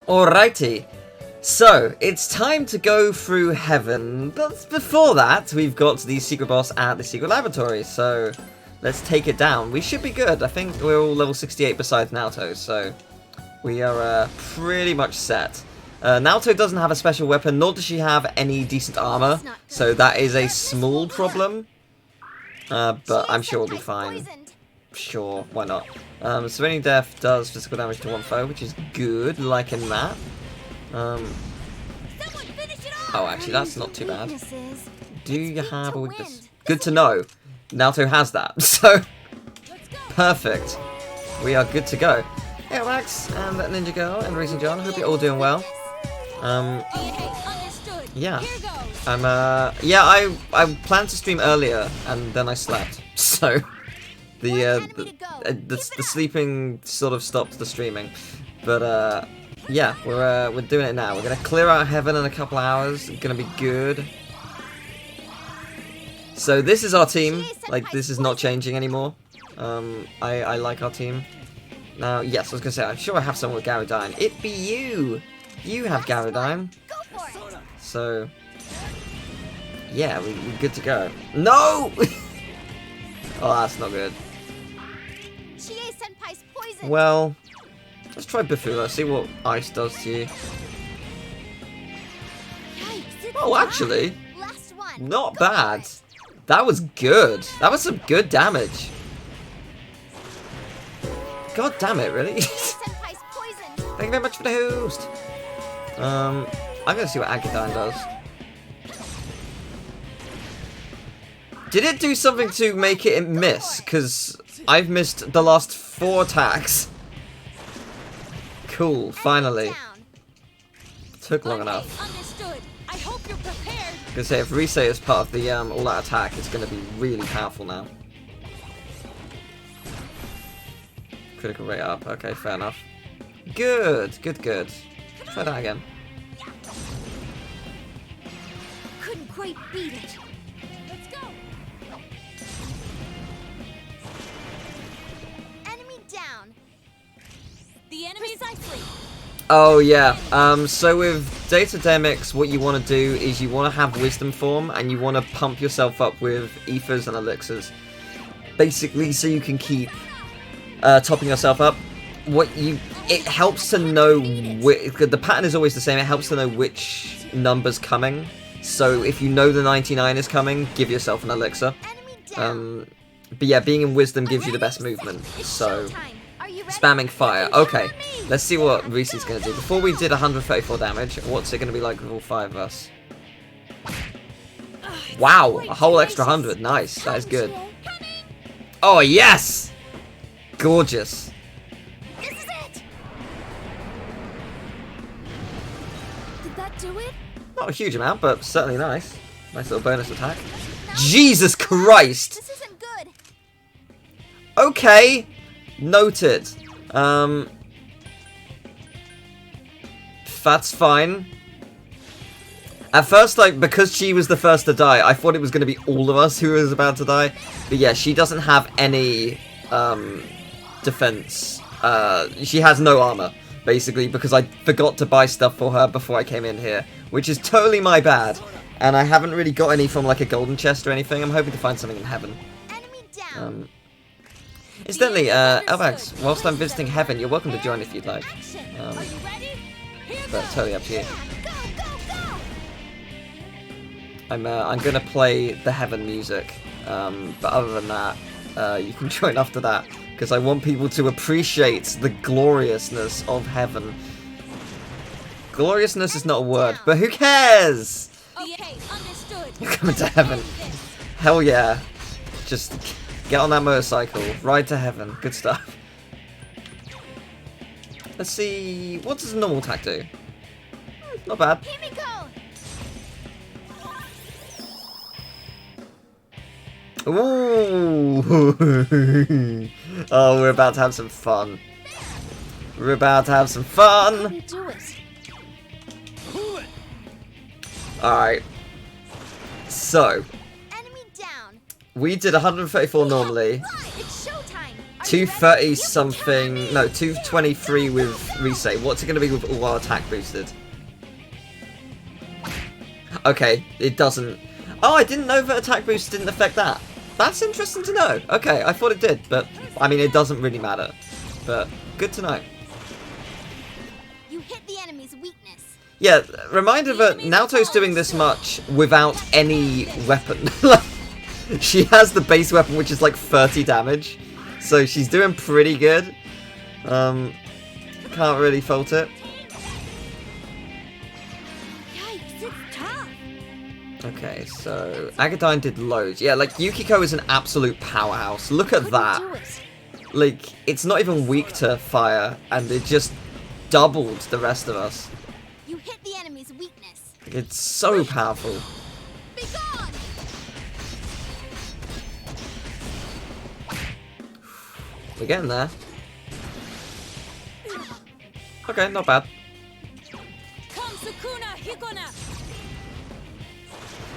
Alrighty, so it's time to go through heaven, but before that we've got the secret boss at the secret laboratory, so let's take it down. We should be good. I think we're all level 68 besides Naoto, so we are pretty much set. Naoto doesn't have a special weapon, nor does she have any decent armor, so that is a small problem, but I'm sure we'll be fine. Sure, why not? Serenity Death does physical damage to one foe, which is good, liking that. Oh, actually, that's not too bad. Do you have a weakness? Good to know. Naoto has that, so perfect. We are good to go. Hey, Max, and that Ninja Girl, and Racing John. Hope you're all doing well. Yeah. I planned to stream earlier, and then I slept, so. The sleeping sort of stopped the streaming, but yeah, we're doing it now. We're gonna clear out heaven in a couple hours. It's gonna be good. So this is our team. Like, this is not changing anymore. I like our team. Now, yes, I was gonna say, I'm sure I have someone with Gyrodyne. It be you. You have Gyrodyne. So yeah, we're good to go. No. Oh, that's not good. Well, let's try Bifula, see what ice does to you. Oh, actually, not bad. That was good. That was some good damage. God damn it, really? Thank you very much for the host. I'm gonna see what Agadine does. Did it do something to make it miss? Because I've missed the last 4 attacks. Cool, finally. Took long enough. Gonna say, if Reset is part of the all-out attack, it's gonna be really powerful now. Critical rate up. Okay, fair enough. Good, good, good. Try that again. Couldn't quite beat it. Let's go. Enemy down. The enemy's ice. Oh yeah, so with Data Demix, what you want to do is you want to have Wisdom Form, and you want to pump yourself up with Ethers and Elixirs. Basically, so you can keep topping yourself up. It helps to know, the pattern is always the same, it helps to know which number's coming. So if you know the 99 is coming, give yourself an Elixir. But yeah, being in Wisdom gives you the best movement, so spamming fire. Okay, let's see what Reese's going to do. Before we did 134 damage, what's it going to be like with all 5 of us? Wow, a whole extra 100. Nice, that is good. Oh, yes! Gorgeous. This is it. Did that do it? Not a huge amount, but certainly nice. Nice little bonus attack. Jesus Christ! This isn't good. Okay, noted. That's fine. At first, like, because she was the first to die, I thought it was going to be all of us who was about to die. But yeah, she doesn't have any defense. She has no armor, basically, because I forgot to buy stuff for her before I came in here, which is totally my bad. And I haven't really got any from, like, a golden chest or anything. I'm hoping to find something in heaven. Incidentally, Elvax, whilst I'm visiting heaven, you're welcome to join if you'd like. But totally up to you. I'm gonna play the heaven music, but other than that, you can join after that, because I want people to appreciate the gloriousness of heaven. Gloriousness is not a word, but who cares? You're coming to heaven. Hell yeah. Just get on that motorcycle, ride to heaven, good stuff. Let's see, what does a normal attack do? Not bad. Here we go. Ooh. Oh, we're about to have some fun. We're about to have some fun. Alright. So, we did 134 normally. 230 something, no, 223 with Reset. What's it going to be with all our attack boosted? Okay, it doesn't. Oh, I didn't know that attack boost didn't affect that. That's interesting to know. Okay, I thought it did, but I mean, it doesn't really matter. But good to know. You hit the enemy's weakness. Yeah, reminder that Naoto's doing this much without any weapon. She has the base weapon, which is like 30 damage. So she's doing pretty good. Can't really fault it. Yikes, it's tough. Okay, so Agadine did loads. Yeah, like Yukiko is an absolute powerhouse. Look at that. Do it. Like, it's not even weak to fire, and it just doubled the rest of us. You hit the enemy's weakness. It's so powerful. Be gone. We're getting there. Okay, not bad.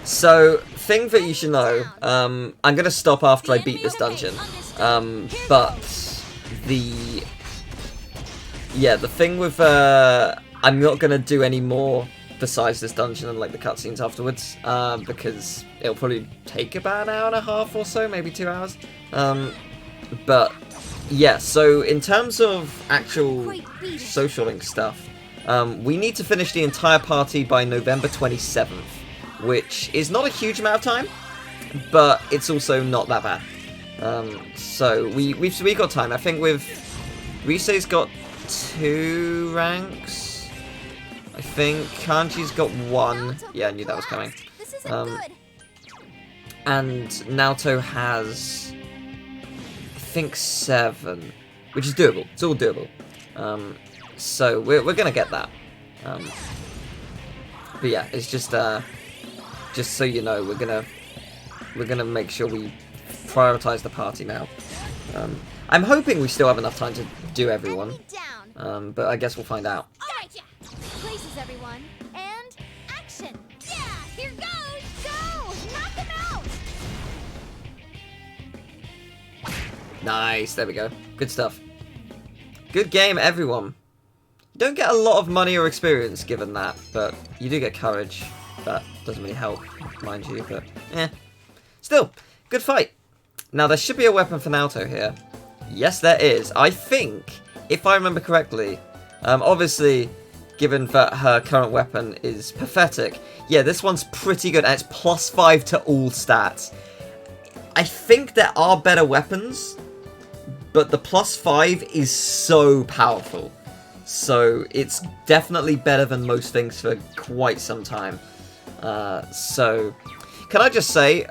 So, thing that you should know, I'm gonna stop after I beat this dungeon. But the thing with I'm not gonna do any more besides this dungeon and like the cutscenes afterwards, because it'll probably take about an hour and a half or so, maybe 2 hours. But yeah, so in terms of actual social link stuff, we need to finish the entire party by November 27th, which is not a huge amount of time, but it's also not that bad. So we've got time. I think with Rise's got 2 ranks. I think Kanji's got 1. Yeah, I knew that was coming. This isn't good. And Naoto has, I think, 7, which is doable. It's all doable. So we're gonna get that. But yeah, it's just so you know, we're gonna make sure we prioritize the party now. I'm hoping we still have enough time to do everyone. But I guess we'll find out. Gotcha. Places, everyone, and action. Yeah, here goes. Go, knock them out. Nice, there we go. Good stuff. Good game, everyone. You don't get a lot of money or experience given that, but you do get courage. That doesn't really help, mind you, but still, good fight. Now, there should be a weapon for Naoto here. Yes, there is. I think, if I remember correctly, obviously, given that her current weapon is pathetic, yeah, this one's pretty good, and it's +5 to all stats. I think there are better weapons, but the +5 is so powerful. So, it's definitely better than most things for quite some time. So, can I just say,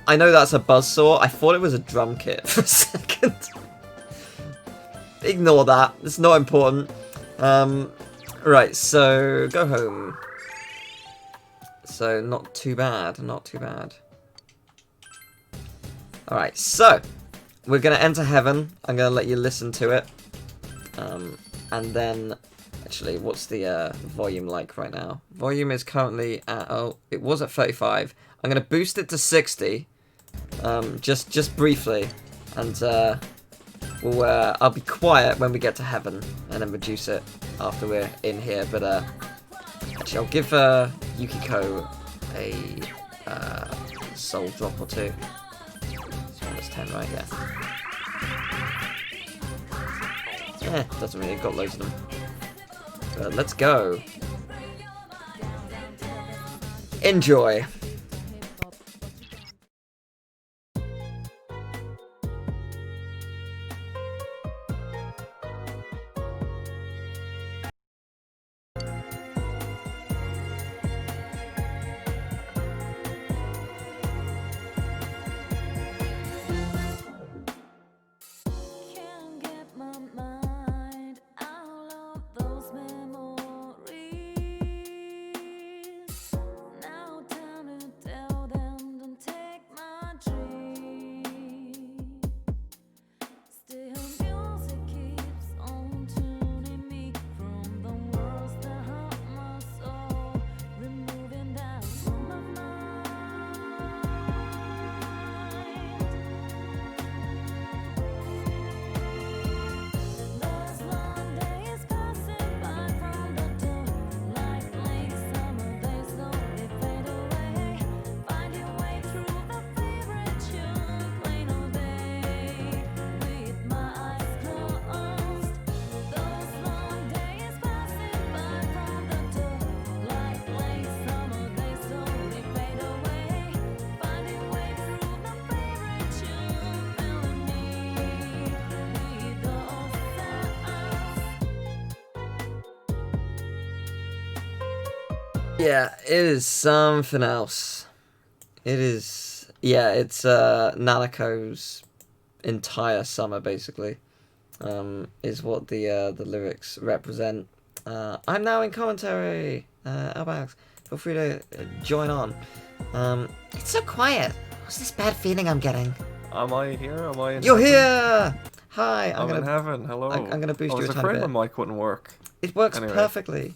I know that's a buzzsaw. I thought it was a drum kit for a second. Ignore that. It's not important. Right, so go home. So not too bad. Not too bad. Alright, so we're going to enter heaven. I'm going to let you listen to it. And then, actually, what's the volume like right now? Volume is currently at, oh, it was at 35. I'm going to boost it to 60. Just briefly, and I'll be quiet when we get to heaven, and then reduce it after we're in here. But actually, I'll give Yukiko a soul drop or 2. This one is 10, right? Yeah. Doesn't really got loads of them. But let's go. Enjoy. Yeah, it is something else. It is. Yeah, it's Nanako's entire summer basically. Is what the lyrics represent. I'm now in commentary. Albax, feel free to join on. It's so quiet. What's this bad feeling I'm getting? Am I here? Am I in You're heaven? here! Hi, I'm in heaven. Hello. I'm gonna boost I you was a tiny afraid bit. my mic wouldn't work. It works Anyway. perfectly.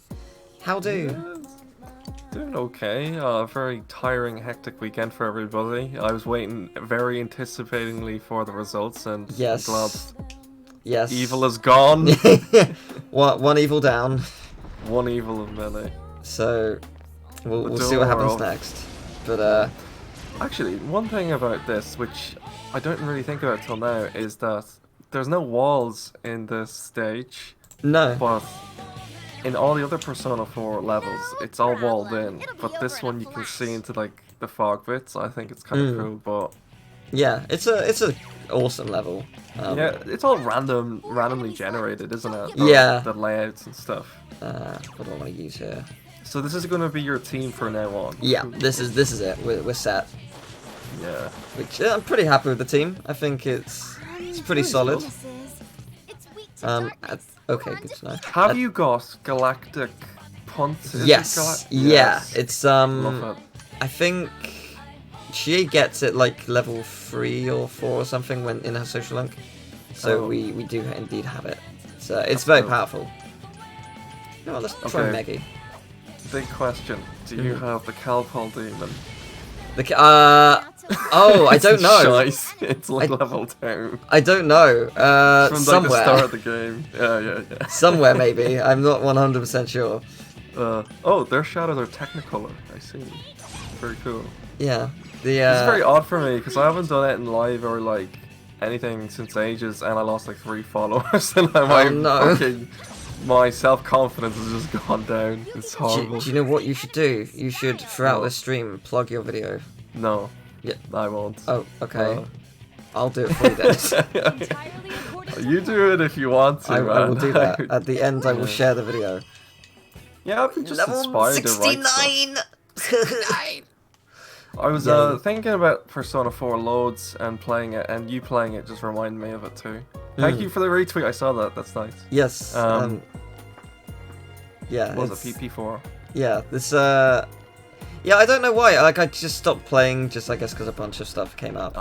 How do? Yeah, doing okay. Very tiring, hectic weekend for everybody. I was waiting very anticipatingly for the results, and Yes. I'm glad Yes. evil is gone. One evil down. One evil of many. So we'll see what happens next. But Actually, one thing about this, which I don't really think about till now, is that there's no walls in this stage, no. but in all the other Persona 4 levels, it's all walled in. But this one, you can see into like the fog bits. I think it's kind of cool, but Yeah, it's a awesome level. yeah, it's all randomly generated, isn't it? Yeah. The layouts and stuff. What do I want to use here? So this is going to be your team for now on. Yeah, this is it. We're set. Yeah. Which I'm pretty happy with the team. I think it's pretty solid. It's weak to darkness. Okay, good to know. Have you got Galactic Punt? Is it Yes. Yeah. Yes. It's Love it. I think she gets it like level 3 or 4 or something when in her social link. So Oh. we do indeed have it. So it's That's very cool. powerful. You know what, let's try Okay. Meggy. Big question. Do you have the Calpol Demon? Oh, I don't know. Shite. It's like level 2. I don't know. From like Somewhere. the start of the game. Yeah. Somewhere maybe. I'm not 100% sure. Oh, their shadows are Technicolor. I see. Very cool. Yeah. This is very odd for me because I haven't done it in live or like anything since ages, and I lost like 3 followers, and my self-confidence has just gone down. It's horrible. Do you know what you should do? You should, throughout What? the stream, plug your video. No. Yeah. I won't. Oh, okay. I'll do it for you then. Entirely according to You do it if you want to. I will man. do that. At the end, I will share the video. Yeah, I've been just inspired to write stuff. I was thinking about Persona 4 loads and playing it, and you playing it just reminded me of it too. Thank you for the retweet. I saw that. That's nice. Yes. Yeah. What was it, PP4? Yeah. This. Yeah, I don't know why. Like, I just stopped playing, just I guess because a bunch of stuff came up.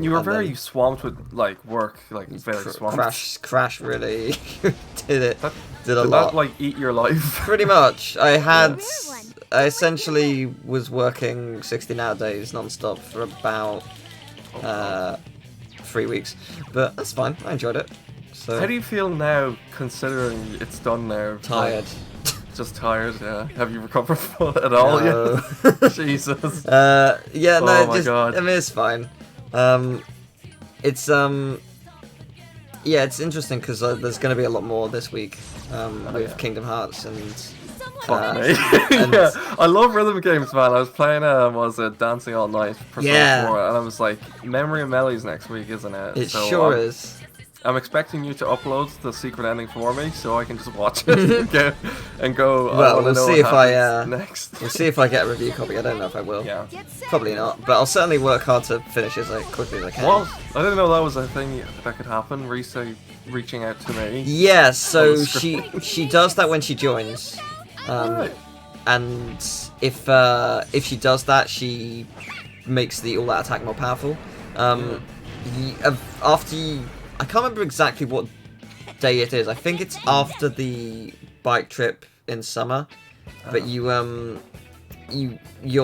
You were and very then swamped with like work, like very swamped. Crash really did it. That, Did a did lot. that like eat your life? Pretty much. I had. Yeah. I essentially was working 16-hour days non-stop for about 3 weeks, but that's fine. I enjoyed it. So How do you feel now, considering it's done now? tired. Just tired, yeah. Have you recovered from it at all No. yet? Jesus. Yeah, no, Oh my God. I mean, it's fine. It's yeah, it's interesting because there's going to be a lot more this week with yeah. Kingdom Hearts and Fuck me. and- Yeah, I love rhythm games, man. I was playing Dancing All Night Persona Yeah. 4, and I was like, Memory of Melly's next week, isn't it? it So sure I'm, is. I'm expecting you to upload the secret ending for me, so I can just watch it and go. Well, I wanna we'll know see what if I, happens next. We'll see if I get a review copy. I don't know if I will. Yeah. get set. Probably not, but I'll certainly work hard to finish as quickly as I can. Well, I didn't know that was a thing that could happen. Risa reaching out to me. Yeah, so Oh, she does that when she joins, Right. and if she does that, she makes the all-out attack more powerful. After you, I can't remember exactly what day it is. I think it's after the bike trip in summer, but your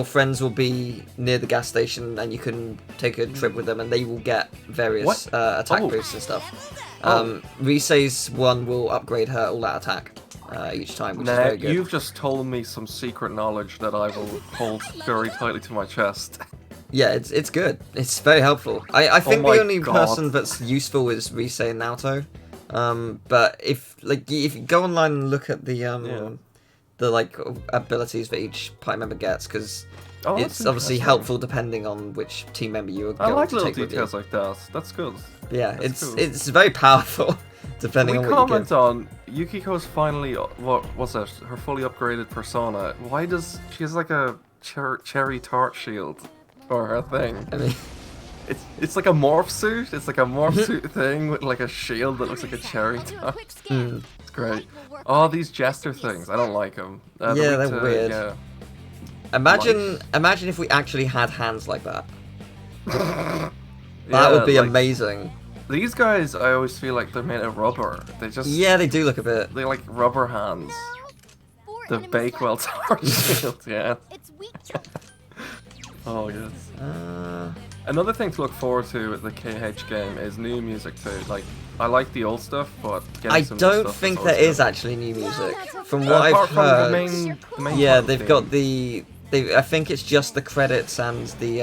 friends will be near the gas station, and you can take a trip with them, and they will get various attack boosts and stuff. Rise's one will upgrade her all-out attack each time, which is Now, very good. you've just told me some secret knowledge that I will hold very tightly to my chest. Yeah, it's good. It's very helpful. I think my the only God. person that's useful is Rise and Naoto. But if you go online and look at the the like abilities that each party member gets, because Oh, it's that's obviously interesting. helpful depending on which team member you are I going like to little take with you. details like that. That's good. Yeah, That's cool. it's very powerful Can depending we on what you comment give. on Yukiko's finally, what was it? Her fully upgraded persona. Why does she has like a cherry tart shield for her thing? I mean, It's like a morph suit. It's like a morph suit thing with like a shield that looks like a cherry I'll do a tart. quick scan. It's great. Light will work Oh, on these jester things. I don't like them. Yeah, they're weird. Yeah. imagine if we actually had hands like that. That Yeah, would be like, amazing. These guys, I always feel like they're made of rubber. They just Yeah, they do look a bit. They like rubber hands. No. 4 The enemies Bakewell left. Tower shield. Yeah. It's weak to Oh yes. Uh, Another thing to look forward to with the KH game is new music too. Like, I like the old stuff, but getting I some new don't stuff think always there is good. actually new music. From what I've Apart from heard, the main yeah, part of they've got the. I think it's just the credits and the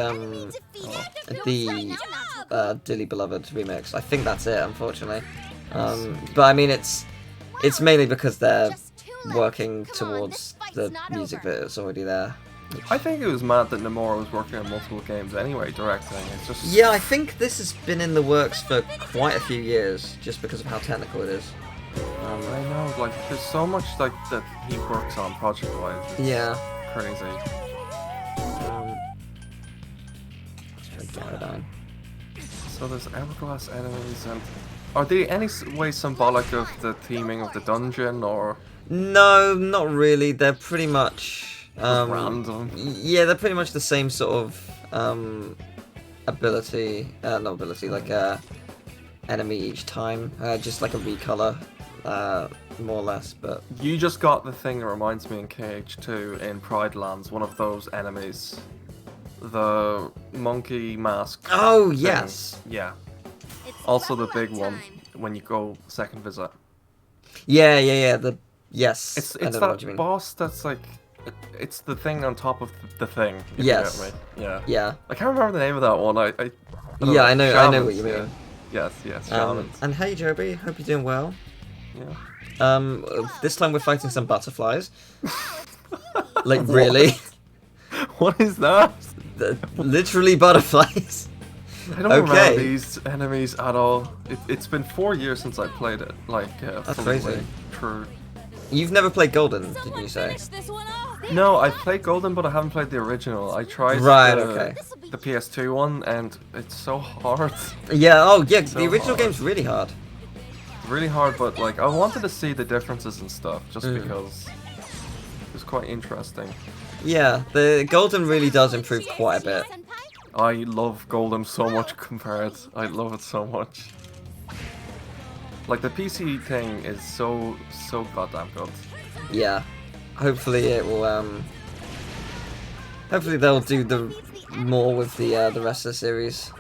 Dearly Beloved remix. I think that's it, unfortunately. But I mean, it's mainly because they're working towards the music that is already there. I think it was mad that Nomura was working on multiple games anyway, directing. It's just Yeah, I think this has been in the works for quite a few years, just because of how technical it is. I know, like there's so much like that he works on project-wise. It's Yeah. crazy. Let's try Gyrodyne. So there's hourglass enemies, and are they any way symbolic of the theming of the dungeon, or No, not really. They're pretty much random? Yeah, they're pretty much the same sort of ability, not ability, like enemy each time, just like a recolor, more or less. But You just got the thing that reminds me in KH2 in Pride Lands, one of those enemies. The monkey mask. oh thing. yes, Yeah. It's Also the level big up one time. when you go second visit. yeah. Yes, It's I don't know what you that mean. boss that's like, it's the thing on top of the thing. If Yes. You get me. Yeah. Yeah, I can't remember the name of that one. I don't yeah, I know Shamans, what you mean. Yeah. Yes, shamans. And hey, Joby, hope you're doing well. Yeah. This time we're fighting some butterflies. Like really, What is that? literally butterflies. I don't Okay. remember these enemies at all. It's been 4 years since I played it. Like, That's fully crazy. True. You've never played Golden, did you say? No, I played Golden, but I haven't played the original. I tried Right, the, okay. the PS2 one, and it's so hard. Yeah. Oh, yeah. So The original hard. game's really hard. Really hard, but like I wanted to see the differences and stuff, just Mm. because it was quite interesting. Yeah, the Golden really does improve quite a bit. I love Golden so much compared. I love it so much. Like the PC thing is so goddamn good. Yeah. Hopefully it will. Hopefully they'll do the more with the rest of the series.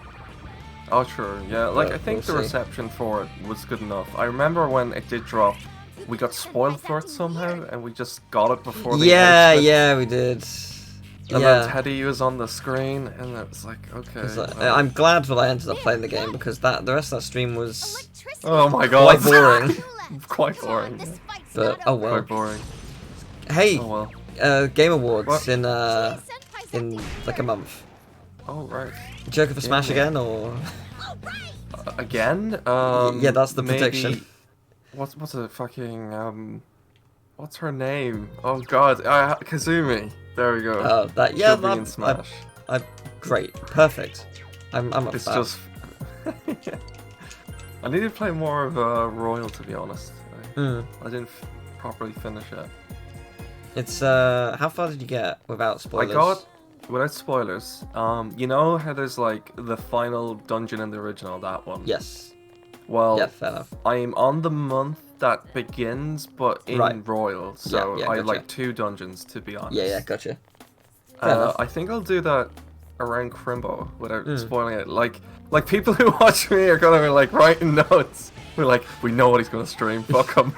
Oh, true. Yeah, like But I think the we'll see. reception for it was good enough. I remember when it did drop, we got spoiled for it somehow, and we just got it before the Yeah, announcement. yeah, we did. And Yeah. then Teddy was on the screen, and it was like, okay. It's like- well. I'm glad that I ended up playing the game because the rest of that stream was Oh my god. quite boring. Quite boring. But oh well. Quite boring. Hey, Oh well. Game Awards What? in like a month. Oh right. Joker for Smash Yeah. again or? Again? Yeah, that's the maybe- prediction. What's a fucking what's her name? Oh god, Kazumi. There we go. That yeah, She'll be in Smash. great, perfect. I'm up It's for that. just. I need to play more of Royal, to be honest. Mm. I didn't properly finish it. It's how far did you get without spoilers? I got, without spoilers, you know how there's like the final dungeon in the original, that one? Yes. Well, Yeah, fair enough. I'm on the month that begins, but in Right. Royal, so Yeah, I gotcha. like 2 dungeons, to be honest. Yeah, gotcha. Fair enough. I think I'll do that around Crimbo without Mm. spoiling it. Like people who watch me are gonna be like writing notes. We're like, we know what he's gonna stream. Fuck him.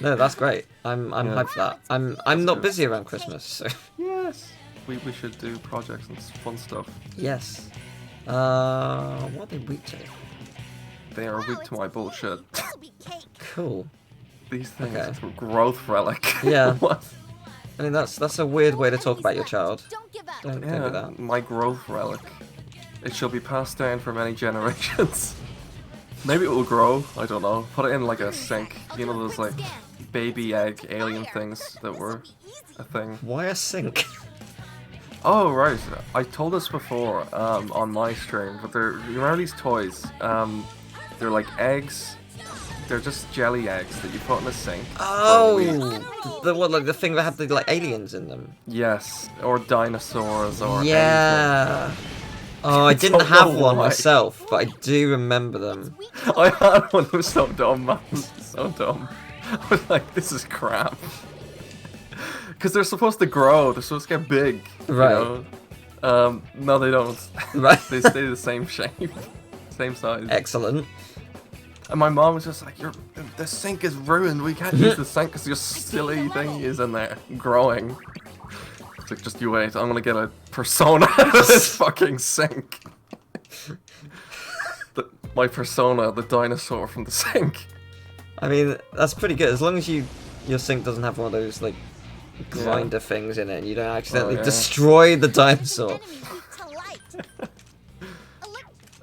No, that's great. I'm Yeah. hyped for that. I'm not good. busy around Christmas, so Yes. We should do projects and fun stuff. yes. What are they weak to? They are weak to my bullshit. This'll be cake. Cool. these things. Okay. Growth relic. Yeah. What? I mean, that's a weird way to talk about your child. Don't give up. Don't do Yeah, that. my growth relic. It shall be passed down for many generations. Maybe it will grow, I don't know. Put it in like a sink. You know those like baby egg alien things that were a thing. Why a sink? Oh right, I told this before on my stream, but you remember these toys? They're like eggs. They're just jelly eggs that you put in a sink. Oh, the what, like the thing that had the like aliens in them. Yes, or dinosaurs or anything. Yeah. Oh, I didn't don't have know one why. myself, but I do remember them. I had one. It was so dumb, man. So dumb. I was like, this is crap. Because they're supposed to grow. They're supposed to get big. Right. You know? No, they don't. Right. They stay the same shape, same size. Excellent. And my mom was just like, the sink is ruined. We can't use the sink because your silly thing is in there growing. It's like, just you wait. I'm gonna get a persona out of this fucking sink. My persona, the dinosaur from the sink. I mean, that's pretty good as long as your sink doesn't have one of those like grinder things in it, and you don't accidentally yeah. destroy the dinosaur. Enemy weak to light.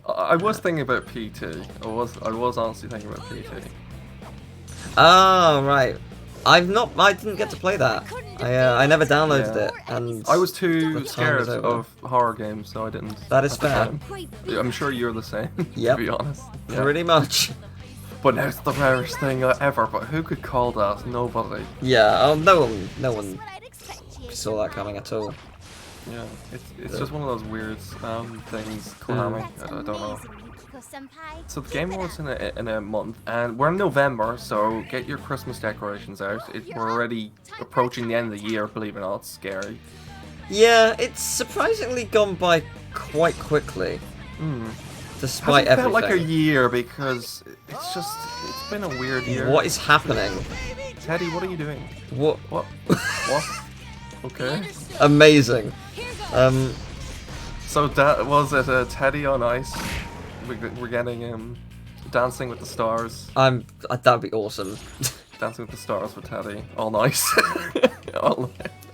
I was thinking about PT. I was honestly thinking about PT. Oh right. I didn't get to play that. I never downloaded Yeah. it, and I was the too time scared was over. of horror games, so I didn't. That is at the fair. time. I'm sure you're the same. Yep. To be honest. Yeah. Pretty much. But now it's the rarest thing ever. But who could call that? Nobody. Yeah. Oh, no one What I'd expect you. saw that coming at all. Yeah. It's just one of those weird things. Konami. I don't know. So the Game Awards in a month, and we're in November, so get your Christmas decorations out. We're already approaching the end of the year, believe it or not. It's scary. Yeah, it's surprisingly gone by quite quickly, despite Hasn't felt everything. like a year because it's been a weird year. What is happening? Teddy, what are you doing? What? What? What? Okay. Amazing. So that was it. Teddy on ice. We're getting Dancing with the Stars. That'd be awesome. Dancing with the Stars with Teddy. All night.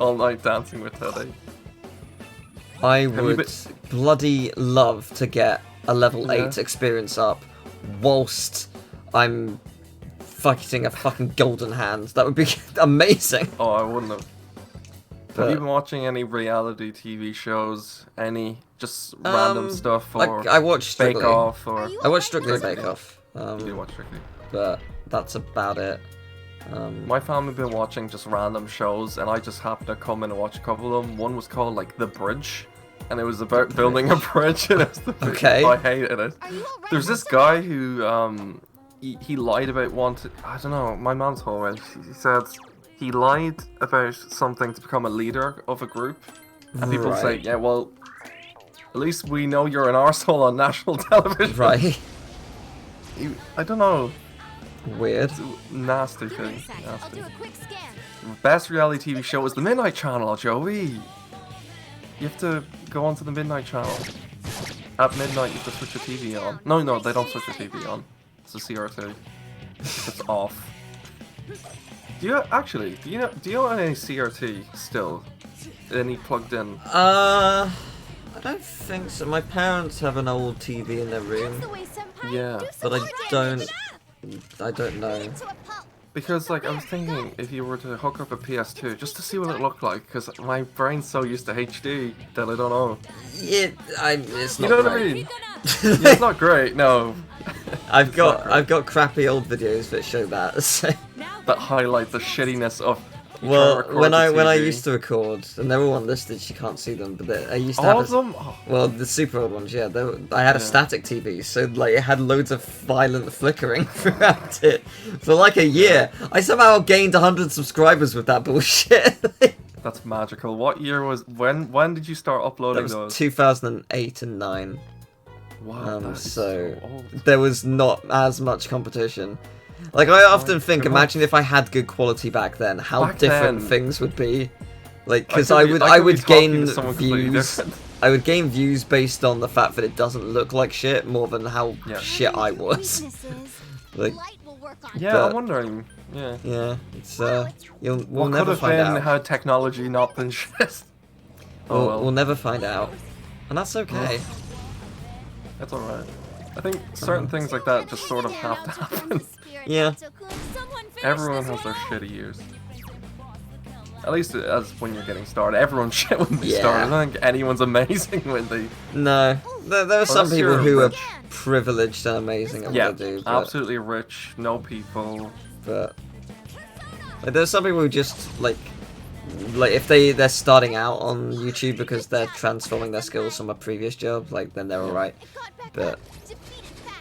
all night dancing with Teddy. I would bloody love to get a level 8 experience up whilst I'm fighting a fucking golden hand. That would be amazing. Oh, I wouldn't have. But- Have you been watching any reality TV shows? Any just random stuff, or like I watched Strictly. Bake Off, or I watched Strictly Bake Off. you do watch Strictly? But that's about it. My family been watching just random shows, and I just happened to come in and watch a couple of them. One was called like The Bridge, and it was about building a bridge. And it was Okay. I hated it. Are you all right, There's this guy who he lied about I don't know. My mom's always he said he lied about something to become a leader of a group, and people say, Right. yeah, well, at least we know you're an arsehole on national television. Right. I don't know. Weird. It's a nasty Give me a thing. sec. I'll Nasty. do a quick scan. Best reality TV show is the Midnight Channel, Joey. You have to go onto the Midnight Channel. At midnight, you have to switch your TV on. No, they don't switch your TV on. It's a CRT. It's off. Do you own any CRT still? Any plugged in? I don't think so. My parents have an old TV in their That's room, the way, senpai. Yeah. Do but some I more don't. damage. I don't know. Into a pulp. Because like I was thinking, if you were to hook up a PS2 just to see what it looked like, because my brain's so used to HD that I don't know. It's You not know what I great. mean? Yeah, it's not great. No. I've not great. got crappy old videos that show that. So. That highlight the shittiness of. you try to Well, record when the I TV. used to record, and they're all unlisted, you can't see them, but I used to All have of them. Oh, well, the super old ones, yeah. I had a Yeah. static TV, so like it had loads of violent flickering throughout it for like a year. I somehow gained 100 subscribers with that bullshit. that's magical. What year was when did you start That uploading was those? 2008 and 9. Wow, that is So so old. there was not as much competition. Like I often think, God. imagine if I had good quality back then, how Back different then- things would be. Like, I because could I be- would, I I could be would talking gain to someone completely views. different. I would gain views based on the fact that it doesn't look like shit more than how Yeah. shit I was. Weaknesses. Like, Light will work lock on. Yeah, But- I'm wondering. Yeah. Yeah, it's we'll What could never have find been out. had technology not been shit? Oh well. We'll never find out, and that's okay. That's alright. I think certain things like that just sort of have to happen. Yeah. Everyone has their shitty years. At least as when you're getting started. Everyone's shit when they Yeah. start. I don't think anyone's amazing when they... No, there are some Unless people you're who are rich. privileged and amazing at Yeah, what they do. But, absolutely rich, no people. but like, there's some people who just like if they're starting out on YouTube because they're transforming their skills from a previous job, like then they're alright. But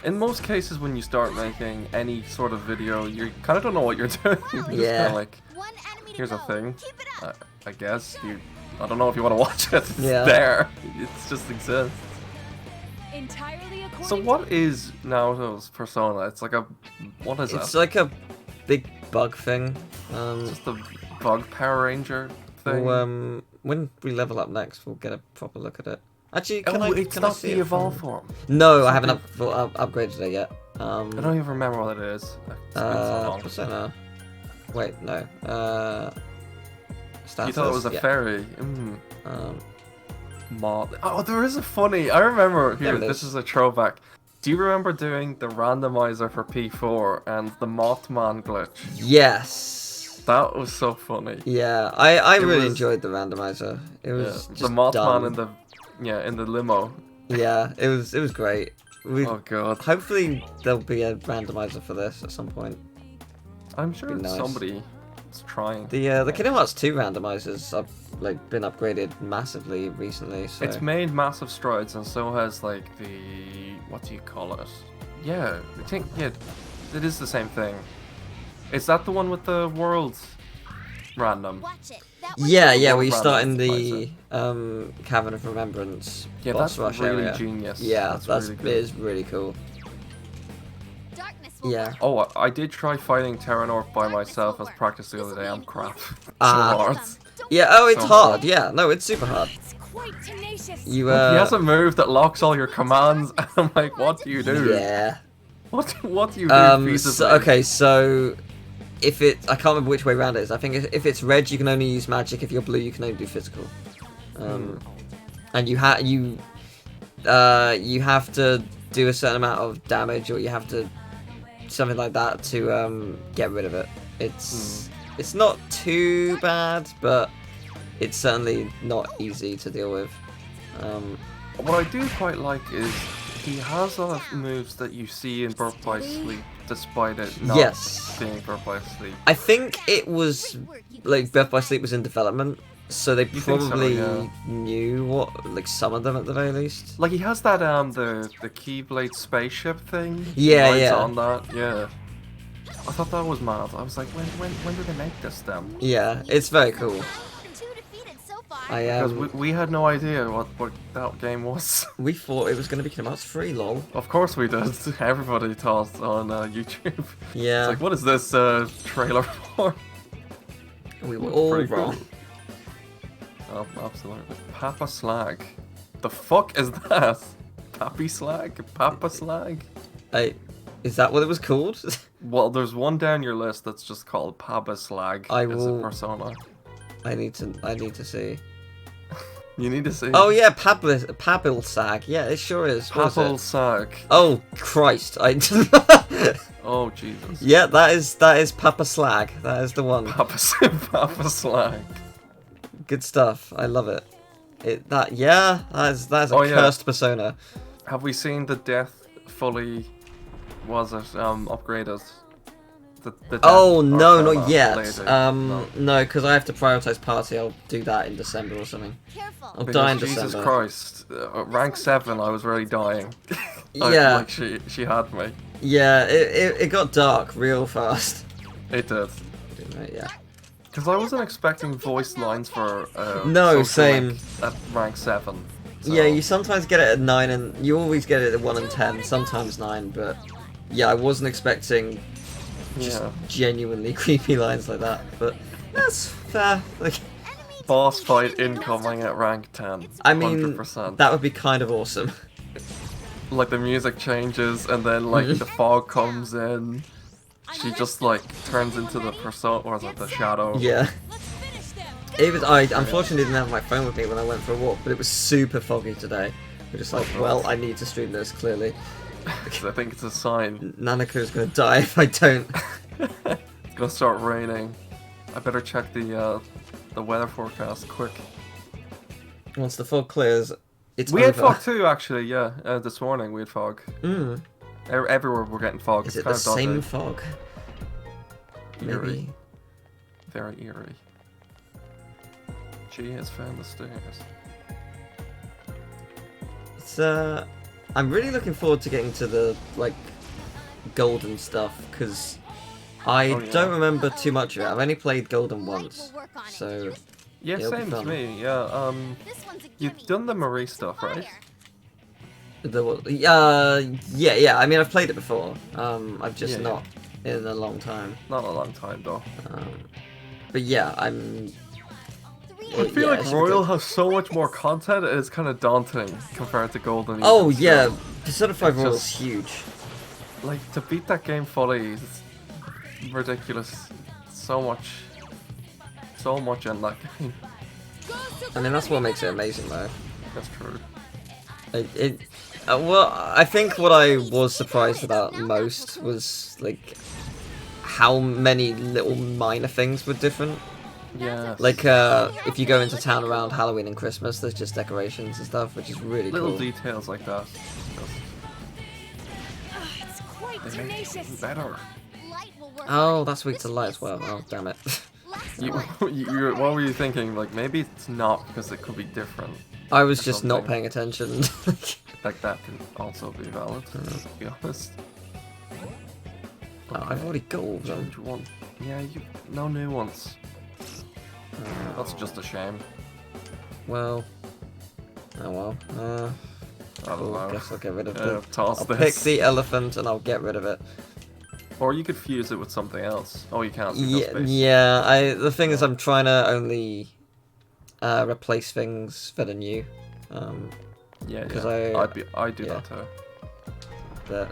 In most cases when you start making any sort of video, you kind of don't know what you're doing. You're just Yeah. kinda like, here's a thing. I guess I don't know if you want to watch it. It's Yeah. there. It just exists. Entirely according So what is Naruto's persona? It's like a... What is it's that? like a big bug thing. Just a bug Power Ranger thing? When we level up next, we'll get a proper look at it. Actually, Oh, it's can I not see the it from- evolve form. No, I haven't upgraded it yet. I don't even remember what it is. It's been so long. Persona. Wait, no. Status? You thought it was a Yeah. fairy. Um, Oh, there is a funny... I remember... Here, There it this is. is a throwback. Do you remember doing the randomizer for P4 and the Mothman glitch? Yes. That was so funny. Yeah, I It really was- enjoyed the randomizer. It was The just Mothman dumb. in the... Yeah, in the limo. Yeah, it was great. We Oh god. hopefully there'll be a randomizer for this at some point. I'm sure be nice. somebody is trying. The Kingdom Hearts 2 randomizers have like been upgraded massively recently. So It's made massive strides, and so has like the... What do you call it? Yeah, I think... Yeah, it is the same thing. Is that the one with the world random? Watch it. yeah, the where you world start in the randomizer. Cavern of Remembrance Yeah, boss that's rush really area. genius. Yeah, that's really it good. is really cool. Darkness will Yeah. work. Oh, I did try fighting Terranorth by myself as practice the other day. I'm crap. So Ah. hard. Yeah. Oh, it's So hard. Yeah. No, it's super hard. It's quite tenacious. You He has a move that locks all your commands, and I'm like, what do you do? Yeah. What do you do feasibly? So, okay, so if it, I can't remember which way around it is. I think if it's red, you can only use magic. If you're blue, you can only do physical. And you have to do a certain amount of damage, or you have to something like that to get rid of it. It's not too bad, but it's certainly not easy to deal with. What I do quite like is he has a lot of moves that you see in Birth by Sleep, despite it not Yes. being Birth by Sleep. I think it was like Birth by Sleep was in development, so they think so, probably yeah. knew what, like some of them at the very least. Like he has that the Keyblade spaceship thing. Yeah, Rides yeah. on that, yeah. I thought that was mad. I was like, when did they make this then? Yeah, it's very cool. Two defeated so far. Because we had no idea what that game was. We thought it was going to be Kingdom Hearts 3, lol. Of course we did. Everybody thought on YouTube. Yeah, It's like, what is this trailer for? we were all Pretty cool. wrong. Oh, absolutely. Papa Slag. The fuck is that? Pappy Slag? Papa Slag? Is that what it was called? Well, there's one down your list that's just called Papa Slag. I It's a will- persona. I need to see. You need to see. Oh yeah, Pabil Sag. Yeah, it sure is. What is Papal it? Sag. Oh Christ! Oh Jesus. Yeah, that is Papa Slag. That is the one. Papa Slag. Good stuff. I love it. That is a Oh, yeah. cursed persona. Have we seen the death fully? Was it upgraded? The death Oh no, not persona yet. lady? No, because I have to prioritize party. I'll do that in December or something. Careful. I'll Because die in Jesus December. Christ, rank 7, I was really dying. Yeah. Like she had me. Yeah, it got dark real fast. It did. Yeah. Because I wasn't expecting voiced lines for No, Social same. Link at rank 7. So. Yeah, you sometimes get it at 9, and you always get it at 1 and 10, sometimes 9, but yeah, I wasn't expecting just Yeah. genuinely creepy lines like that, but that's fair. Like, Boss fight incoming at rank 10. I mean, 100%. that would be kind of awesome. Like the music changes and then like the fog comes in. she just like turns into the persona or the shadow. Yeah. Let's finish them. It was. I unfortunately didn't have my phone with me when I went for a walk, but it was super foggy today. We're just like, well, I need to stream this clearly. Because I think it's a sign. Nanako's gonna die if I don't. It's gonna start raining. I better check the weather forecast quick. Once the fog clears, it's We over. had fog too, actually. Yeah, this morning we had fog. Mm. Everywhere we're getting fog. Is It's it the kind of same dodgy. fog? Maybe. Eerie. Very eerie. She has found the stairs. It's I'm really looking forward to getting to the like golden stuff because I Oh, yeah. don't remember too much of it. I've only played golden once, We'll work on it. so Yeah, It'll be same as fun. me. Yeah. This one's a You've gimme. done the Marie stuff, right? yeah. I mean, I've played it before. I've just Yeah, not in a long time. Not a long time though. But yeah, I'm. I feel yeah, like it should be Royal good. has so much more content. It's kind of daunting compared to Golden. Oh even yeah, still. Persona 5 It's Royal is just- huge. Like to beat that game fully is ridiculous. So much in that game. I mean, that's what makes it amazing, though. That's true. Well, I think what I was surprised about most was like how many little minor things were different. Yeah. Like if you go into town around Halloween and Christmas, there's just decorations and stuff, which is really little cool. details like that. It's quite They make it tenacious. better. Light will work Oh, on it. that's weak to This light should as well. be Oh, snapped. damn it. Last You, one. what were you thinking? Like maybe it's not because it could be different. I was Or just not something. paying attention. Like that can also be valid. To be honest. Oh, I've already got all of them. Change one. Yeah, no new ones. That's just a shame. Well. Oh well. I don't Cool, know. guess I'll get rid of Yeah, it. toss I'll this. pick the elephant and I'll get rid of it. Or you could fuse it with something else. Oh, you can't. So Yeah, yeah. The thing is, I'm trying to only replace things that are new. Yeah, 'cause yeah. I do yeah. that too. But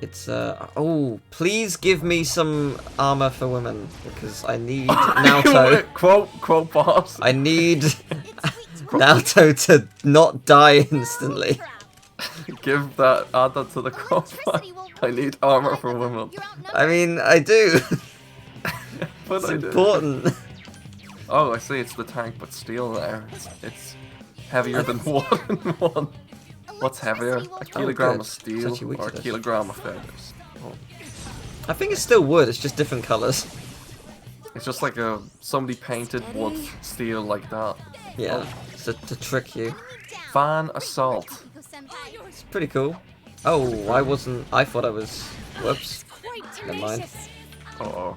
it's oh, please give me some armor for women because I need Naoto. quote boss. I need Naoto to not die instantly. Add that to the quote. I need armor for women. I mean, I do. But It's I do. important. Oh, I see. It's the tank, but steel there. It's heavier than one. What's heavier? A kilogram good. of It's steel actually weak or a to this. kilogram of feathers? Oh. I think it's still wood. It's just different colors. It's just like somebody painted wood steel like that. Yeah, to trick you. Fan assault. It's pretty cool. Oh, I thought I was. Whoops. Quite Never mind. tenacious. Uh-oh.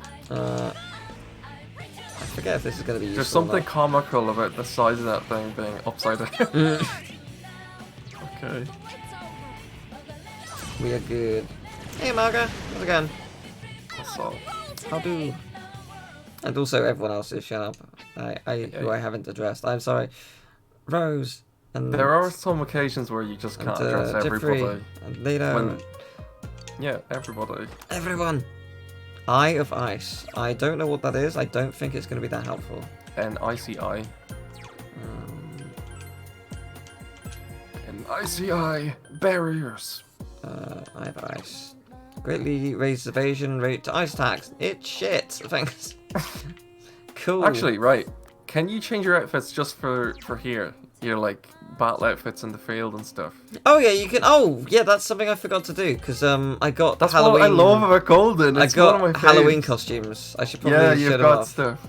I forget if this is going to be useful. There's something comical about the size of that thing being upside down. Okay. We are good. Hey, Marga. How's it going? Assault. How do? And also everyone else is shut up. Who I haven't addressed. I'm sorry. Rose. And There are some occasions where you just can't address Jeffrey, everybody. and Lito. Yeah, everybody. Everyone. Eye of Ice. I don't know what that is. I don't think it's going to be that helpful. An icy eye. An icy eye. Barriers. Eye of Ice. Greatly raised evasion rate to ice attacks. It's shit. Thanks. Cool. Actually, right. Can you change your outfits just for here? Your like battle outfits in the field and stuff. Oh yeah, you can. Oh yeah, that's something I forgot to do because I got That's Halloween. what I love about Golden. I It's one of my got Halloween faves. costumes. I should probably Yeah, show you've them got off. stuff.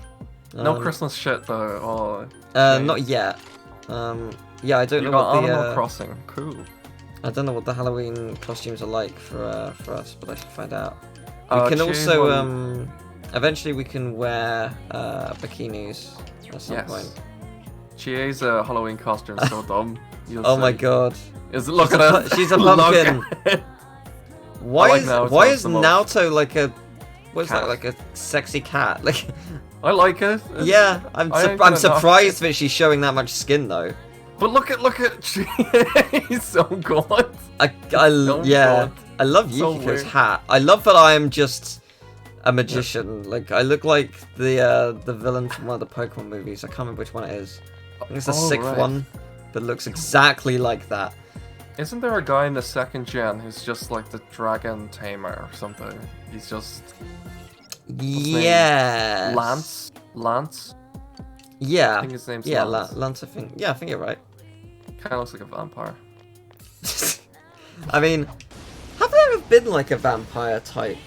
No Um, Christmas shit though. Oh, Not yet. Yeah, I don't you know got what the Animal Crossing. Cool. I don't know what the Halloween costumes are like for us, but I should find out. We can Chain also one. eventually we can wear bikinis at some Yes. point. Chie's Halloween costume is so dumb. You'll Oh my see. god. Is it look She's at a it? pu- she's a Look pumpkin. at it. Why like is Naoto is the most. Naoto like a what's Cat. that, like a sexy cat? Like I like it. It's- yeah, I'm I ain't I'm gonna knock surprised that she's showing that much skin though. But look at Chie. He's so good. I So yeah. good. I love So Yukiko's weird. hat. I love that I am just a magician. Like, I look like the villain from one of the Pokemon movies. I can't remember which one it is. I think it's the sixth right. one that looks exactly like that. Isn't there a guy in the second gen who's just like the dragon tamer or something? He's just Yeah. Lance. Yeah. I think his name's Yeah, Lance. Lance, I think. Yeah, I think you're right. Kind of looks like a vampire. I mean, have there ever been like a vampire type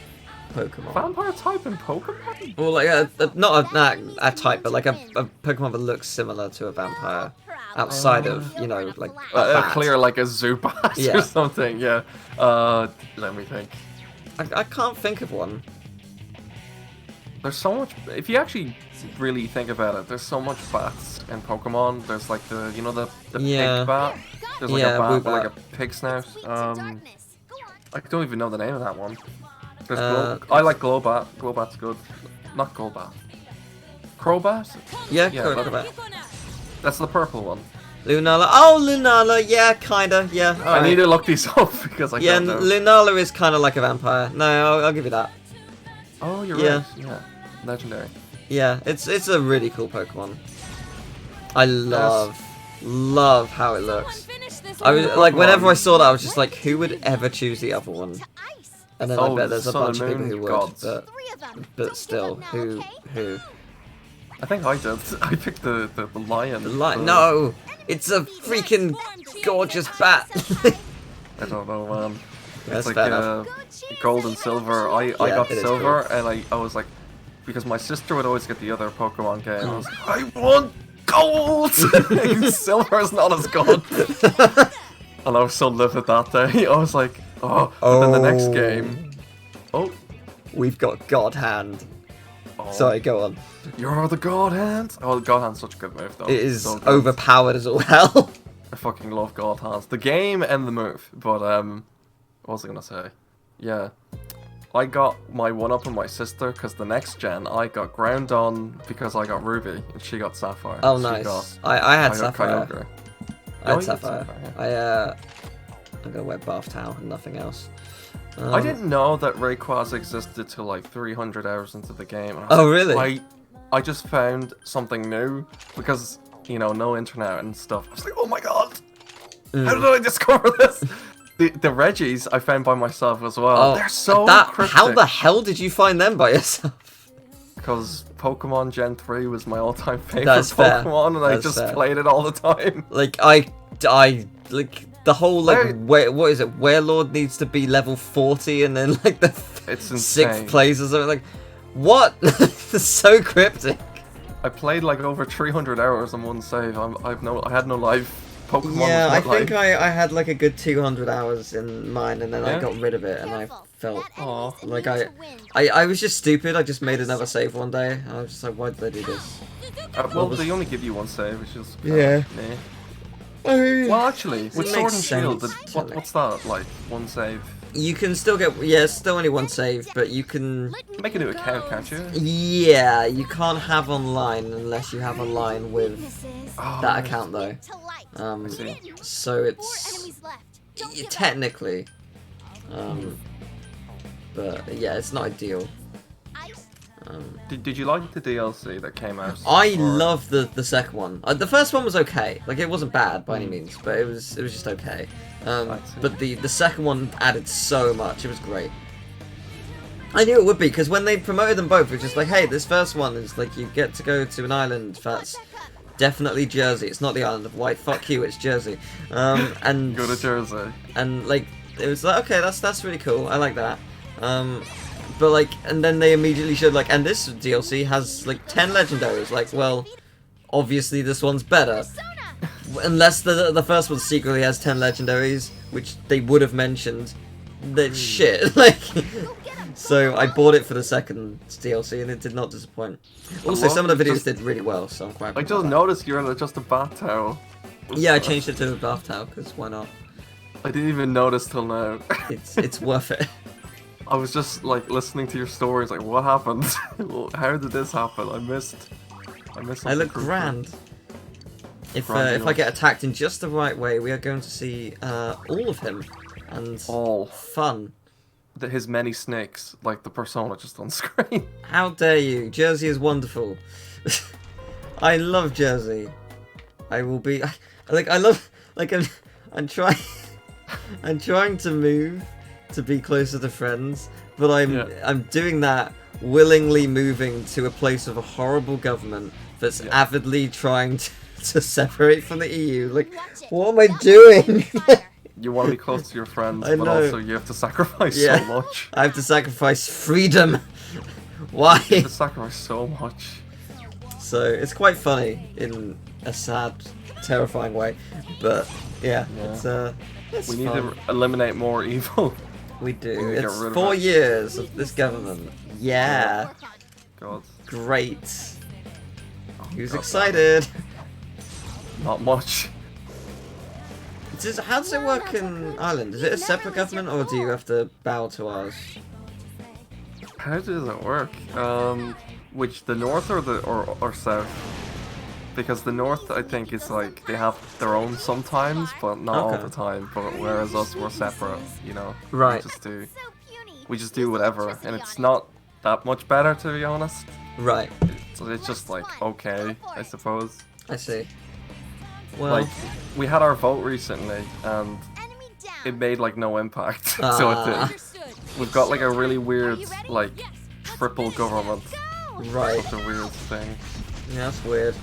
Pokemon? Vampire type in Pokemon? Or like not a type, but like a Pokemon that looks similar to a vampire outside of, you know, like a bat. Clear like a Zubat Yeah. or something. Yeah. Let me think. I can't think of one. There's so much. If you actually really think about it, there's so much bats in Pokemon. There's like the Yeah. pig bat. There's like Yeah, a bat with Woobat. like a pig snout. I don't even know the name of that one. There's I like Glowbat. Glowbat's good. Not Golbat. Crobat? Yeah, Yeah, correct. but- That's the purple one. Lunala. Oh, Lunala. Yeah, kinda. Yeah. I alright. need to look these up because I Yeah, don't know. Lunala is kind of like a vampire. No, I'll give you that. Oh, you're Yeah. right. Yeah. Legendary. Yeah, it's a really cool Pokemon. I love how it looks. I was like, whenever I saw that, I was just like, who would ever choose the other one? And then I Oh, bet there's a Sun bunch and of people Moon who would, gods. but still, who? I think I did. I picked the lion. No, it's a freaking gorgeous bat. I don't know, man. That's It's like fair enough. gold and silver. I got it is silver, and I was like, because my sister would always get the other Pokemon game. I was like, I want gold. Silver is not as good. And I was so livid that day. I was like, oh. But then the next game, We've got God Hand. oh, Sorry, go on. you're the God Hand. Oh, the God Hand's such a good move, though. It is So good. overpowered as all hell. I fucking love God Hands. The game and the move. But, what was I gonna say? Yeah. I got my one-up on my sister because the next gen I got ground on because I got Ruby and she got Sapphire. Oh, She nice. got- I had got Sapphire. Kyogre. I Oh, had you got Sapphire. yeah. I'm gonna wear bath towel and nothing else. I didn't know that Rayquaza existed till like 300 hours into the game. And I was Oh, like, really? I just found something new because, you know, no internet and stuff. I was like, oh my god! How did I discover this? The Reggies I found by myself as well. Oh, They're so How cryptic. the hell did you find them by yourself? Because Pokemon Gen 3 was my all-time favorite That's fair. Pokemon, and I That's just fair. played it all the time. Like I like the whole like Hey. what is it? Werelord needs to be level 40 and then like the It's insane. sixth place or something. Like what? It's so cryptic. I played like over 300 hours on one save. I had no life. Pokemon Yeah, was I not think life. I had like a good 200 hours in mine, and then I Yeah? got rid of it, and I felt Aw. like I was just stupid. I just made another save one day. I was just like, why did I do this? Well, they only give you one save, which is Yeah. meh. I mean, Well, actually, with It Sword makes and Shield, sense. what's that like? One save. you can still get it's still only one save, but you can Make a new account, can't you? yeah, you can't have online unless you have online with Oh, that right. account though. I see. So it's technically, but yeah, it's not ideal. Did you like the DLC that came out? I Or- love the second one. The first one was okay, like it wasn't bad by any means, but it was just okay. I see. But the second one added so much. It was great. I knew it would be because when they promoted them both, it was just like, hey, this first one is like you get to go to an island that's definitely Jersey. It's not the island of Wight. Fuck you, it's Jersey. And Go to Jersey. and like it was like okay, that's really cool. I like that. But like, and then they immediately showed like, and this DLC has like 10 legendaries. Like, well, obviously this one's better, unless the first one secretly has 10 legendaries, which they would have mentioned. That's shit. Like, so I bought it for the second DLC, and it did not disappoint. Also, love some of the it. videos did really well, so I'm quite. I proud just of that. noticed you're in just a bath towel. Yeah, I changed it to a bath towel because why not? I didn't even notice till now. It's worth it. I was just like listening to your stories, like what happened? How did this happen? I missed. I something look crucial. grand. If I Grandiose. get attacked in just the right way, we are going to see all of him. and Oh. fun. His many snakes, like the persona just on screen. How dare you? Jersey is wonderful. I love Jersey. I will be I love like I'm trying I'm trying to move to be closer to friends, but I'm doing that willingly moving to a place of a horrible government that's avidly trying to separate from the EU. Like, what am I doing? You want to be close to your friends, I but know. also you have to sacrifice so much. I have to sacrifice freedom. Why? You have to sacrifice so much. So it's quite funny in a sad, terrifying way, but it's We need fun. to eliminate more evil. We do. We get It's rid of 4 it. years of this government. Yeah. God, Great. Who's God. excited? not much. How does it work in Ireland? Is it a separate government, or do you have to bow to ours? How does it work? Which the north or the or south? Because the north, I think, is like they have their own sometimes, but not all Okay. the time. But whereas us, we're separate. You know. Right. We just do whatever, and it's not that much better, to be honest. Right. So it's just like okay, I suppose. I see. Well, Like we had our vote recently, and it made like no impact. So it did. We've got like a really weird like triple government. right. Such a weird thing. Yeah, that's weird.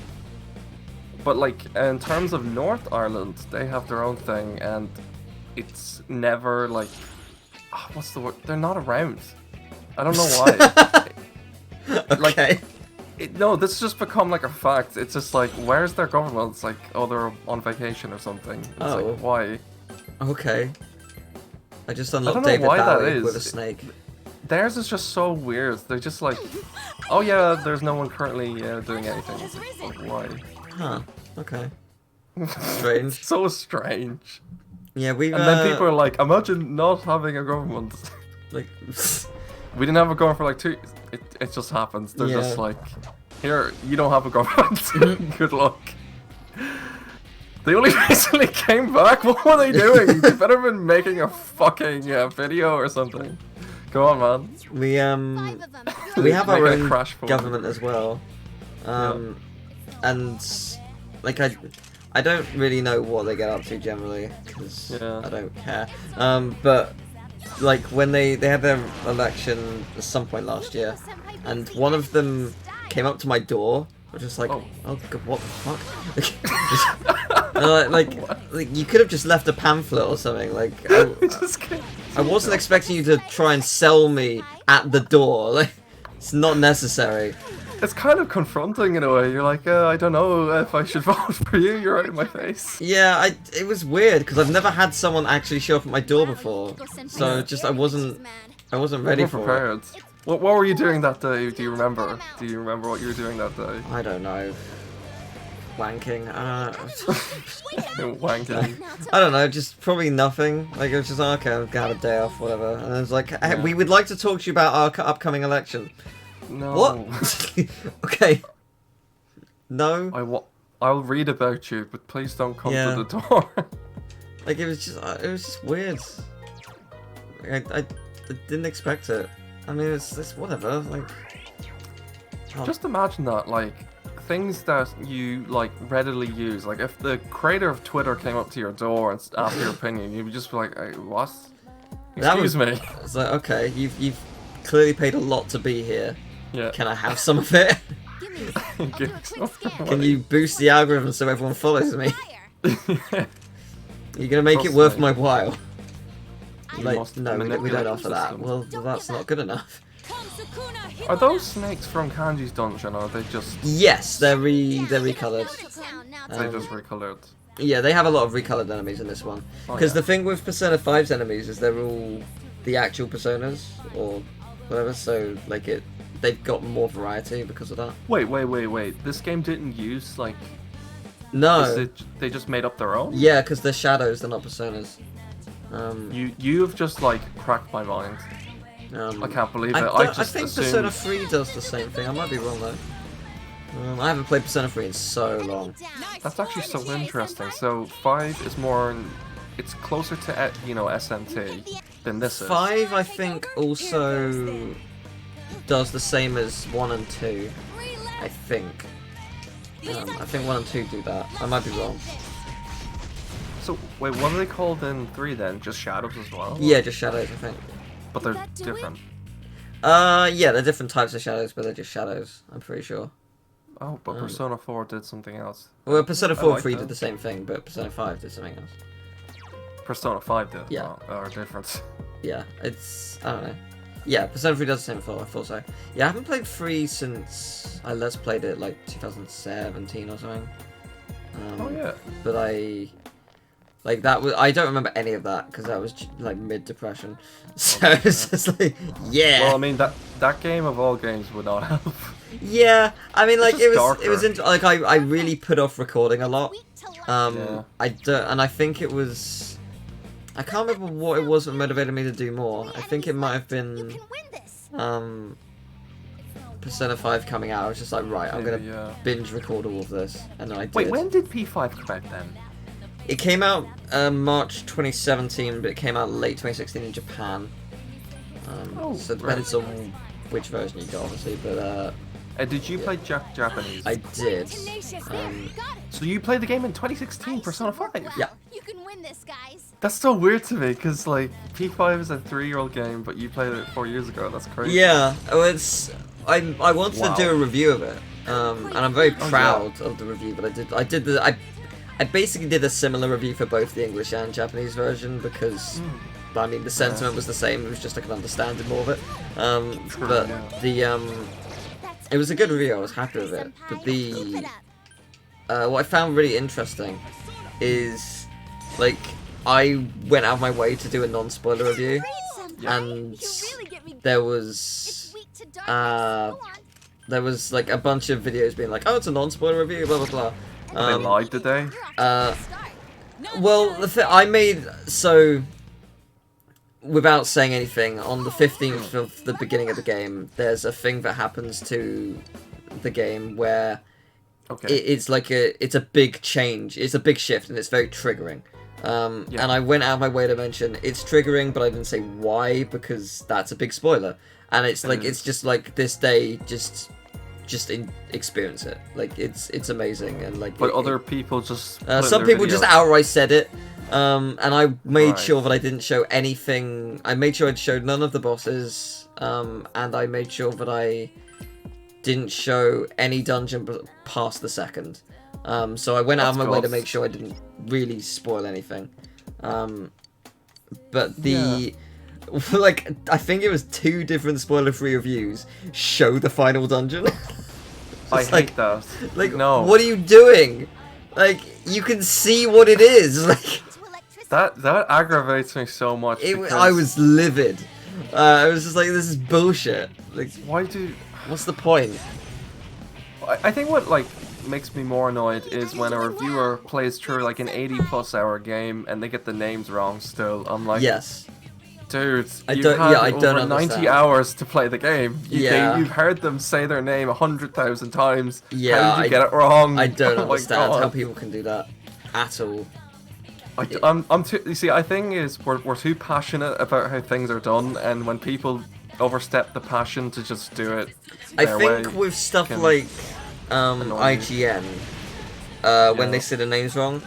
But like in terms of North Ireland, they have their own thing, and it's never like what's the word? They're not around. I don't know why. Okay. No, this has just become like a fact. It's just like, where's their government? It's like, oh, they're on vacation or something. It's like, why? Okay. I just don't unlocked know David why that Bowie is. with a snake. Theirs is just so weird. They're just like, oh yeah, there's no one currently doing anything. It's like, why? Huh. Okay. Strange. So strange. Yeah, we. And then people are like, imagine not having a government. like. We didn't have a government for like 2. It just happens. They're just like, here, you don't have a government. Good luck. They only recently came back. What were they doing? They better have been making a fucking video or something. Go on, man. We we have our Making a own crash for government as well, and like I don't really know what they get up to generally because I don't care. But like when they had their election at some point last year, and one of them came up to my door. I was just like, oh god, what the fuck? like you could have just left a pamphlet or something. Like I wasn't expecting you to try and sell me at the door. Like it's not necessary. It's kind of confronting in a way. You're like, I don't know if I should vote for you. You're right in my face. Yeah, it was weird because I've never had someone actually show up at my door before, so just I wasn't ready for prepared. it. What were you doing that day? Do you remember? Do you remember what you were doing that day? I don't know. Wanking. Wanking. I don't know. Just probably nothing. Like it was just okay. I'm gonna have a day off, whatever. And it was like, hey, we would like to talk to you about our upcoming election. No. What? Okay. No. I'll read about you, but please don't come to the door. Like it was just weird. I didn't expect it. I mean, it's whatever. Like, Just imagine that, like, things that you like readily use. Like, if the creator of Twitter came up to your door and asked your opinion, you'd just be like, hey, "What? Excuse me." It's like, okay, you've clearly paid a lot to be here. Yeah. Can I have some of it? Can you boost the algorithm so everyone follows me? You're gonna make it worth my while. Like, no, we don't offer that. Well, that's not good enough. Are those snakes from Kanji's dungeon, or are they just... Yes, they're recolored. They're just recolored. Yeah, they have a lot of recolored enemies in this one. Because the thing with Persona 5's enemies is they're all the actual Personas, or whatever, so, like, they've got more variety because of that. Wait. This game didn't use, like... No. They just made up their own? Yeah, because they're shadows, they're not Personas. You've just, like, cracked my mind. I can't believe it. I think Persona 3 does the same thing. I might be wrong though. I haven't played Persona 3 in so long. That's actually so interesting. So 5 is more it's closer to SMT than this is. 5, I think, also does the same as 1 and 2. I think. I think 1 and 2 do that. I might be wrong. So wait, what are they called in 3 then? Just shadows as well? Yeah, just shadows, I think. But they're different. Yeah, they're different types of shadows, but they're just shadows, I'm pretty sure. Oh, but Persona 4 did something else. Well, Persona 4 and 3 that. did the same thing, but Persona 5 did something else. Persona 5 did? Yeah. Are different. Yeah, it's... I don't know. Yeah, Persona 3 does the same before, I thought so. Yeah, I haven't played 3 since I last played it, like, 2017 or something. Oh, yeah. But like, that was... I don't remember any of that, because that was, like, mid-depression. So it's just like, yeah! Well, I mean, that game of all games would not help. Yeah, I mean, like, it was darker. like, I really put off recording a lot. Yeah. I think it was... I can't remember what it was that motivated me to do more. I think it might have been, Persona 5 coming out. I was just like, right, I'm gonna binge record all of this, and then I did. Wait, when did P5 come out then? It came out March 2017, but it came out late 2016 in Japan. So it depends on which version you got, obviously, but did you play Japanese? I did. So you played the game in 2016, Persona 5? Yeah. You can win this, guys. That's so weird to me, because, like, P5 is a 3-year-old game, but you played it 4 years ago. That's crazy. Yeah, I wanted to do a review of it, and I'm very proud of the review, but I basically did a similar review for both the English and Japanese version, because, I mean, the sentiment was the same, it was just I could understand more of it. But it was a good review, I was happy with it, but what I found really interesting is, like, I went out of my way to do a non-spoiler review, and there was like a bunch of videos being like, oh, it's a non-spoiler review, blah blah blah. They lied, did they? Well, I made, so, without saying anything, on the 15th of the beginning of the game, there's a thing that happens to the game where it's like it's a big change, it's a big shift, and it's very triggering. And I went out of my way to mention it's triggering, but I didn't say why, because that's a big spoiler. And it's like, it's just like, this day, just experience it. Like, it's amazing, and like... But other people just... some people just outright said it, and I made sure that I didn't show anything. I made sure I showed none of the bosses, and I made sure that I didn't show any dungeon past the second. So I went out of my way to make sure I didn't really spoil anything. But like, I think it was 2 different spoiler-free reviews show the final dungeon. I hate that. Like, no. What are you doing? Like, you can see what it is. Like, that aggravates me so much. I was livid. I was just like, this is bullshit. Like, what's the point? I think what, like, makes me more annoyed is when a reviewer plays through, like, an 80+ hour game and they get the names wrong still. I'm like... Yes. Dude, I don't over understand. 90 hours to play the game. You've heard them say their name 100,000 times. Yeah, how did you get it wrong? I don't understand how people can do that at all. You see, I think is we're too passionate about how things are done, and when people overstep the passion to just do it their way, I think with stuff like IGN, when they say the names wrong,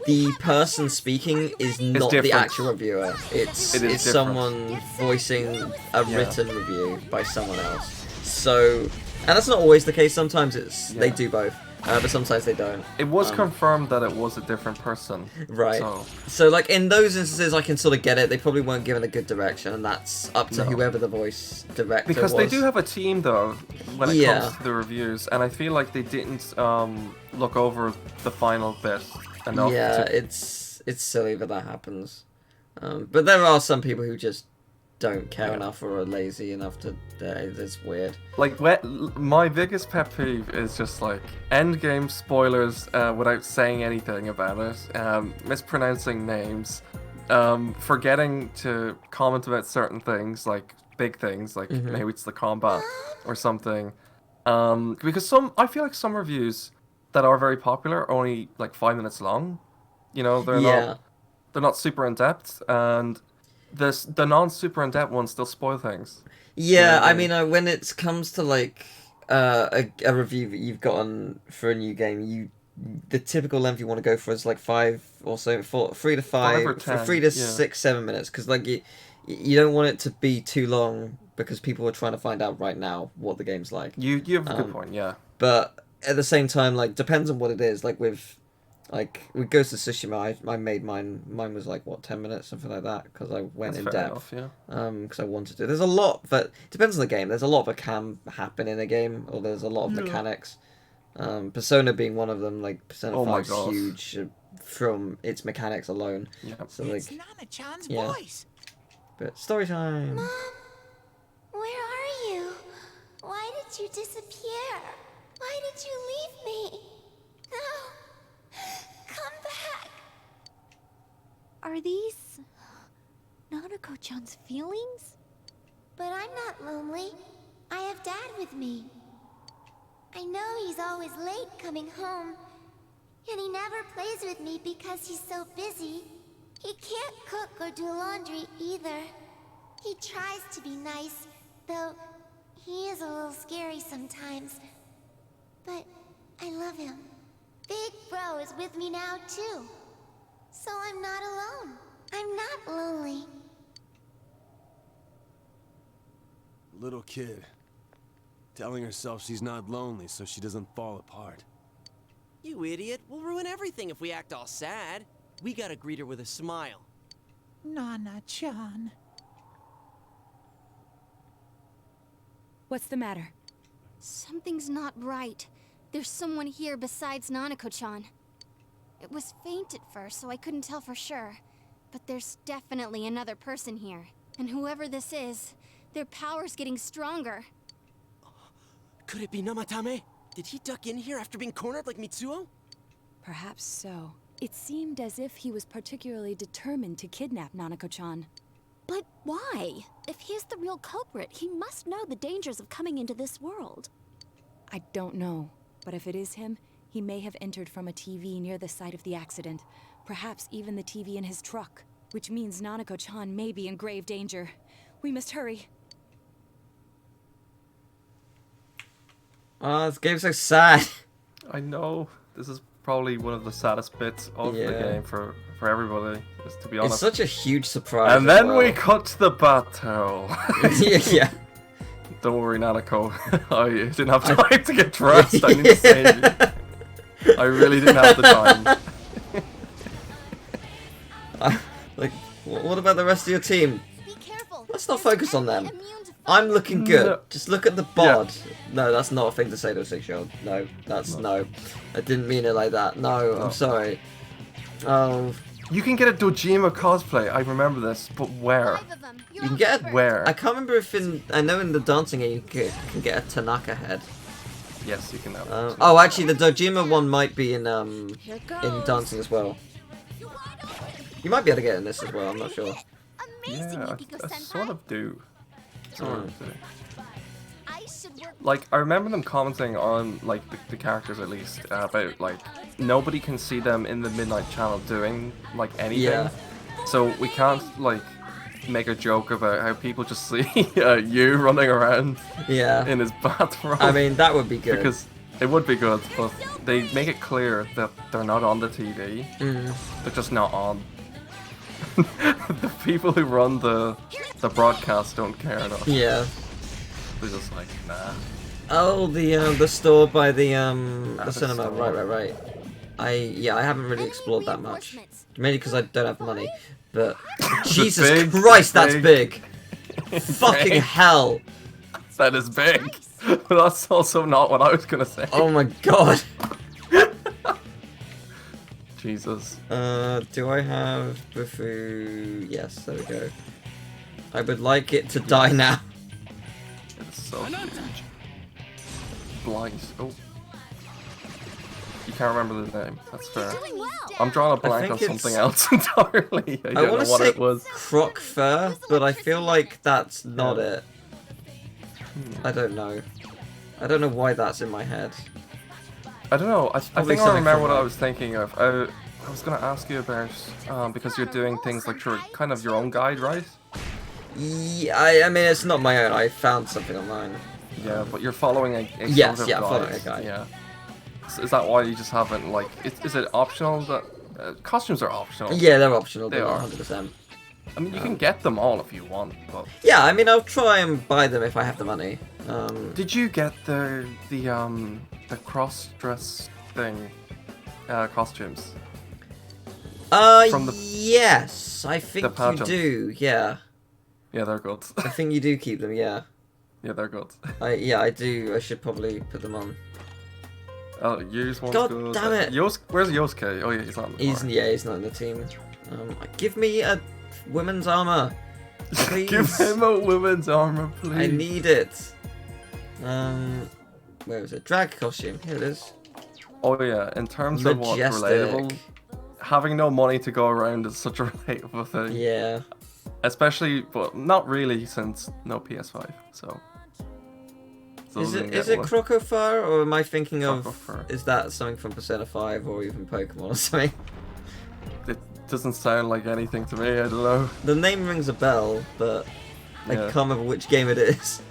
the person speaking is not the actual reviewer. It's someone voicing a written review by someone else. So, and that's not always the case. Sometimes they do both, but sometimes they don't. It was confirmed that it was a different person. Right. So like, in those instances, I can sort of get it. They probably weren't given a good direction, and that's up to whoever the voice director was. Because they do have a team, though, when it comes to the reviews, and I feel like they didn't look over the final bit enough. Yeah, it's silly that happens. But there are some people who just don't care enough or are lazy enough to... it's weird. Like, my biggest pet peeve is just, like, endgame spoilers without saying anything about it, mispronouncing names, forgetting to comment about certain things, like big things, like maybe it's the combat or something. Because I feel like some reviews that are very popular are only, like, 5 minutes long. You know, they're not... they're not super in depth, and the non-super in depth ones still spoil things. Yeah, Yeah, I mean, when it comes to like a review that you've gotten for a new game, the typical length you want to go for is like 3 to 5 or 5, 10, 3 to yeah. 6, 7 minutes, because like you don't want it to be too long because people are trying to find out right now what the game's like. You have a good point, yeah. But at the same time, like depends on what it is. Like with Ghost of Tsushima, I made mine. Mine was like what 10 minutes, something like that, because I went That's in fair depth. enough, yeah. Because I wanted to. There's a lot that depends on the game. There's a lot that can happen in a game, or there's a lot of mechanics. Persona being one of them. Like Persona Oh my 5's God. huge from its mechanics alone. Yeah. So like, It's Nana-chan's yeah. voice. But story time. Mom, where are you? Why did you disappear? Why did you leave me? No, come back. Are these Nanako-chan's feelings? But I'm not lonely. I have Dad with me. I know he's always late coming home, and he never plays with me because he's so busy. He can't cook or do laundry either. He tries to be nice, though he is a little scary sometimes. But I love him. Big Bro is with me now too. So I'm not alone. I'm not lonely. Little kid. Telling herself she's not lonely so she doesn't fall apart. You idiot. We'll ruin everything if we act all sad. We gotta greet her with a smile. Nana-chan. What's the matter? Something's not right. There's someone here besides Nanako-chan. It was faint at first, so I couldn't tell for sure. But there's definitely another person here. And whoever this is, their power's getting stronger. Could it be Namatame? Did he duck in here after being cornered like Mitsuo? Perhaps so. It seemed as if he was particularly determined to kidnap Nanako-chan. But why? If he's the real culprit, he must know the dangers of coming into this world. I don't know, but if it is him, he may have entered from a TV near the site of the accident. Perhaps even the TV in his truck, which means Nanako-chan may be in grave danger. We must hurry. Oh, this game's so sad. I know. This is probably one of the saddest bits of the game for everybody, is to be honest. It's such a huge surprise. And then we cut to the battle. yeah. Don't worry, Nanako. I didn't have time to get dressed. I need to save you. I really didn't have the time. Like, what about the rest of your team? Be careful. Let's not His focus on enemy them. immune to I'm looking good. No. Just look at the bod. No, that's not a thing to say to a 6-year-old. No, that's no. I didn't mean it like that. No, I'm sorry. Oh. You can get a Dojima cosplay. I remember this, but where? 5 of them. You can get it Where? I can't remember if I know in the dancing game you can get a Tanaka head. Yes, you can have it. Oh, actually, the Dojima one might be in Here in goes. dancing as well. You might be able to get it in this as well. I'm not sure. Amazing, Yeah, Yukiko I senpai. sort of do. Sort of do. I should work. Like, I remember them commenting on, like, the characters at least, about, like, nobody can see them in the Midnight Channel doing, like, anything. Yeah. So we can't, like, make a joke about how people just see you running around Yeah. in his bathrobe. I mean, that would be good. Because it would be good, but they make it clear that they're not on the TV. They're just not on. The people who run the broadcast don't care enough. Yeah. They're just like, nah. Oh, the store by the the cinema. store. Right. I haven't really explored that much. Mainly because I don't have money. But Jesus big, Christ, that's big. big. Fucking hell. That is big. But that's also not what I was gonna say. Oh my god. Jesus. Do I have Bufu? Yes, there we go. I would like it to die now. It's so huge. Blind. Oh. You can't remember the name. That's fair. Doing well. I'm drawing a blank on think something it's- else entirely. I I don't know want to what say it was. Croc Fur, but I feel like that's not it. I don't know. I don't know why that's in my head. I don't know. I probably think I something remember from what I like- was thinking of. I was gonna ask you about because you're doing things like your kind of your own guide, right? Yeah, I mean, it's not my own. I found something online. Yeah, but you're following a Yes, sort of yeah, guide. following a guide. Yeah. Is that why you just haven't like? Is it optional that costumes are optional? Yeah, they're optional. They They're are. 100%. I mean, you can get them all if you want, but. Yeah, I mean, I'll try and buy them if I have the money. Did you get the cross dress thing costumes? From the- Yes, I think you pageant. do. Yeah, Yeah, they're good. I think you do keep them. Yeah, Yeah, they're good. I do. I should probably put them on. Oh, Yu's one's God good. damn it. Where's Yosuke? Oh yeah, he's not in the party. He's not in the team. Give me a women's armor, please. Give him a women's armor, please. I need it. Where is it? Drag costume. Here it is. Oh yeah, in terms of what's Majestic. relatable, having no money to go around is such a relatable thing. Yeah. Especially, but not really since no PS5. So. Is it Crocofur, or am I thinking Crocofur. of? Is that something from Persona 5 or even Pokemon or something? It doesn't sound like anything to me. I don't know. The name rings a bell, but I Yeah. can't remember which game it is.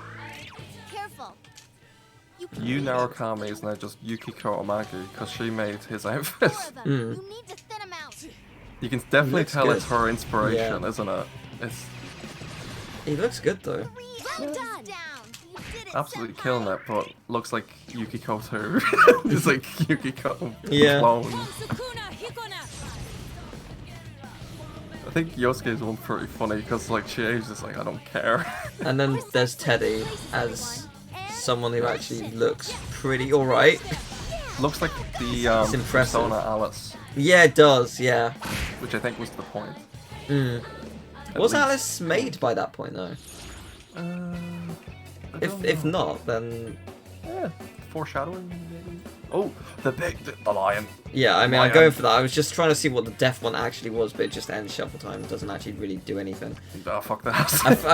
Careful. Yu Narukami is now just Yukiko Omagi because she made his outfit. Hmm. You need to thin 'em out. You can definitely Looks tell good. it's her inspiration, Yeah. isn't it? It's He looks good though. Well done. Down. You did it, absolutely senpai. killing it, but looks like Yukiko too. It's like Yukiko Yeah. clone. Sukuna Hikona. I think Yosuke's one pretty funny because like she's just like I don't care. And then there's Teddy as someone who actually looks pretty alright. Looks like the It's impressive. Persona Alice, Yeah, it does. Yeah. which I think was the point. Mm. At Was least. Alice made by that point though? I If don't know. not, then Yeah, foreshadowing. Maybe? Oh, the lion. yeah. I mean, I'm Lion. going for that. I was just trying to see what the death one actually was, but it just ends shuffle time. It doesn't actually really do anything. Oh fuck that.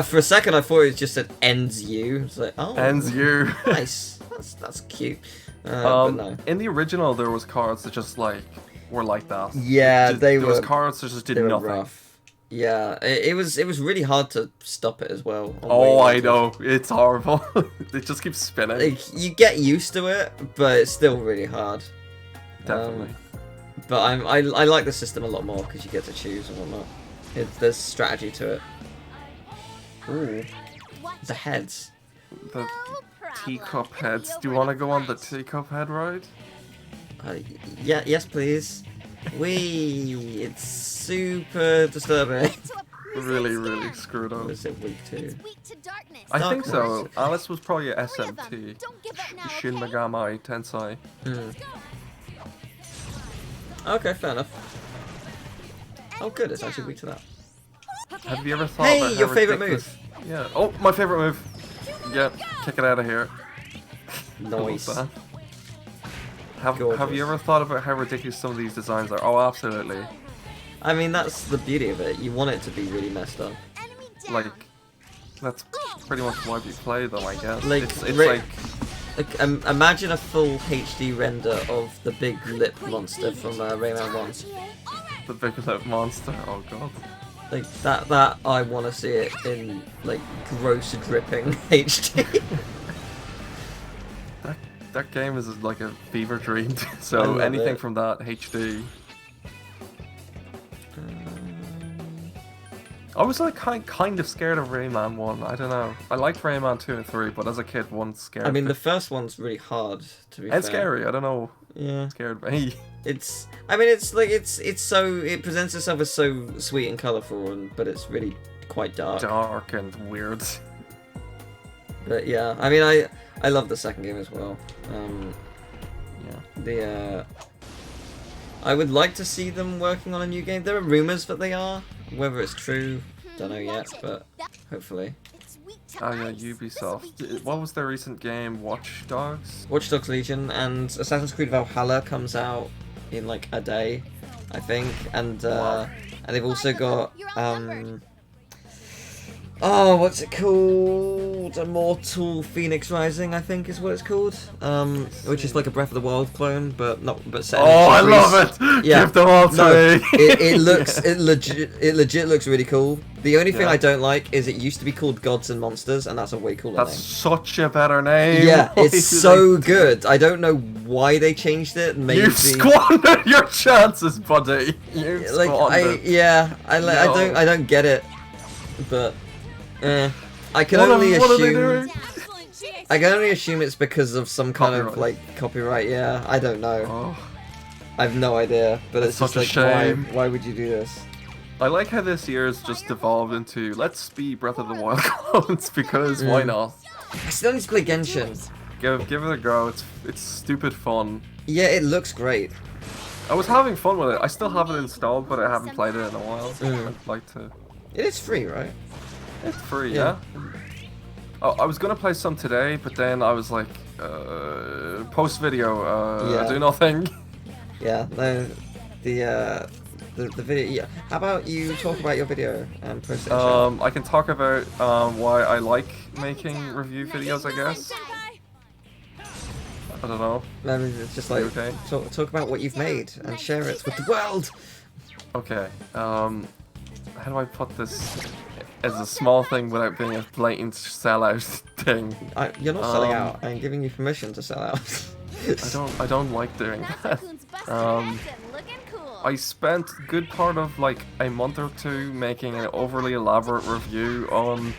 For a second, I thought it just said ends you. It's like, oh, Ends you. nice. That's cute. But no. In the original, there was cards that just like were like that. Yeah, Just- they there was were- cards that just did They were nothing. rough. Yeah, it was really hard to stop it as well. on Oh, Wii I Users. know. It's horrible. It just keeps spinning. Like, you get used to it, but it's still really hard. Definitely. But I like the system a lot more because you get to choose and whatnot. There's strategy to it. Ooh, Watch the heads. The no problem. teacup It'll be heads. Do you over want to in a go on the flash. teacup head ride? Yeah, yes, please. Wee, it's super disturbing. To a prison Really, really stand. screwed up. What is it, week 2? It's weak to darkness. I think Darkness. so. Alice was probably a 3 of them. SMT. Don't give up now, Shin okay? Megami Tensei. Okay, fair enough. Oh, good, it's actually weak to that. Have you ever thought Hey, about how your favourite ridiculous... Yeah. Oh, my favorite move. Yeah, kick it out of here. I love Nice. that. Have Gorgeous. you ever thought about how ridiculous some of these designs are? Oh, absolutely. I mean, that's the beauty of it. You want it to be really messed up. Enemy down. Like, that's pretty much why we play them, I guess. Like, it's ri- like, Like, imagine a full HD render of the big lip monster from Rayman 1. the big lip monster. Oh god. Like, that I want to see it in, like, gross dripping HD. That game is like a fever dream. I So love anything it. from that HD. I was like kind of scared of Rayman 1. I don't know. I liked Rayman 2 and 3, but as a kid, 1 scared I mean, me. the first one's really hard, to be fair. And scary. I don't know. Yeah. It scared me. It's, I mean, it's like, it's so, it presents itself as so sweet and colourful, but it's really quite dark. Dark and weird. But yeah, I mean, I love the second game as well. Yeah. I would like to see them working on a new game. There are rumours that they are. Whether it's true, don't know yet, but hopefully. It's weak to Oh yeah, ice. This'll be Ubisoft. easy. What was their recent game? Watch Dogs? Watch Dogs Legion and Assassin's Creed Valhalla comes out in like a day, I think, and they've also got oh, what's it called? called Immortal Phoenix Rising, I think is what it's called. Which is like a Breath of the Wild clone, but set. Oh, I love it! Yeah. Give them all to me. It looks it legit looks really cool. The only thing Yeah. I don't like is it used to be called Gods and Monsters, and that's a way cooler That's name. such a better name. Yeah, Why it's did so they- good. I don't know why they changed it. Maybe You've squandered your chances, buddy. You've squandered. I don't get it, but I can What only are they assume. doing? I can only assume it's because of some kind of Copyright. like copyright. Yeah, I don't know. Oh, I have no idea. But it's That's just such a like, shame. why would you do this? I like how this year's just devolved into let's be Breath of the Wild clones because why not? I still need to play Genshin. Give it a go. It's stupid fun. Yeah, it looks great. I was having fun with it. I still have it installed, but I haven't played it in a while. I'd like to. It is free, right? It's free, Yeah. yeah. Oh, I was gonna play some today, but then I was like, post video, Yeah. do nothing. Yeah. No, the video. Yeah. How about you talk about your video and post it? in chat? I can talk about why I like making review videos, I guess. I don't know. Maybe it's just like Okay. talk about what you've made and share it with the world. Okay. How do I put this as a small thing without being a blatant sellout thing? You're not selling Um, out. I'm giving you permission to sell out. I don't like doing that. I spent a good part of like a month or two making an overly elaborate review on,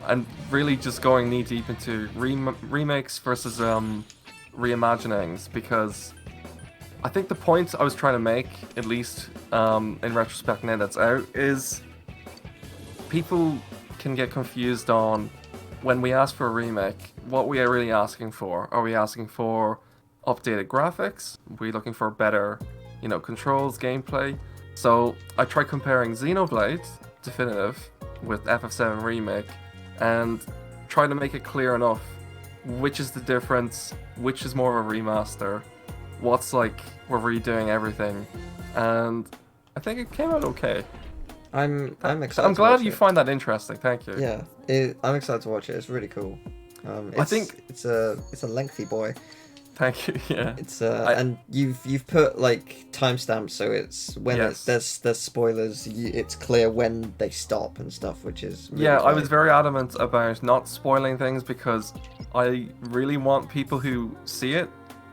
and really just going knee deep into remakes versus reimaginings, because I think the point I was trying to make, at least in retrospect now that's out, is people can get confused on when we ask for a remake, what we are really asking for. Are we asking for updated graphics? Are we looking for better, controls, gameplay? So I tried comparing Xenoblade Definitive with FF7 Remake and try to make it clear enough which is the difference, which is more of a remaster, what's like we're redoing everything, and I think it came out okay. I'm excited. I'm to glad watch you it. find that interesting. Thank you. Yeah, I'm excited to watch it. It's really cool. I think- it's a lengthy boy. Thank you. Yeah. It's and you've put like timestamps, so it's when Yes. there's spoilers. It's clear when they stop and stuff, which is really Yeah, I great. was very adamant about not spoiling things because I really want people who see it,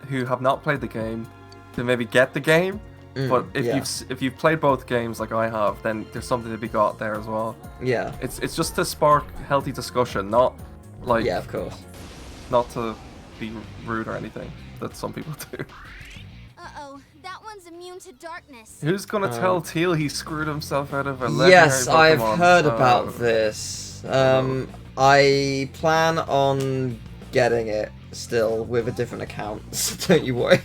who have not played the game, to maybe get the game. But if you've played both games like I have, then there's something to be got there as well. Yeah, It's just to spark healthy discussion, not like yeah, of course. not to be rude or anything that some people do. Uh-oh, that one's immune to darkness. Who's gonna tell Teal he screwed himself out of a legendary Yes, I've Pokemon? heard Oh. about this. I plan on getting it still with a different account, so don't you worry.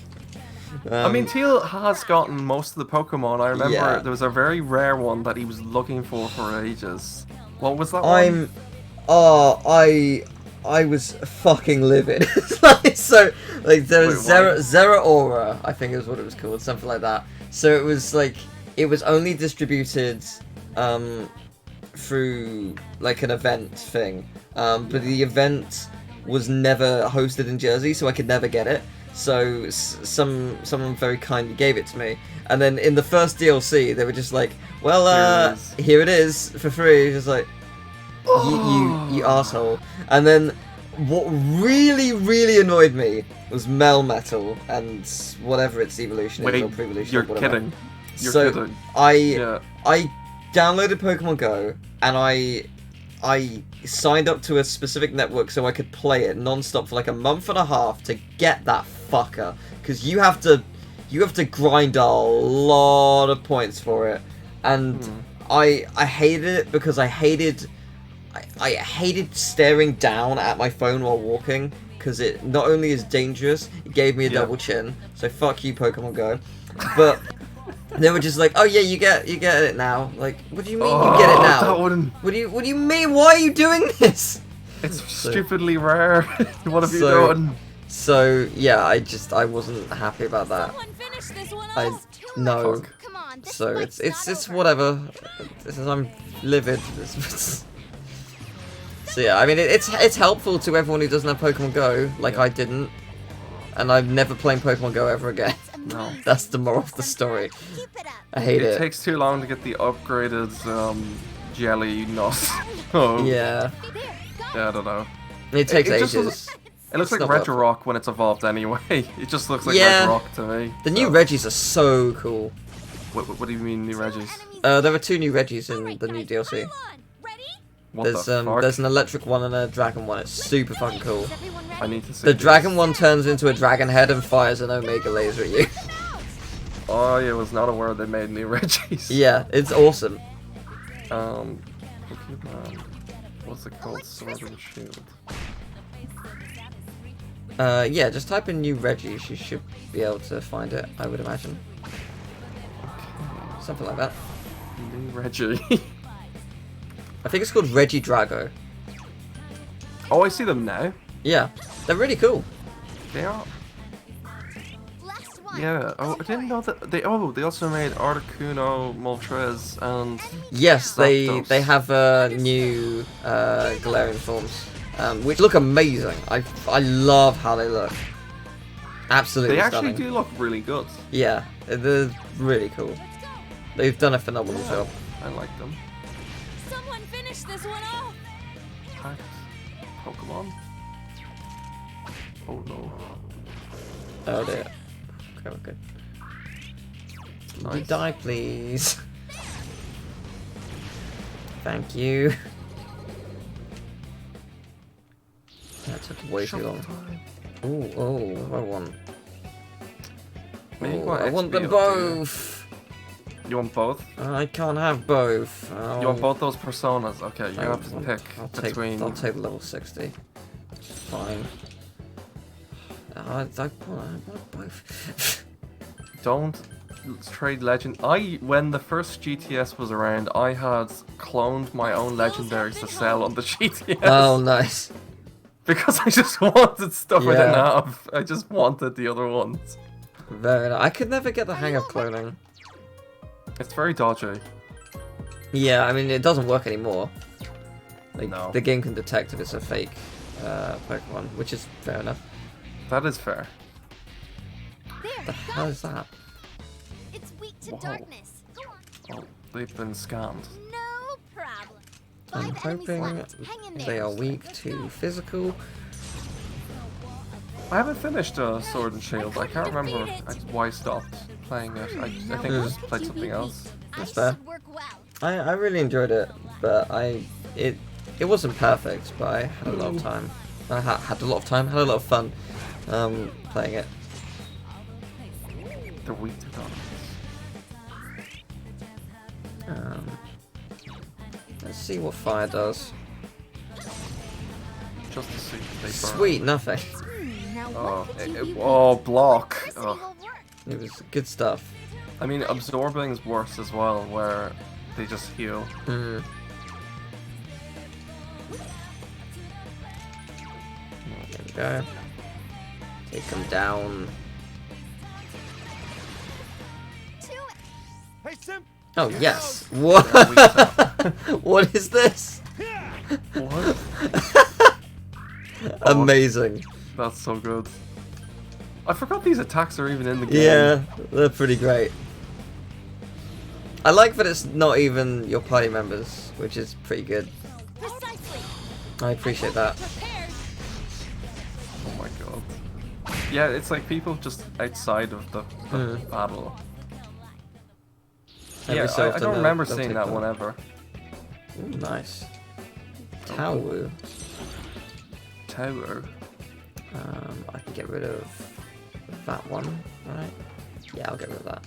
I mean, Teal has gotten most of the Pokemon. I remember Yeah. there was a very rare one that he was looking for ages. What was that one? I was fucking livid. So, like, there was Wait, why? Zeraora, I think is what it was called, something like that. So it was like, it was only distributed through like an event thing, but the event was never hosted in Jersey, so I could never get it. So someone very kindly gave it to me, and then in the first DLC they were just like, well, here it is for free. Just like, you asshole. And then what really annoyed me was Melmetal and whatever its evolution is, Wait, or pre-evolution. you're or whatever. kidding. You're So kidding. I downloaded Pokemon Go and I signed up to a specific network so I could play it non-stop for like a month and a half to get that fucker, because you have to grind a lot of points for it, and I hated it because I hated staring down at my phone while walking, because it not only is dangerous, it gave me a double chin, so fuck you Pokemon Go. But they were just like, oh yeah, you get it now. Like, what do you mean you get it now? That wouldn't... What do you mean? Why are you doing this? It's stupidly rare. What have you So- done? So yeah, I wasn't happy about that. Someone finish this one I off. no. Fuck. Come on, this So fight's it's not over. whatever. I'm livid. So yeah, I mean, it's helpful to everyone who doesn't have Pokemon Go, like I didn't. And I'm never playing Pokemon Go ever again. No. That's the moral of the story. Keep it up. I hate It it. takes too long to get the upgraded jelly nut. Oh. Yeah, Yeah, I don't know. it takes It just ages. It looks It's like not worth it. Regirock when it's evolved anyway. It just looks like Yeah. Regirock to me. The new so- Regis are so cool. What do you mean, new Regis? There were 2 new Regis in the new DLC. What There's the fuck? there's an electric one and a dragon one. It's super fucking cool. I need to see The these. dragon one turns into a dragon head and fires an Omega laser at you. Oh, I was not aware they made new Regis. Yeah, it's awesome. Pokemon. What's it called? Sword and Shield. Yeah, just type in new Regis. You should be able to find it, I would imagine. Something like that. New Reggie. I think it's called Regidrago. Oh, I see them now. Yeah, they're really cool. They are. Last one. Yeah. Oh, I didn't know that. They also made Articuno, Moltres, and Yes, Zapdos. they have new Galarian forms, which look amazing. I love how they look. Absolutely they actually stunning. do look really good. Yeah, they're really cool. They've done a phenomenal job. I like them. Someone finish this one off! Typed Pokemon. Oh no. Oh dear. Okay. You Nice. die, please. Thank you. That took way too long. Oh, I want. Maybe Oh, what I want them XP will do. both. You want both? I can't have both. You want both those personas? Okay, you have to pick I'll between. take level 60. Fine. I want both. Don't trade legend. When the first GTS was around, I had cloned my own legendaries to sell on the GTS. Oh, nice. Because I just wanted stuff I didn't Yeah. have. I just wanted the other ones. Very nice. I could never get the hang of cloning. It's very dodgy. Yeah, I mean, it doesn't work anymore. Like, No. the game can detect if it's a fake Pokemon, which is fair enough. That is fair. The hell is that? It's weak to Whoa. darkness. Go on. Oh, they've been scanned. No problem. I'm 5 enemies hoping left. Hang in there. they are weak to physical. I haven't finished Sword and Shield. I can't remember why I stopped playing it. I think I just played something else. That's I fair. should work well. I really enjoyed it, but it wasn't perfect, but I had a lot of time. I had a lot of time, had a lot of fun playing it. They're weak to darkness. Let's see what fire does. Just to see if they burn. Sweet, nothing. Now Oh, what could you be oh, block. Electricity Ugh. will work. It was good stuff. I mean, absorbing's worse as well, where they just heal. Mm. There we go. Take them down. To it. Hey, Sim! Oh yes. What? They're weak to- What is this? What? Amazing. That's so good. I forgot these attacks are even in the game. Yeah, they're pretty great. I like that it's not even your party members, which is pretty good. Precisely. I appreciate that. Prepared. Oh my god. Yeah, it's like people just outside of the battle. Every Yeah, so I often don't remember they'll seeing take that them. one ever. Ooh, nice. Taowu. Tower. I can get rid of that one, right? Yeah, I'll get rid of that.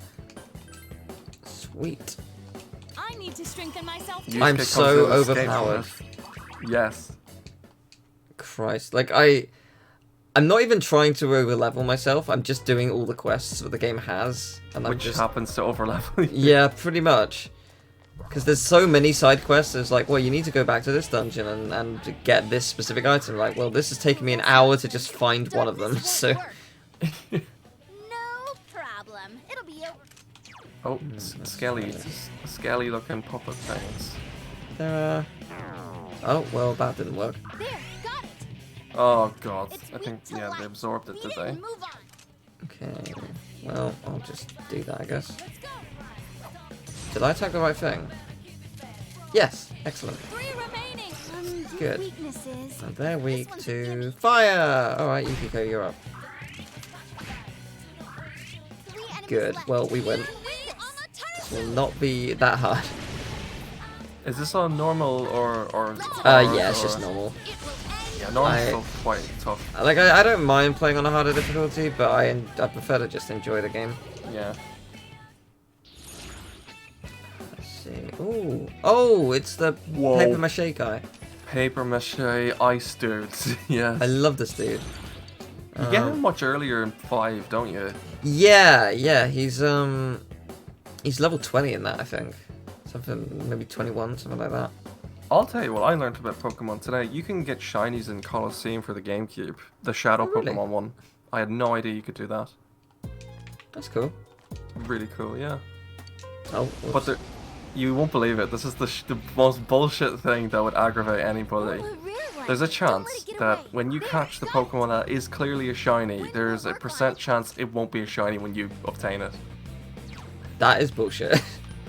Sweet. I need to strengthen myself. Yusuke I'm comes so to escape from overpowered. it. Yes. Christ, like I'm not even trying to over-level myself. I'm just doing all the quests that the game has, and I'm Which just happens to overlevel you. yeah, pretty much. Because there's so many side quests. It's like, well, you need to go back to this dungeon and get this specific item. Like, well, this is taking me an hour to just find one of them. Darkness So won't work. No problem. It'll be over. Oh, skelly looking puppet things. there are Oh, well, that didn't work. There, got it. Oh god, It's I think, weak to yeah, light. they absorbed it, Beat did it they? and move on. Okay, well, I'll just do that, I guess. Let's go. Did I attack the right thing? Yes, excellent. 3 remaining. Your Good. weaknesses. And they're weak one's a to gimme. fire! Alright, Yukiko, you're up. 3 enemies Good, left. well, we win. You win on the turret. This will not be that hard. Is this on normal or Yeah, it's or- just normal. It will end. Yeah, normal's I- still quite tough. Like, I don't mind playing on a harder difficulty, but I prefer to just enjoy the game. Yeah. Let's see. Ooh. Oh, it's the Whoa. paper mache guy. Paper mache ice dudes. Yes. I love this dude. You get him much earlier in 5, don't you? Yeah, he's level 20 in that, I think. Something, maybe 21, something like that. I'll tell you what I learned about Pokemon today. You can get shinies in Colosseum for the GameCube. The Shadow Oh, really? Pokemon one. I had no idea you could do that. That's cool. Really cool, yeah. Oh, But whoops. you won't believe it. This is the most bullshit thing that would aggravate anybody. Oh, a rare one. There's a Don't let chance it get that away. when you There, catch the got it. Pokemon that is clearly a shiny, there's a % chance it won't be a shiny when you obtain it. That is bullshit.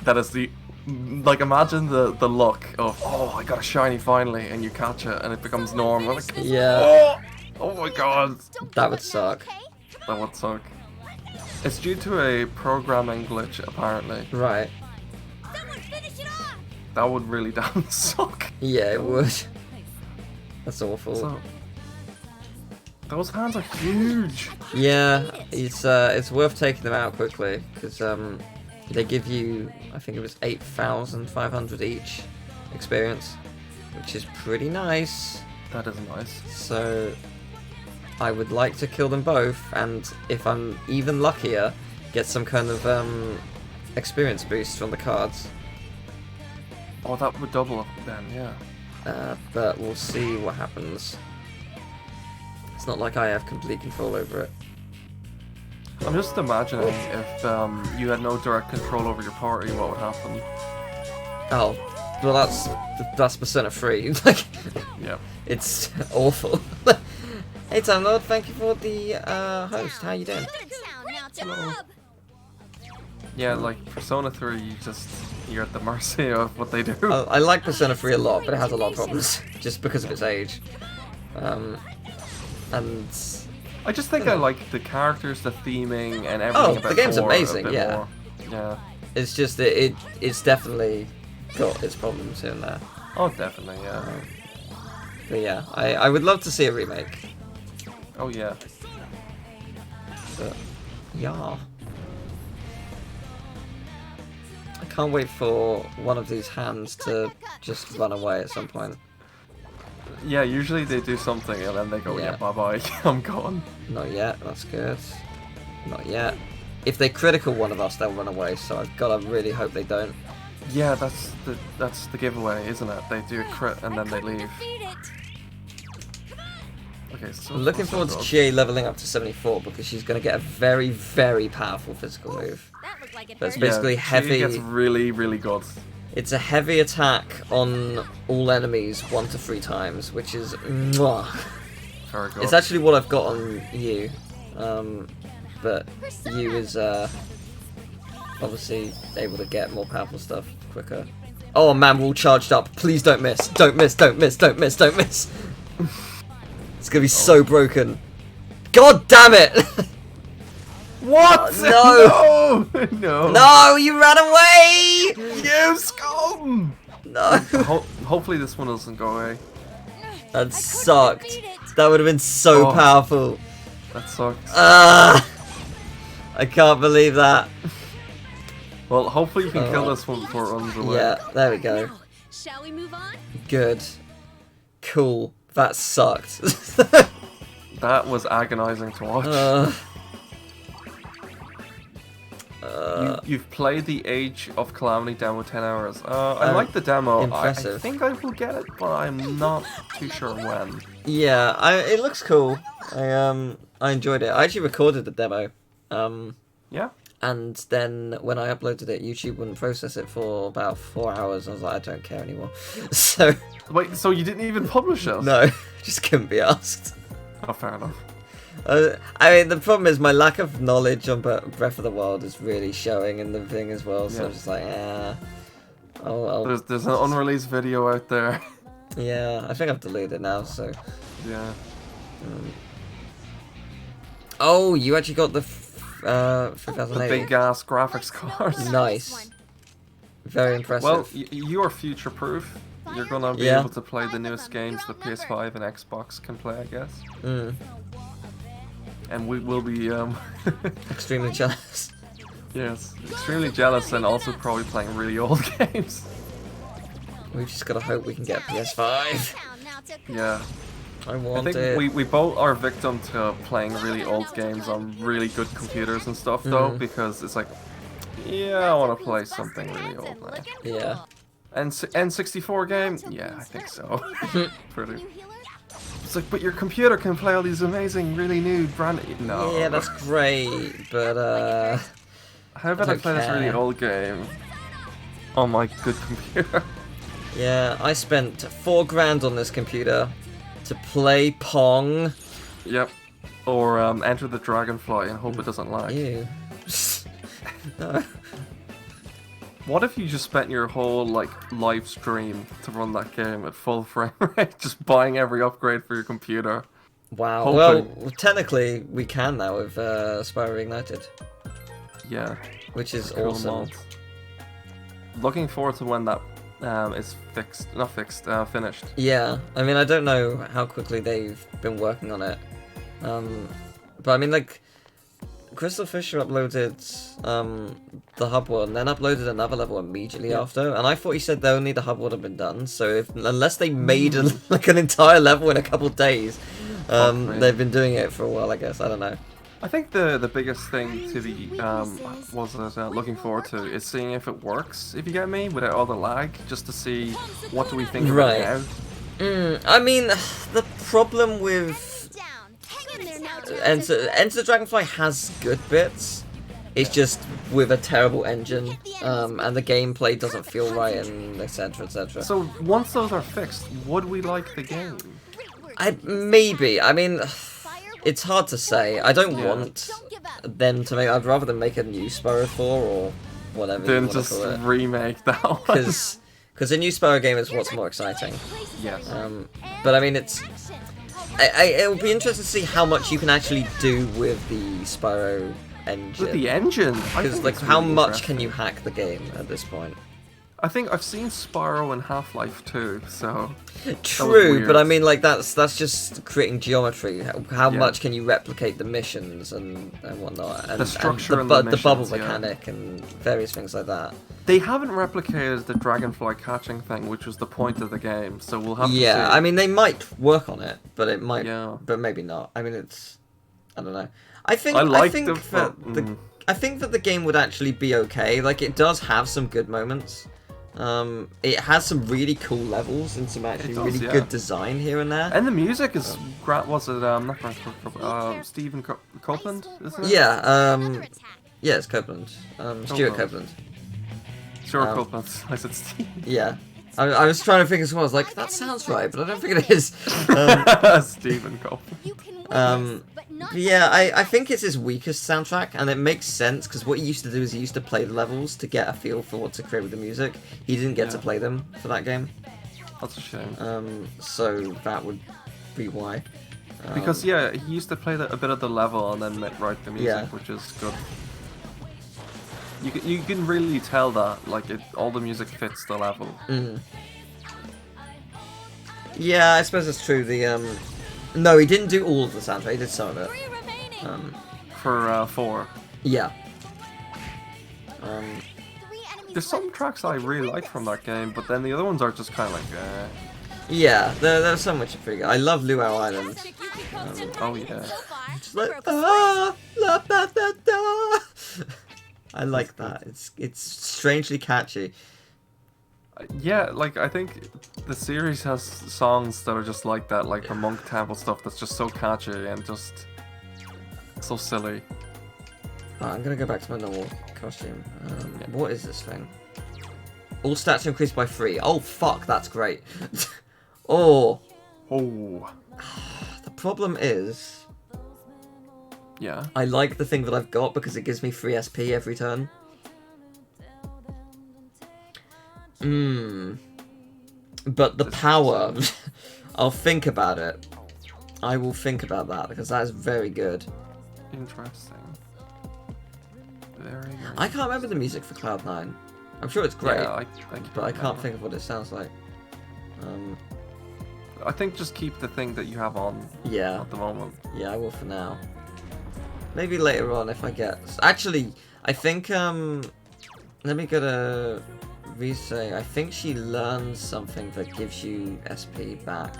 That is the... Like, imagine the luck of, oh, I got a shiny finally, and you catch it, and it becomes normal. Like, Yeah, oh my god, Don't that give would up now, suck. okay? that would suck. It's due to a programming glitch, apparently. Right. Someone finish it off. That would really damn suck. Yeah, it would. That's awful. So, those hands are huge. Yeah, it's worth taking them out quickly because they give you, I think it was 8,500 each experience, which is pretty nice. That is nice. So I would like to kill them both, and if I'm even luckier, get some kind of experience boost from the cards. Oh, that would double up then, yeah. But we'll see what happens. It's not like I have complete control over it. I'm just imagining if you had no direct control over your party, what would happen. Oh, well that's Persona 3. Like, Yeah. it's awful. Hey Time Lord, thank you for the host. How you doing? Good sound now, job. Yeah, like Persona 3, you're at the mercy of what they do. I like Persona 3 a lot, but it has a lot of problems just because of its age. And I just think I like the characters, the theming, and everything Oh, about the game's 4 a amazing, bit yeah. more. Yeah. it's just that it's definitely got its problems in there. Oh, definitely, yeah. But yeah, I would love to see a remake. Oh, yeah. But yeah. I can't wait for one of these hands to just run away at some point. Yeah, usually they do something and then they go, yeah, Yeah. bye-bye, I'm gone. Not yet, that's good. Not yet. If they critical one of us, they'll run away, so I've got to really hope they don't. Yeah, that's the giveaway, isn't it? They do a crit and then they leave. Defeat it. Okay, so I'm looking forward to Chie leveling up to 74 because she's going to get a very, very powerful physical move. That looked like it That's hurt. basically She heavy. gets really, really good. It's a heavy attack on all enemies 1 to 3 times, which is mwah. Very good. It's actually what I've got on you, but you is obviously able to get more powerful stuff quicker. Oh man, we're all charged up. Please don't miss. Don't miss. Don't miss. Don't miss. Don't miss. It's gonna be so broken. God damn it! What? No! No! No! No, you ran away! You scum! No. Hopefully this one doesn't go away. That sucked. defeat it. That would have been so Oh. powerful. That sucks. I can't believe that. Well, hopefully you can kill this one before it runs away. Yeah, there we go. Now, shall we move on? Good. Cool. That sucked. That was agonizing to watch. You've played the Age of Calamity demo 10 hours. I like the demo. I impressive. think I will get it, but I'm not too sure when. Yeah, it looks cool. I enjoyed it. I actually recorded the demo. Yeah? And then when I uploaded it, YouTube wouldn't process it for about 4 hours. I was like, I don't care anymore. So Wait, so you didn't even publish it? no, just couldn't be asked. Oh, fair enough. I mean, the problem is my lack of knowledge on Breath of the Wild is really showing in the thing as well. So Yeah. I'm just like, There's an unreleased video out there. yeah. I think I've deleted it now. So. Yeah. Oh, you actually got the The 3080. big ass graphics cards. Nice. Very impressive. Well, you are future proof. You're gonna be Yeah. able to play the newest games the PS5 and Xbox can play, I guess. Mm, And we will be, extremely jealous. yes, extremely jealous and also probably playing really old games. We've just gotta hope we can get PS5. Yeah. I I want think it. we both are victim to playing really old games on really good computers and stuff, though, because it's like, yeah, I want to play something really old now. Yeah. And N64 game? Yeah, I think so. Pretty. It's like, but your computer can play all these amazing, really new, brand. No. Yeah, that's great, but How about I don't play this really care. old game on my good computer? yeah, I spent $4 grand on this computer to play Pong. Yep. Or Enter the Dragonfly and hope it doesn't lag. Ew. No. What if you just spent your whole live stream to run that game at full frame rate, just buying every upgrade for your computer? Wow. Hoping. Well, technically we can now with Spyro Reignited, Yeah. which is Cool awesome. mod. Looking forward to when that is finished. Yeah, I mean, I don't know how quickly they've been working on it, but I mean, like, Crystal Fisher uploaded the hub world and then uploaded another level immediately after, and I thought he said that only the hub would have been done. So unless they made like an entire level in a couple days, man. they've been doing it for a while. I guess I don't know. I think the biggest thing to be looking forward to is seeing if it works, if you get me, without all the lag, just to see what do we think Right. about it now. I mean, the problem with Enter the Dragonfly has good bits. It's just with a terrible engine, and the gameplay doesn't feel right, and etc. etc. So once those are fixed, would we like the game? Maybe. I mean, it's hard to say. I don't Yeah. want them to make. I'd rather them make a new Spyro 4 or whatever you Then want to just call it. remake that one. Because the new Spyro game is what's more exciting. Yes. But I mean, it will be interesting to see how much you can actually do with the Spyro engine. With the engine, I Because think like, it's how really much can interesting. you hack the game at this point? I think I've seen Spyro in Half-Life 2, so True, but I weird. mean, like that's just creating geometry. How Yeah. much can you replicate the missions and whatnot? And, structure and and the the bubble missions, yeah. mechanic and various things like that. they haven't replicated the dragonfly catching thing, which was the point of the game. So we'll have to see. Yeah, I mean, they might work on it, but it might, Yeah. but maybe not. I mean, I don't know. I think I like think the- that I think that the game would actually be okay. Like, it does have some good moments. It has some really cool levels and some actually does, really yeah. good design here and there. And the music is was it not Grant Stephen Copeland, isn't it? Yeah, yeah, it's Copeland. Stuart right. Copeland. Sure, um, Copeland. I said Steve. Yeah. I was trying to think as well. I was like, that sounds right, but I don't think it is. Stephen Copeland. But yeah, I think it's his weakest soundtrack, and it makes sense because what he used to do is he used to play the levels to get a feel for what to create with the music. He didn't get to Yeah. play them for that game, That's a shame. so that would be why. Because yeah, he used to play a bit of the level and then write the music, Yeah. which is good. You can really tell that all the music fits the level. Yeah, I suppose that's true. No, he didn't do all of the soundtrack. He did some of it. For 4. Yeah. There's some tracks I really like from that game, but then the other ones are just kind of like, Yeah, there's so much pretty good. I love Luau Island. oh yeah. Just like, ah, la, da, da, da. I like that. It's strangely catchy. Yeah, I think the series has songs that are just like that, like the Monk Temple stuff that's just so catchy and just so silly. Right, I'm gonna go back to my normal costume. What is this thing? All stats increased by 3. Oh fuck, that's great. Oh. Oh. The problem is, Yeah. I like the thing that I've got because it gives me 3 SP every turn. But the power, I'll think about it. I will think about that because that is very good. Interesting. Very, very I can't remember the music for Cloud9. I'm sure it's great, Yeah, but I can't think of what it sounds like. I think just keep the thing that you have on Yeah. at the moment. Yeah, I will for now. Maybe later on if I get... Actually, I think, let me go to Risei. I think she learns something that gives you SP back.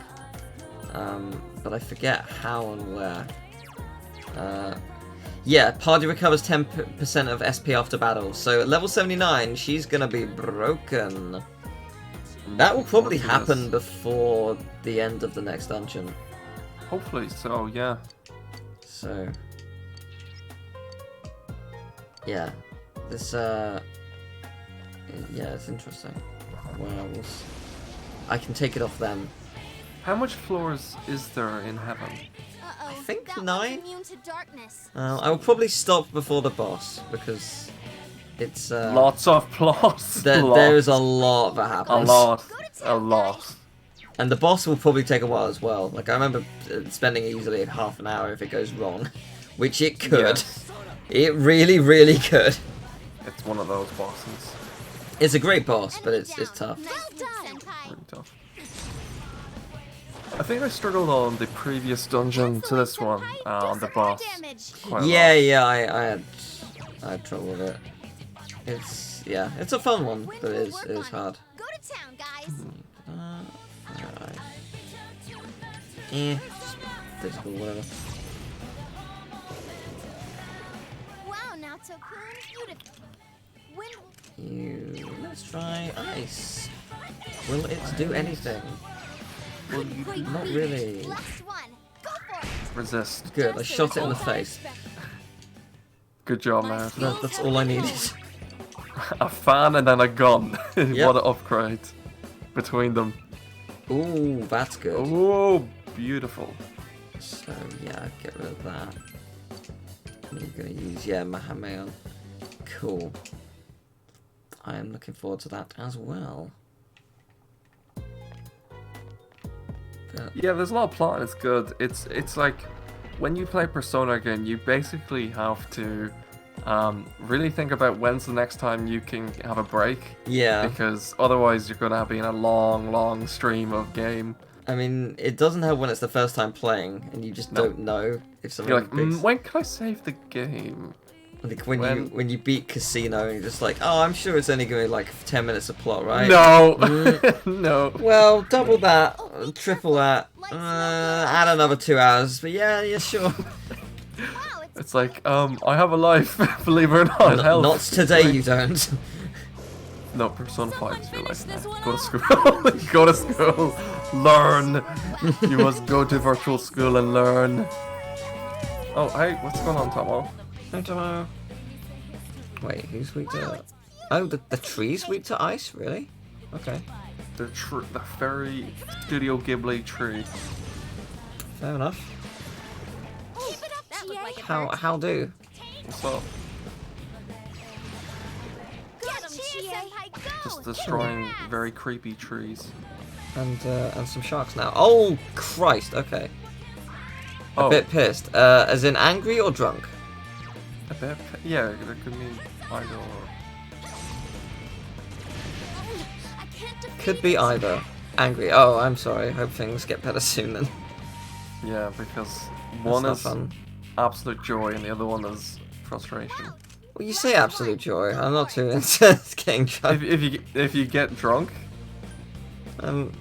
But I forget how and where. Yeah, party recovers 10% of SP after battle. So at level 79, she's gonna be broken. That will probably happen before the end of the next dungeon. Hopefully so, yeah. So, yeah, this yeah, it's interesting. Well, I can take it off them. How much floors is there in heaven? I think 9? Immune to darkness. I will probably stop before the boss because it's Lots of plots. there is a lot that happens. A lot. And the boss will probably take a while as well. Like I remember spending easily half an hour if it goes wrong, which it could. Yes. It really, really could. It's one of those bosses. It's a great boss, but it's tough. Really tough. I think I struggled on the previous dungeon to this one, on the boss. Quite a Yeah, lot. yeah, I had trouble with it. It's a fun one, but it is hard. Go to town, guys. Alright. Just physical, whatever. Wow, Naoto-kun, beautiful. Let's try ice. Will it do anything? Not really. Last one. Go for it. Resist. Good, I shot it in the face. Good job, man. That's all I needed. A fan and then a gun. Yep. What an upgrade between them. Ooh, that's good. Oh, beautiful. So yeah, get rid of that. I'm gonna use Mahameon. Cool. I am looking forward to that as well. But Yeah, there's a lot of plot and it's good. It's like when you play Persona again, you basically have to really think about when's the next time you can have a break. yeah, Because otherwise you're gonna be in a long stream of game. I mean, it doesn't help when it's the first time playing and you just No. don't know if something You're like, big's- when can I save the game? Like when you beat Casino and you're just like, oh, I'm sure it's only going to be like 10 minutes of plot, right? No, Mm. no. Well, double that, triple that, add another 2 hours. But yeah, sure. Wow, it's It's like, I have a life, believe it or not. Health. Not today, you don't. No, Persona 5 is your life now. Go to school. Go to school. Learn. You must go to virtual school and learn. Oh, hey, what's going on, Tomo? I don't know. Wait, who's weak to? Oh, the tree's weak to ice, really? Okay, The fairy Studio Ghibli tree. fair enough. keep it up, that looked like it How do? What's up? Get him, Senpai, go! Just destroying very creepy trees. And some sharks now. Oh Christ! Okay, a Oh, bit pissed. As in angry or drunk? a bit. Yeah, that could mean either or. I can't defeat Could be either. Angry. Oh, I'm sorry. Hope things get better soon then. Yeah, because That's one not is fun. absolute joy and the other one is frustration. Well, you say absolute joy. I'm not too into getting drunk. If you get drunk, It's well,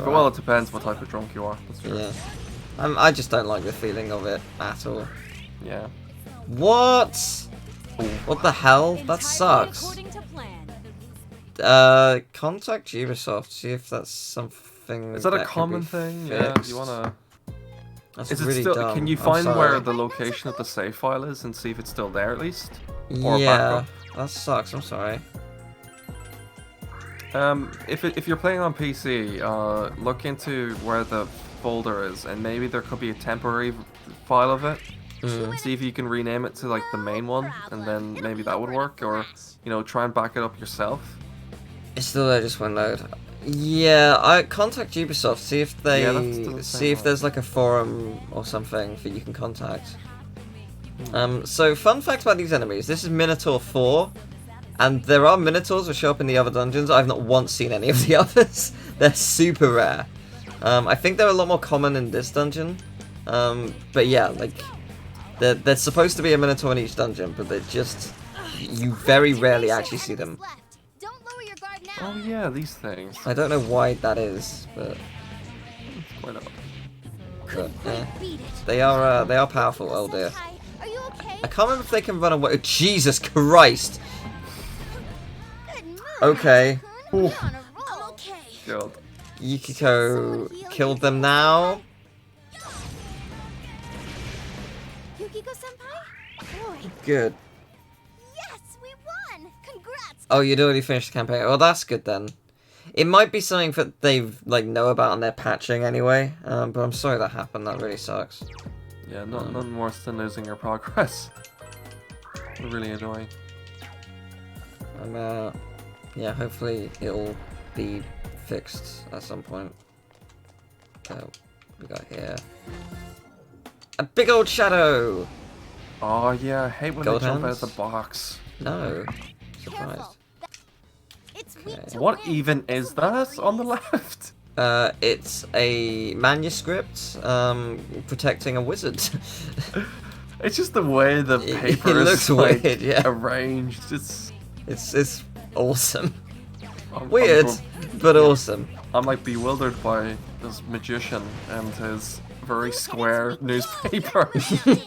alright. it depends what type of drunk you are. That's true. Yeah. I just don't like the feeling of it at all. Yeah. What? What the hell? That Entirely sucks. according to plan. Contact Ubisoft, see if that's something. Is that a can be common thing? Yeah. fixed. You wanna? That's Is it really still? dumb. Can you I'm find sorry. where the location of the save file is and see if it's still there at least? Or Yeah, backup? that sucks. I'm sorry. If you're playing on PC, look into where the folder is, and maybe there could be a temporary file of it. See if you can rename it to like the main one, and then maybe that would work. Or try and back it up yourself. It's still there, just won't load. Yeah, I contact Ubisoft, see if they see if there's like a forum or something that you can contact. So fun fact about these enemies: this is Minotaur 4, and there are Minotaurs that show up in the other dungeons. I've not once seen any of the others. They're super rare. I think they're a lot more common in this dungeon. But yeah, like there's supposed to be a Minotaur in each dungeon, but they're just you very rarely actually see them. Don't lower your guard now. Oh yeah, these things. I don't know why that is, but Why not? Beat it. they are powerful. Oh dear. Are you okay? I can't remember if they can run away. Jesus Christ! Good move. Okay, You're on a roll. I'm okay. God. Yukiko killed them now. Yukiko-senpai? Boy, Good. yes, we won! Congrats! Oh, you'd already finished the campaign. Well, that's good then. It might be something that they've know about and they're patching anyway. But I'm sorry that happened. That really sucks. Yeah, nothing worse than losing your progress. Really annoying. Yeah, hopefully it'll be fixed at some point. We got here a big old shadow. Oh yeah, I hate when Gold they jump out hands? of the box. No, surprised. Careful. It's weak to What wind even for is some that on the reason. left? It's a manuscript protecting a wizard. It's just the way the It paper looks is like, weird, yeah. arranged. It's awesome. I'm Weird, but awesome. I'm like bewildered by this magician and his very square newspaper. Kun.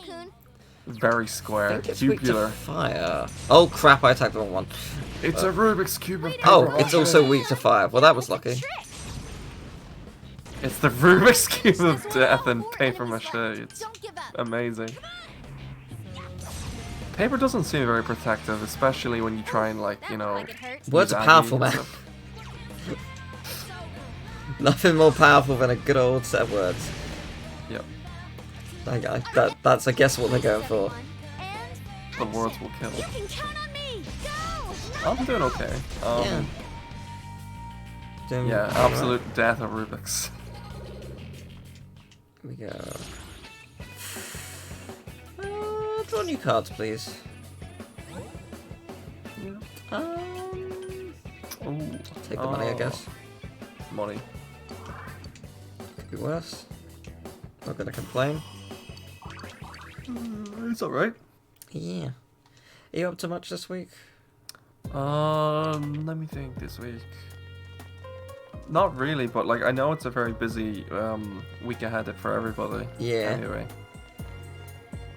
Very I square, think it's weak to tubular. fire. Oh crap! I attacked the wrong one. It's a Rubik's cube of paper. Oh, it's mache. also weak to fire. Well, that was lucky. It's the Rubik's cube of death and paper mache. It's Don't give up. amazing. Paper doesn't seem very protective, especially when you try and Like it hurts. Words use are Aggie powerful, and man. stuff. Nothing more powerful than a good old set of words. Yep, That's I guess what they're going for. the words will kill. You can count on me. Go. I'm doing okay. Yeah. Doing Yeah, alright. absolute death of Rubik's. Here we go. Draw new cards, please. Ooh. Take the money, I guess. Money. Could be worse. Not gonna complain. It's alright. Yeah. Are you up to much this week? Let me think this week. Not really, but like I know it's a very busy week ahead for everybody. Yeah. Anyway.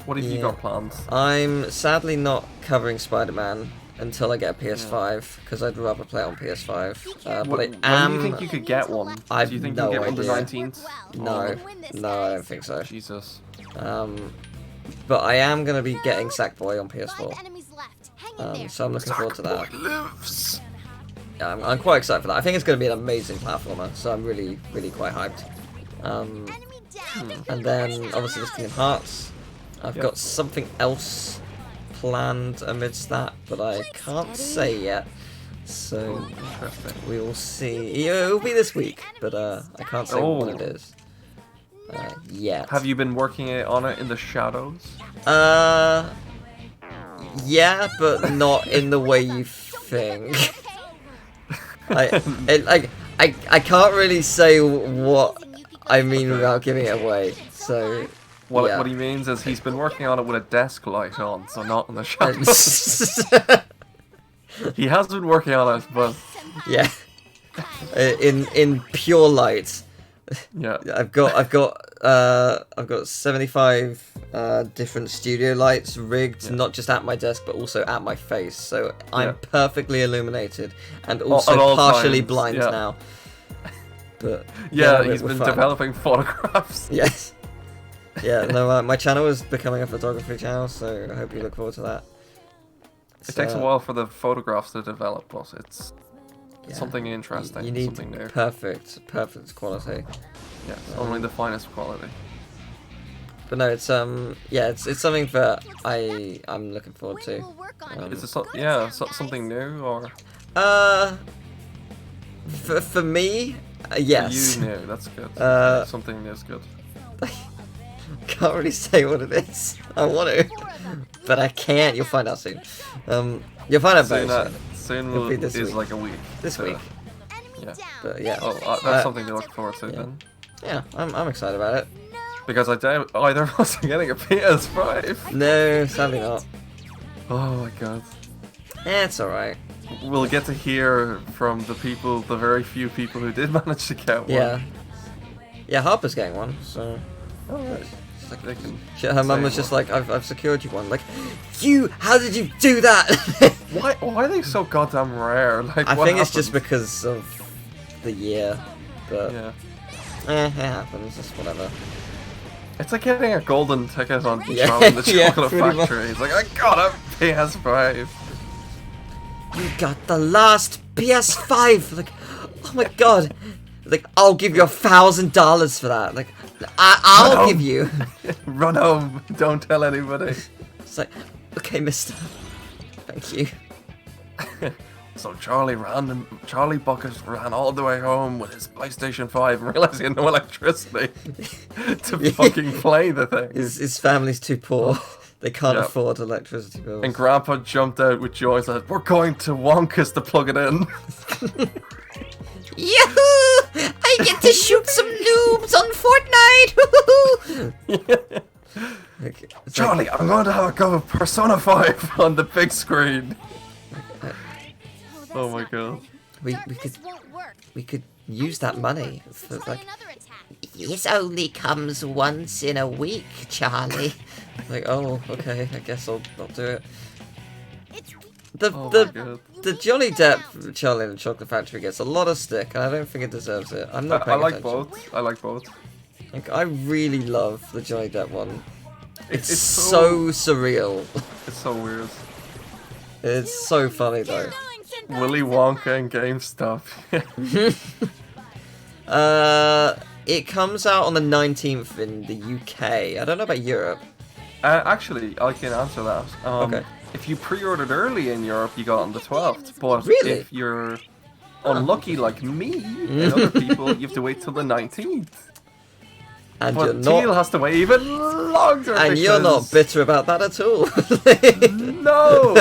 What have you Yeah. got planned? I'm sadly not covering Spider-Man until I get a PS5 because I'd rather play it on PS5. But When I am. do you think you could get one? I've Do you think no you get one the idea. 19th? No, no, I don't think so. Jesus. But I am gonna be getting Sackboy on PS4. 5 enemies left. Hang in there. So I'm looking forward to that. Lives. Yeah, I'm quite excited for that. I think it's going to be an amazing platformer, so I'm really, really quite hyped. Enemy down. And then, obviously, there's Kingdom Hearts. I've Yep. got something else planned amidst that, but I can't say yet. So, Interesting. we will see. It'll be this week, but I can't say what it is yet. Have you been working on it in the shadows? Yeah, but not in the way you think. I can't really say what I mean without giving it away. So yeah. What he means is he's been working on it with a desk light on, so not in the shadows. He has been working on it, but Yeah, in pure light. yeah. I've got 75 different studio lights rigged, not just at my desk but also at my face. So I'm Yeah. perfectly illuminated and At also all partially times, blind yeah. now. But Yeah, we're he's been fine. developing photographs. Yes. Yeah, no, my channel is becoming a photography channel, so I hope you look forward to that. It takes a while for the photographs to develop, but it's Yeah, something interesting, You need something new. perfect quality. Yeah, only the finest quality. But no, it's yeah, it's something that I'm looking forward to. Is it something new or? For me, yes. For you new, that's good. Something new is good. Can't really say what it is. I want to, but I can't. You'll find out soon. You'll find out very soon. Soon this is week. like a week. This week. Yeah. But yeah. Oh, that's something to look forward to then. Yeah, I'm excited about it. Because I doubt either of us are getting a PS5. No, sadly not. Oh my god. It's alright. We'll get to hear from the very few people who did manage to get one. Yeah. Yeah, Harper's getting one, so. Alright. Like, They can her mum was say just what. like, I've secured you one. Like, how did you do that? Why are they so goddamn rare? Like, I what think it's just happened? because of the year, but Yeah. it happens. It's whatever. It's like getting a golden ticket on Yeah, Charlie and the yeah, Chocolate pretty much. Factory. It's like, I got a PS5. You got the last PS5. Like, oh my god. Like, I'll give you $1,000 for that. Like, I'll Run give home. you. Run home. Don't tell anybody. It's like, okay, mister. Thank you. So Charlie Bucket ran all the way home with his PlayStation 5 and realized he had no electricity to fucking play the thing. His family's too poor. They can't Yep. afford electricity bills. And Grandpa jumped out with joy and said, "We're going to Wonka's to plug it in." Yahoo! I get to shoot some noobs on Fortnite! Okay, it's Charlie, I'm going to have a go of Persona 5 on the big screen. Oh my god. we could use that money for like. This only comes once in a week, Charlie. Like, oh, okay, I guess I'll do it. Oh my god. The Johnny Depp Charlie and the Chocolate Factory gets a lot of stick, and I don't think it deserves it. I'm not I paying like attention. both. I like both. Like, I really love the Johnny Depp one. It's It's so surreal. It's so weird. It's so funny though. Willy Wonka and GameStop. It comes out on the 19th in the UK. I don't know about Europe. Actually, I can answer that. Okay. If you pre-ordered early in Europe, you got it on the 12th. But Really? if you're unlucky like me and other people, you have to wait till the 19th. And But you're Teal not, has to wait even longer. and you're not because- bitter about that at all. No!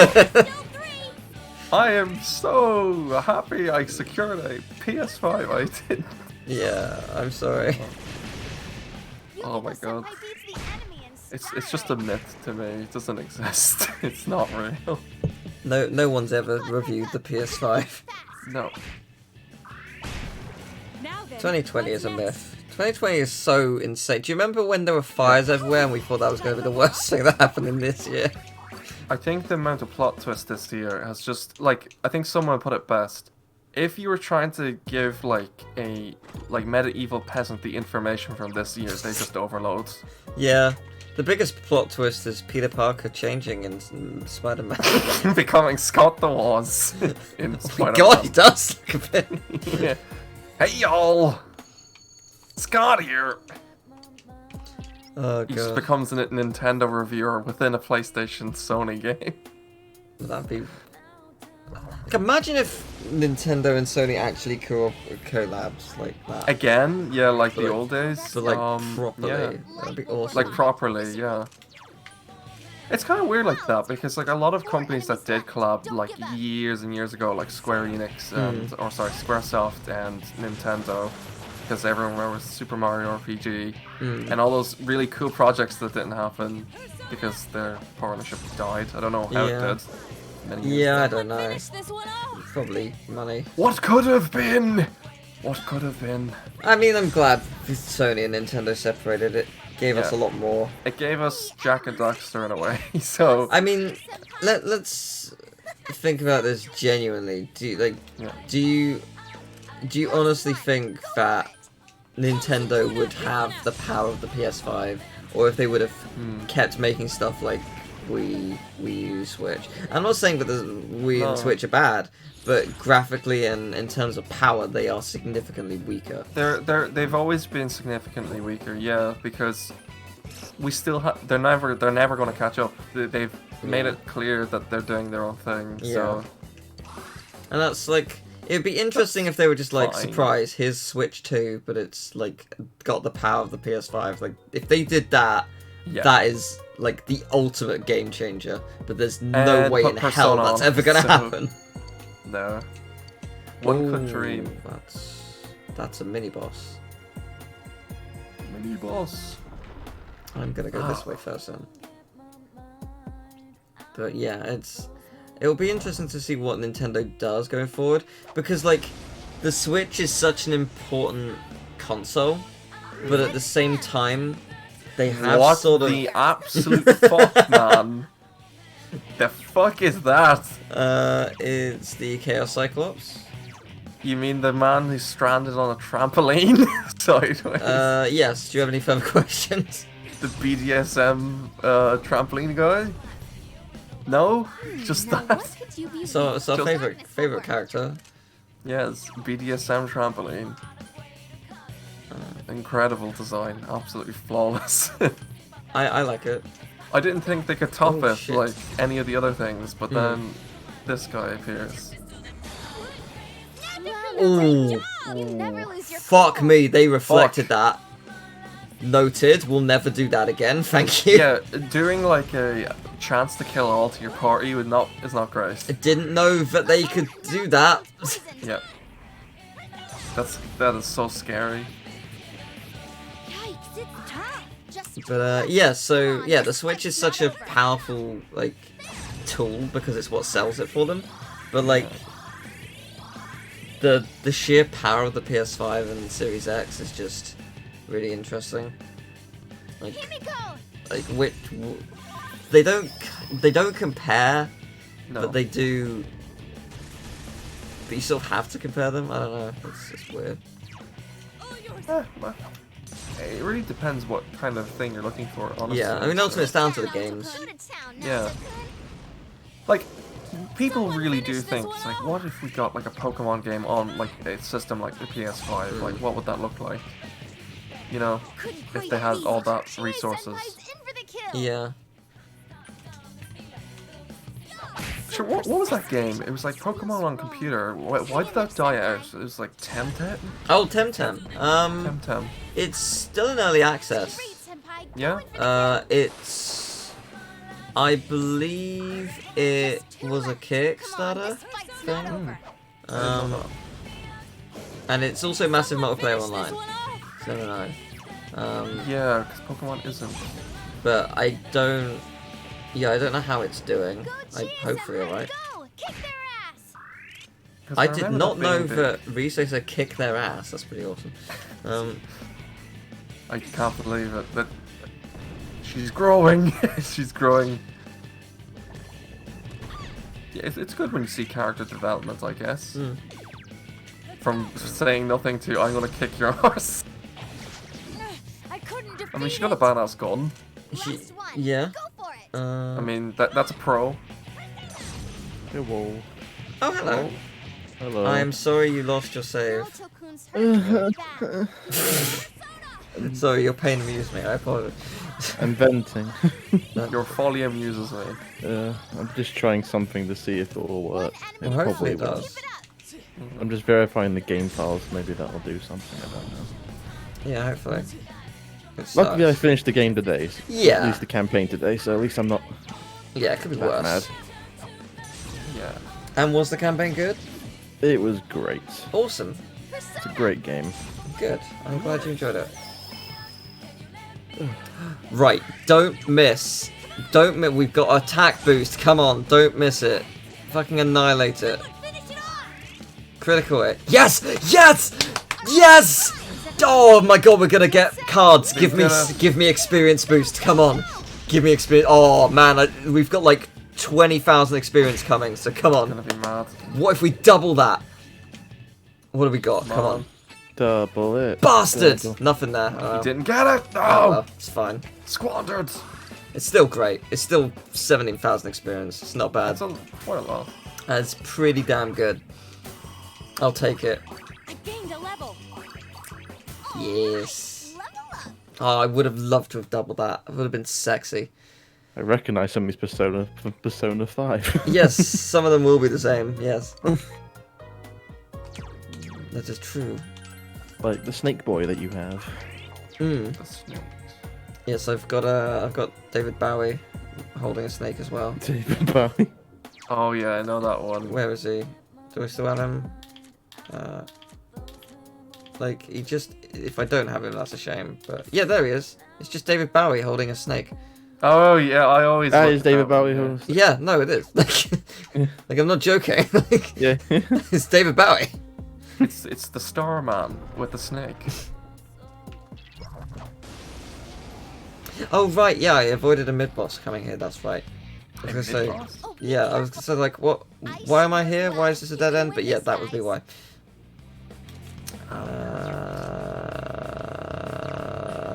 I am so happy I secured a PS5. I did. Yeah, I'm sorry. Oh my god. It's just a myth to me. It doesn't exist. It's not real. No one's ever reviewed the PS5. No. 2020 is a myth. 2020 is so insane. Do you remember when there were fires everywhere and we thought that was going to be the worst thing that happened in this year? I think the amount of plot twist this year has just like I think someone put it best. If you were trying to give like a medieval peasant the information from this year, they just overload. Yeah. The biggest plot twist is Peter Parker changing in Spider-Man. Becoming Scott the Waz in Oh my Spider-Man. god, he does look a bit. Yeah. Hey y'all! Scott here! Oh He just god. becomes a Nintendo reviewer within a PlayStation Sony game. That'd be... Like, imagine if Nintendo and Sony actually collabs like that. Again, yeah, like the But, old days. But like properly. Yeah. That'd be awesome. Like properly, yeah. It's kind of weird like that because like a lot of companies that did collab like years and years ago, like Square Enix and Squaresoft and Nintendo, because everyone remembers Super Mario RPG and all those really cool projects that didn't happen because their partnership died. I don't know how Yeah. it did. Many years Yeah, I ago. don't know. Probably money. What could have been? What could have been? I mean, I'm glad Sony and Nintendo separated. It gave us a Yeah. lot more. It gave us Jack and Daxter in a way. So I mean, let's think about this genuinely. Yeah. Do you honestly think that Nintendo would have the power of the PS5 or if they would have kept making stuff like Wii U, Switch. I'm not saying that the Wii and Switch are bad, but graphically and in terms of power, they are significantly weaker. They've always been significantly weaker, yeah, because we still they're never going to catch up. They've made it clear that they're doing their own thing. So, and that's like. It'd be interesting if they were just like, fine. surprise, here's Switch 2, but it's like got the power of the PS5. Like, if they did that, that is like the ultimate game changer. But there's no way in hell that's ever gonna happen. No. One could dream. That's a mini boss. Mini boss. I'm gonna go this way first then. But yeah, it'll be interesting to see what Nintendo does going forward, because like the Switch is such an important console, but at the same time they have sort of the absolute fuck, man. The fuck is that? It's the Chaos Cyclops. You mean the man who's stranded on a trampoline sideways? Yes. Do you have any further questions? The BDSM trampoline guy? No, just that. So it's our favorite character. Yes, BDSM trampoline. Incredible design, absolutely flawless. I like it. I didn't think they could top it shit. like any of the other things, but then this guy appears. Ooh. Fuck me, they reflected that. Noted. We'll never do that again. Thank you. Yeah, doing like a chance to kill all to your party is not great. I didn't know that they could do that. Yeah. That is so scary. But yeah, so yeah, the Switch is such a powerful like tool because it's what sells it for them. But like the sheer power of the PS5 and Series X is just really interesting. Like they don't compare, No. but they do. But you sort of have to compare them. I don't know. It's weird. Well, it really depends what kind of thing you're looking for, honestly. Yeah, I mean ultimately it's down to the games. Yeah. Like, people really do think, it's like, what if we got like a Pokemon game on like a system like the PS5? Like, what would that look like? You know, if they had all that resources. Yeah. Sure, what was that game? It was like Pokemon on computer. Why did that die out? It was like Temtem? Oh, Temtem. Temtem. It's still in early access. Yeah? It's... I believe it was a Kickstarter thing. And it's also massive multiplayer online. So I don't know. Yeah, because Pokemon isn't. But I don't... Yeah, I don't know how it's doing. I hopefully alright. I did not know that Riso said kick their ass. That's pretty awesome. I can't believe it. That she's growing. She's growing. Yeah, it's good when you see character development, I guess. From saying nothing to I'm gonna kick your ass. I mean, she got a badass gun. Yeah. I mean, that's a pro. Hello. Oh, hello. Hello. I'm sorry you lost your save. Sorry, your pain amused me. I apologize. I'm venting. Your folly amuses me. I'm just trying something to see if it will work. Well, hopefully it does. I'm just verifying the game files. Maybe that'll do something. I don't know. Yeah, hopefully. Luckily, I finished the game today. Yeah. At least the campaign today, so at least I'm not Yeah, it could be that worse. mad. Yeah. And was the campaign good? It was great. Awesome. It's a great game. Good. I'm glad you enjoyed it. Right, don't miss. Don't miss. We've got attack boost. Come on, don't miss it. Fucking annihilate it. Critical hit. Yes! Yes! Yes! Oh my god, we're gonna get cards. Give me experience boost. Come on. Give me experience. Oh man, we've got like 20,000 experience coming, so come on. Gonna be mad. What if we double that? What have we got? Come on. Double it. Bastard! Double. Nothing there. You didn't get it. Oh, No. well, it's fine. Squandered. It's still great. It's still 17,000 experience. It's not bad. That's quite a lot. It's pretty damn good. I'll take it. I gained a level. Yes. Level up. Oh, I would have loved to have doubled that. It would have been sexy. I recognise some of these Persona from Persona 5. Yes, some of them will be the same. Yes. That is true. Like the Snake Boy that you have. Mm. That's, Yes, I've got David Bowie holding a snake as well. David Bowie. oh yeah, I know that one. Where is he? Do I still have him? Like, he just... If I don't have him, that's a shame. But yeah, there he is. It's just David Bowie holding a snake. Oh yeah, I always. That look is at David that one, Bowie. yeah. who's- Yeah, no, it is. Like, I'm not joking. Like, Yeah. it's David Bowie. It's the Starman with the snake. Oh, right, yeah, I avoided a mid-boss coming here, that's right. I was gonna say... Mid-boss? Yeah, I was gonna say, like, what... Why am I here? Why is this a dead end? But yeah, that would be why.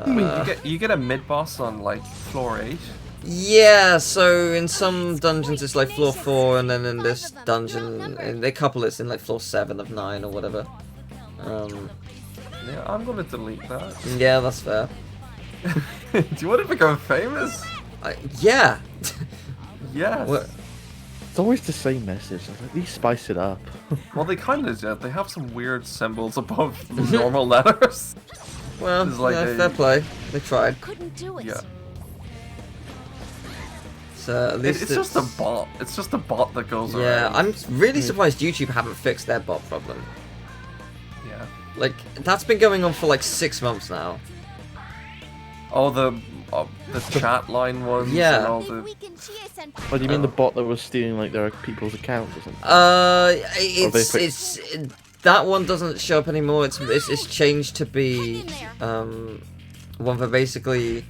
Wait, you get a mid boss on like floor 8. Yeah, so in some dungeons it's like floor 4, and then in this dungeon, in a couple it's in like floor 7 of 9 or whatever. Yeah, I'm gonna delete that. Yeah, that's fair. Do you want to become famous? Yeah! Yes. What? It's always the same message. I was like, please spice it up. Well, they kind of did. They have some weird symbols above the normal letters. Well, It's like yeah, a- fair play. They tried. Couldn't do it. Yeah. So at least It's just a bot. It's just a bot that goes Yeah, around. I'm really surprised YouTube haven't fixed their bot problem. Yeah. Like, that's been going on for like 6 months now. Oh, the chat line ones. Yeah. And all Big the... weekend Chie-senpai. What do you mean the bot that was stealing like their people's accounts or something? It's that one doesn't show up anymore. It's changed to be one for basically.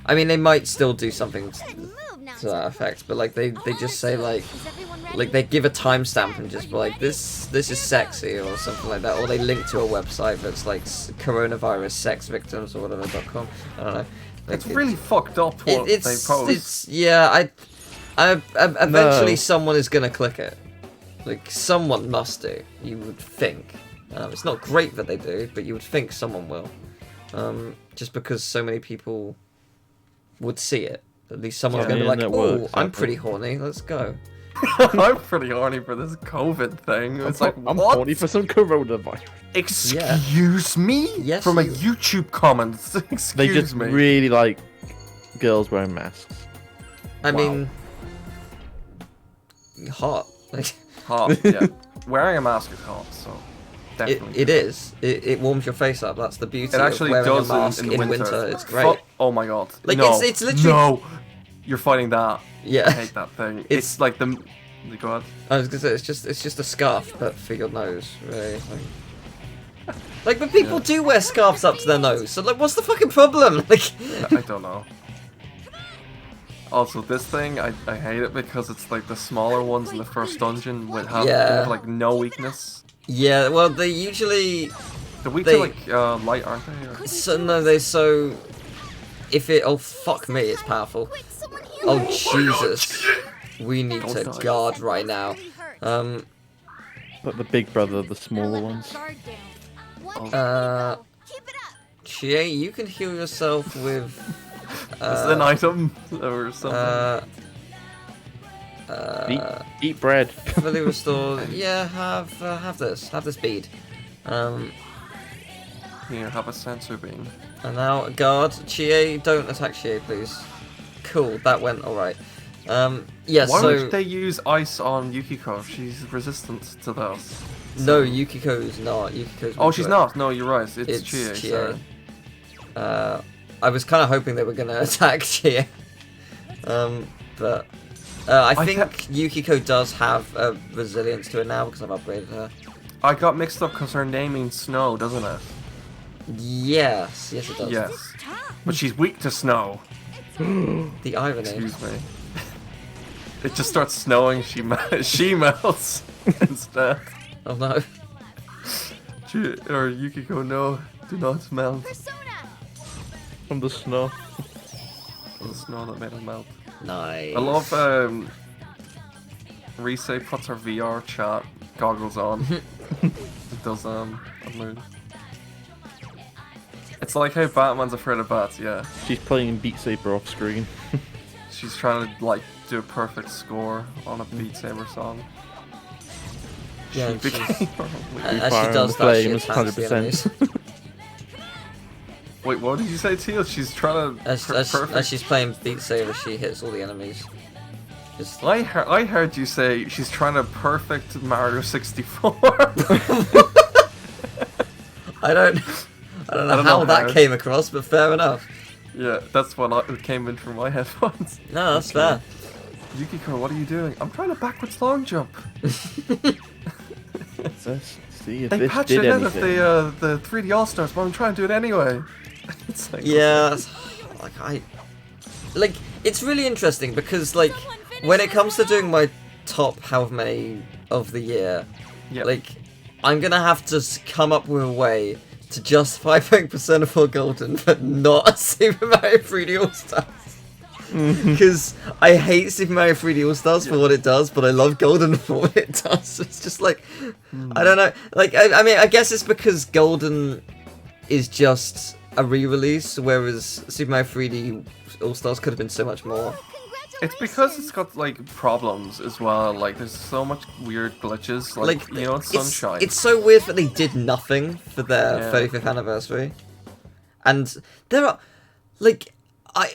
I mean, they might still do something Good move now, to that effect, but like they just say like Is everyone ready? like they give a timestamp and just be like this is sexy or something like that, or they link to a website that's like coronavirus sex victims or whatever.com. I don't know. Like, It's really fucked up what they post. It's yeah. I eventually No. someone is gonna click it. Like someone must do. You would think. It's not great that they do, but you would think someone will. Just because so many people would see it. At least someone's Yeah, gonna be the like, internet "Oh, works I'm that pretty way." horny. Let's go." I'm pretty horny for this COVID thing. It's like, I'm what? horny for some coronavirus. Excuse me? Yes, From a you- YouTube comment. Excuse They just me. really like girls wearing masks. I Wow. mean, hot. Like Hot, yeah. Wearing a mask is hot, so definitely. it is. It warms your face up. That's the beauty It actually of wearing does a mask in in winter. It's great. Oh my god. Like, no. it's literally- No! You're fighting that. Yeah. I hate that thing. It's like the... Go on. I was gonna say it's just a scarf, but for your nose, really. Like, but people do wear scarves up to their nose. So like, what's the fucking problem? Like, I don't know. Also, this thing, I hate it because it's like the smaller ones in the first dungeon would have, they Yeah. have like no weakness. yeah. Well, they usually They're weak They- to like light, aren't they? Or... so no, they so if it oh fuck me, it's powerful. Quick, someone heal Oh me. Jesus, we need Don't to die. guard right now. Like the big brother of the smaller ones. Guard down. One Oh. down we go. Keep it up. Chie, you can heal yourself with Is it an item or something? Eat bread. fully restored. Yeah, have this bead. Here, have a sensor beam. And now, guard, Chie, don't attack Chie, please. Cool, that went alright. Yeah, Why so... would they use ice on Yukiko? She's resistant to those. No, Yukiko's not. Yukiko's Oh, weak she's to it. not. No, you're right. It's Chie. Chie. Sorry. I was kind of hoping they were going to attack Chie. But... I think kept- Yukiko does have a resilience to it now because I've upgraded her. I got mixed up because her name means snow, doesn't it? Yes, yes it does. Yes. But she's weak to snow. The irony. Excuse me. It just starts snowing. She melts instead. Oh no. or Yukiko, no, do not melt. Persona! From the snow. The snow that made him melt. Nice. I love Rise puts her VR chat goggles on. It does a moon. It's like how Batman's afraid of bats, yeah. She's playing Beat Saber off screen. She's trying to like do a perfect score on a Beat Saber song. Yeah, and became she's- Free as Fire she on does the that, she flames, attacks the 100%. enemies. Wait, what did you say, Teal? She's trying to As she's playing Beat Saber, she hits all the enemies. Just... I heard you say she's trying to perfect Mario 64. I don't know how that came across, but fair enough. Yeah, that's what it came in from my headphones. No, that's fair. Yukiko, what are you doing? I'm trying to backwards long jump. Let's see if They this patched did it out of anything. the 3D All Stars, but I'm trying to do it anyway. It's like, Yeah, like it's really interesting because like when it comes to doing my top however many of the year, yeah. like I'm gonna have to come up with a way to justify playing Persona 4 Golden, but not a Super Mario 3D All Stars. Because I hate Super Mario 3D All Stars for what it does, but I love Golden for what it does. It's just like I don't know. Like I mean, I guess it's because Golden is just a re-release, whereas Super Mario 3D All Stars could have been so much more. It's because it's got like problems as well. Like there's so much weird glitches. Like you know, Sunshine. It's so weird that they did nothing for their Yeah. 35th anniversary, and there are like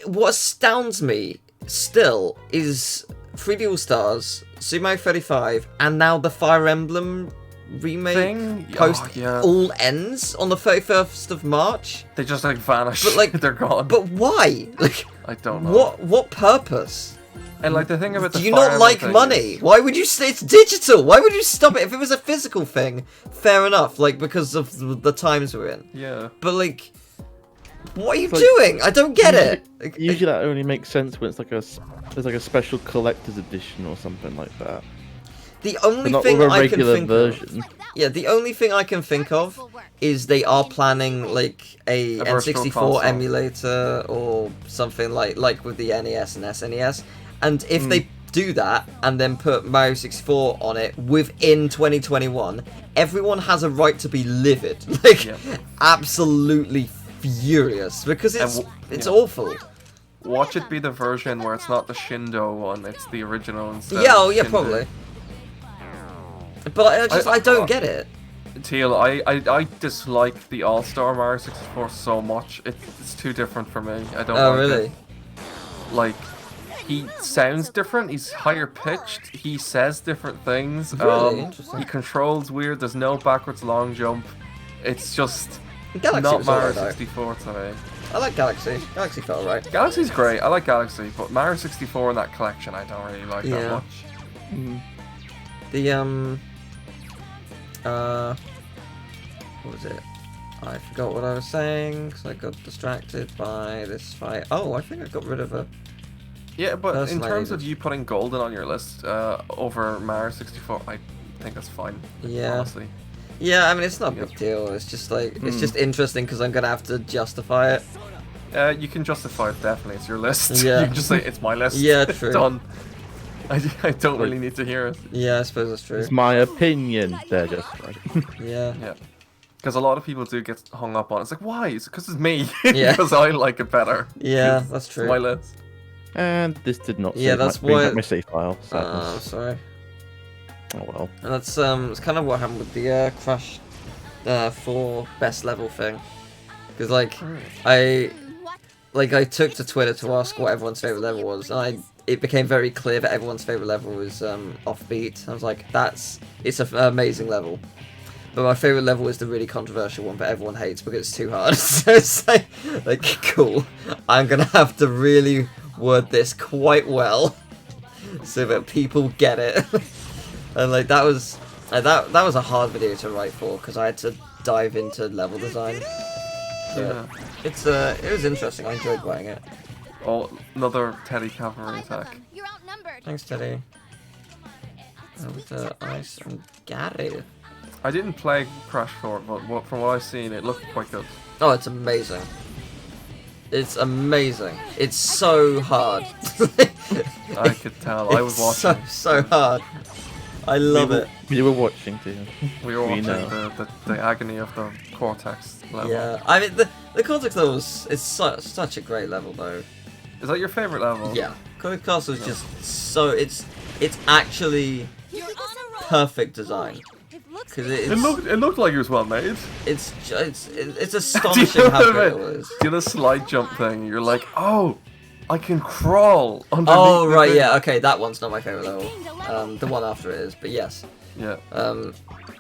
what astounds me still is 3D All Stars, Super Mario 35, and now the Fire Emblem remake Thing? post Oh, yeah. all ends on the 31st of March. They just like vanish. But like they're gone. But why? Like I don't know. what purpose? And like the thing about the Do you Fire not Emblem like thing money? is- Why would you say it's digital? Why would you stop it? If it was a physical thing, fair enough, like because of the times we're in. Yeah. But like, what are you like- doing? I don't get it. Like, Usually that only makes sense when it's like there's like a special collector's edition or something like that. the But only not thing with a I can regular think version. of, yeah, the only thing I can think of is they are planning like a virtual N64 console. emulator or something like with the NES and SNES, and if they do that and then put Mario 64 on it within 2021, everyone has a right to be livid, like Yeah. absolutely furious because it's yeah. awful. Watch it be the version where it's not the Shindo one, it's the original instead. Yeah, of oh yeah, Shindo. probably. But I don't get it. Teal, I dislike the All-Star Mario 64 so much. It's too different for me. I don't Oh like really? it. Like, he sounds different, he's higher pitched, he says different things. Really? Interesting. He controls weird, there's no backwards long jump. It's just Galaxy not was Mario alright, though. 64 to me. I like Galaxy. Galaxy felt right. Galaxy's great, I like Galaxy, but Mario 64 in that collection I don't really like that Yeah. much. The what was it? I forgot what I was saying because I got distracted by this fight. Oh, I think I got rid of a. Yeah, but in Personally, terms of just- you putting Golden on your list over Mario 64, I think that's fine. Yeah. Honestly. Yeah, I mean it's not a big deal. It's just like it's just interesting because I'm gonna have to justify it. You can justify it, definitely. It's your list. Yeah. You can just say, it's my list. Yeah, true. Done. I don't really need to hear it. Yeah, I suppose that's true. It's my opinion. They're just right. Yeah. Yeah. Because a lot of people do get hung up on it. It's like, why? It's because it's me. Yeah. Because I like it better. Yeah, that's It's true. my list. And this did not Yeah, save that's bring why- back my save file. Oh, Sadness. sorry. Oh well. And that's it's kind of what happened with the Crash 4 best level thing. Because like I took to Twitter to ask what everyone's favorite level was, and it became very clear that everyone's favorite level was Offbeat. I was like, it's an amazing level. But my favorite level is the really controversial one that everyone hates because it's too hard. So it's like cool. I'm gonna have to really word this quite well so that people get it. And like that was that was a hard video to write for because I had to dive into level design. Yeah. It was interesting. I enjoyed writing it. Oh, another Teddy cavalry attack. You're outnumbered. Thanks, Teddy. Over to Ice and Gary. I didn't play Crash 4, but from what I've seen, it looked quite good. Oh, it's amazing. It's amazing. It's so hard. I could tell. I was watching. So hard. I love it. We were watching too. We were watching know. the agony of the Cortex level. Yeah, I mean the Cortex level is such a great level though. Is that your favorite level? Yeah, Cortex Castle is just so it's actually perfect design because It looked like it was well made. it's astonishing how good it was. Do the slide jump thing. You're like, oh, I can crawl underneath. Oh the right, thing. yeah, okay, that one's not my favorite level. The one after it is, but yes. Yeah.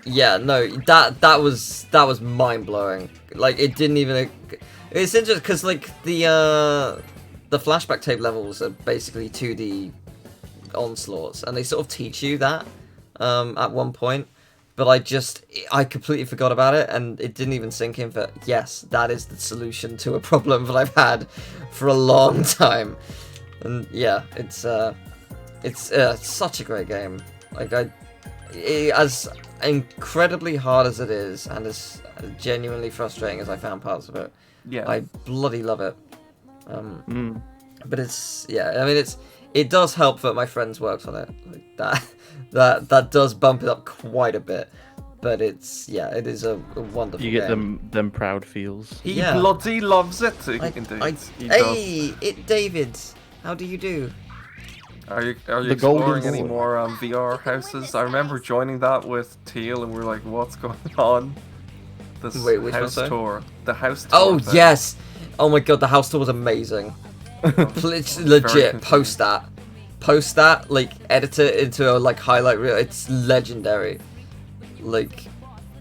Yeah, no, that was mind blowing. Like it didn't even. It's interesting because like the flashback tape levels are basically 2D onslaughts, and they sort of teach you that at one point. But I completely forgot about it, and it didn't even sink in that, yes, that is the solution to a problem that I've had for a long time. And yeah, it's such a great game. Like as incredibly hard as it is, and as genuinely frustrating as I found parts of it, Yeah. I bloody love it. But it's, yeah, I mean it does help that my friends worked on it. Like that does bump it up quite a bit. But it's, yeah, it is a wonderful You get game. them proud feels. He Yeah. bloody loves it. Indeed. He does. Hey, David, how do you do? Are you The exploring golden any boy. more VR houses? I remember joining that with Teal, and we were like, "What's going on?" This Wait, which one, house sorry? tour. The house tour. Oh thing. yes! Oh my god, the house tour was amazing. Legit, post that, like edit it into a like highlight reel. It's legendary. Like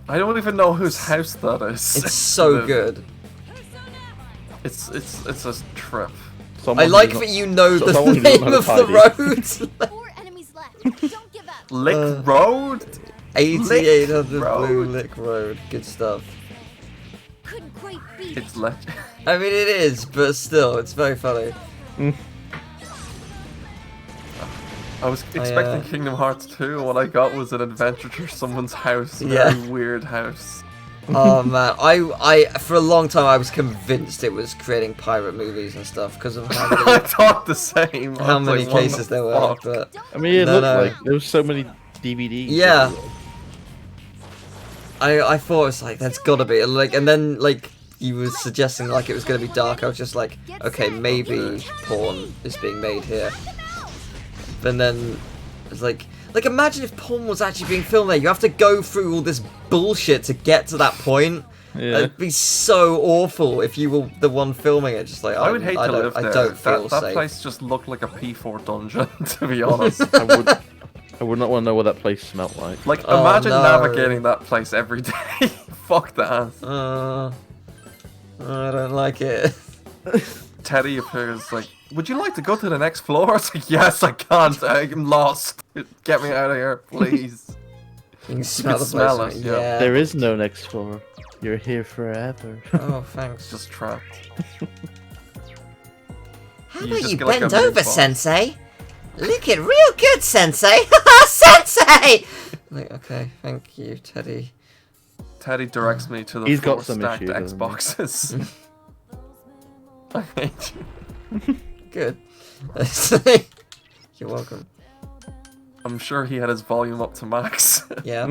I don't even know whose house that is. it's so good. It's a trip. Someone I who like does that not- you know so the someone who doesn't name know of how to the road. 4 enemies left. Don't give up. Lick Road. 8800 Blue Road. Lick Road. Good stuff. Couldn't quite beat It's legend. I mean it is, but still, it's very funny. I was expecting Kingdom Hearts 2, and what I got was an adventure to someone's house. Very weird house. Oh man, I for a long time I was convinced it was creating pirate movies and stuff because of how I many, thought the same. I how was many like, what cases the there were. fuck? But I mean, it No, looked no. like there was so many DVDs. yeah, I thought it was like there's gotta be like, and then like you were suggesting like it was gonna be dark. I was just like, okay, maybe porn is being made here. And then it's like imagine if porn was actually being filmed there. You have to go through all this bullshit to get to that point. Yeah. It'd be so awful if you were the one filming it. Just like I would hate to live there. I don't feel that safe. place just looked like a P4 dungeon, to be honest. I would not want to know what that place smelled like. Like, Oh, imagine no. navigating that place every day. Fuck that. I don't like it. Teddy appears like, would you like to go to the next floor? It's like, yes, I can't. I'm lost. Get me out of here, please. You can smell the smell place. us, yeah. There is no next floor. You're here forever. Oh, thanks. Just trapped. How You about just you get like bend a over, mid-boss. Sensei? Looking real good, Sensei! Sensei! Like, okay, thank you, Teddy. Teddy directs me to the He's got four some stacked issues, hasn't he? Xboxes. I hate you. Good. You're welcome. I'm sure he had his volume up to max. Yeah.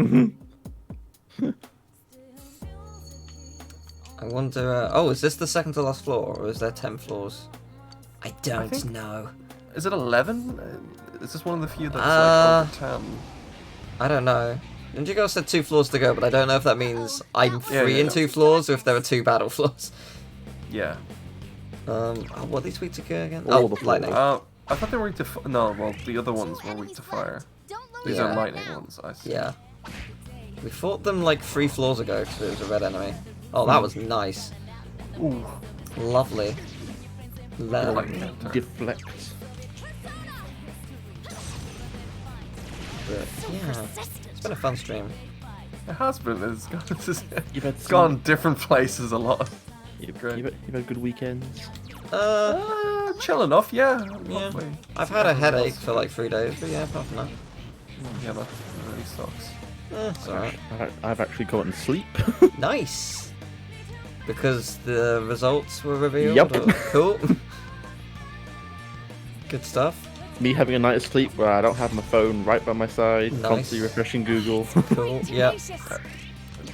I wonder. Oh, is this the second to last floor, or is there 10 floors? I don't think- know. Is it 11? Is this one of the few that's like over 10? I don't know. Indigo said 2 floors to go, but I don't know if that means I'm free yeah, in yeah. 2 floors or if there are 2 battle floors. Yeah. What are these weak to go again? All Oh, the floors. lightning. I thought they were weak to no, well, the other ones were weak to fire. These Yeah. are lightning ones, I see. Yeah. We fought them like 3 floors ago because it was a red enemy. Oh, that was nice. Ooh, Lovely. light counter. Deflect. But, yeah. It's been a fun stream. It has been. It's gone, You've had it's gone different places a lot. You've Great. had good weekends. Chill enough, yeah. Yeah. Lovely. I've had a headache for like 3 days, but yeah, apart from that. Yeah, that really sucks. It's alright. I've actually gotten sleep. Nice! Because the results were revealed? Yup. Or- Cool. Good stuff. Me having a night of sleep where I don't have my phone right by my side, Nice. constantly refreshing Google. Cool. Yep.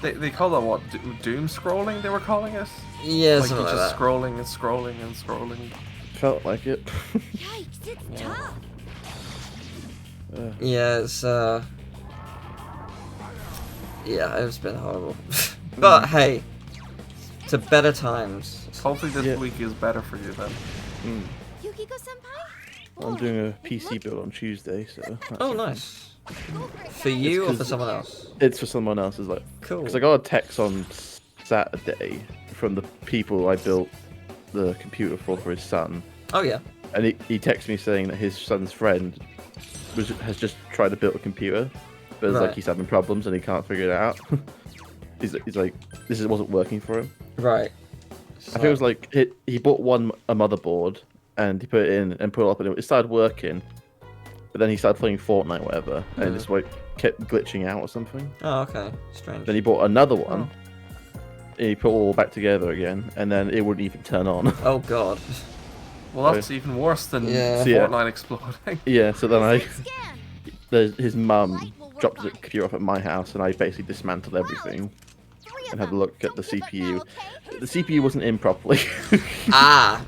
They call that what? Doom scrolling? They were calling it. Yeah, Like something you're like just that. scrolling and scrolling and scrolling. Felt like it. Yikes, it's tough. Yeah, it's yeah, it's been horrible. But hey, to better times. Hopefully this Yeah. week is better for you then. Yukiko-senpai? I'm doing a PC build on Tuesday, so. that's Oh, okay. nice. For you or for 'cause- someone else? It's for someone else's, like. Cool. Because I got a text on Saturday from the people I built the computer for his son, Oh yeah. and he texted me saying that his son's friend has just tried to build a computer, but it's Right. like he's having problems and he can't figure it out. he's like, wasn't working for him. Right. I think it was like he bought a motherboard and he put it in and put it up and it started working, but then he started playing Fortnite or whatever and it just like kept glitching out or something. Oh, okay. Strange. Then he bought another one. And he put it all back together again, and then it wouldn't even turn on. Oh god. Well, that's even worse than Yeah. So, yeah. Fortnite exploding. Yeah, so then Scan. his mum dropped the computer off at my house, and I basically dismantled everything and had a look at the CPU. The CPU wasn't in properly Ah.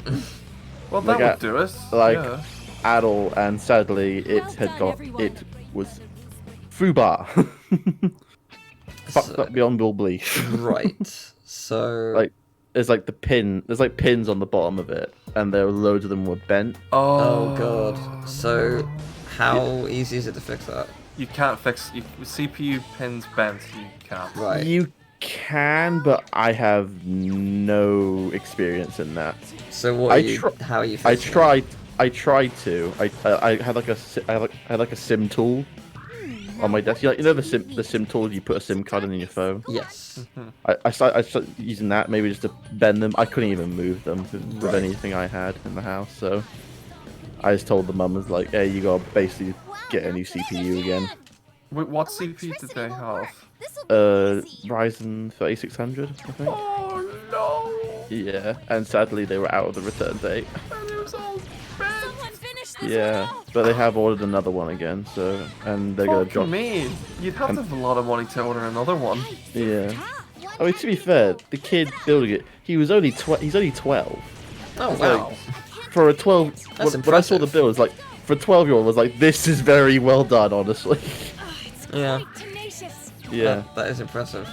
Well, Like, that would do it. like- yeah. at all, and sadly it it was foobar. Fucked So- up beyond all belief. Right. So. Like, there's like pins on the bottom of it, and there were loads of them were bent. Oh god. So, how easy is it to fix that? You can't fix CPU pins bent. You can't. Right. You can, but I have no experience in that. So what? I Are you, tr- how are you? I Fixing it? tried. I tried to. I had like I had like a SIM tool on my desk. You know the SIM tool you put a SIM card in your phone. Yes. I started using that maybe just to bend them. I couldn't even move them with Right. anything I had in the house. So I just told the mum, was like, "Hey, you gotta basically get a new CPU again." Wait, what CPU did they have? Ryzen 3600, I think. Oh no! Yeah, and sadly they were out of the return date. And it was all bent. Someone finish this Yeah, one off. but they have ordered another one again, so and they're gonna Fuck drop. me. You'd have to have a lot of money to order another one. Yeah. I mean, to be fair, the kid building it, he's only 12. Oh Like, wow. For a 12, That's when I saw the impressive. build, it's like for a 12-year-old, was like, this is very well done, honestly. It's Yeah. quite tenacious. Yeah, That is impressive.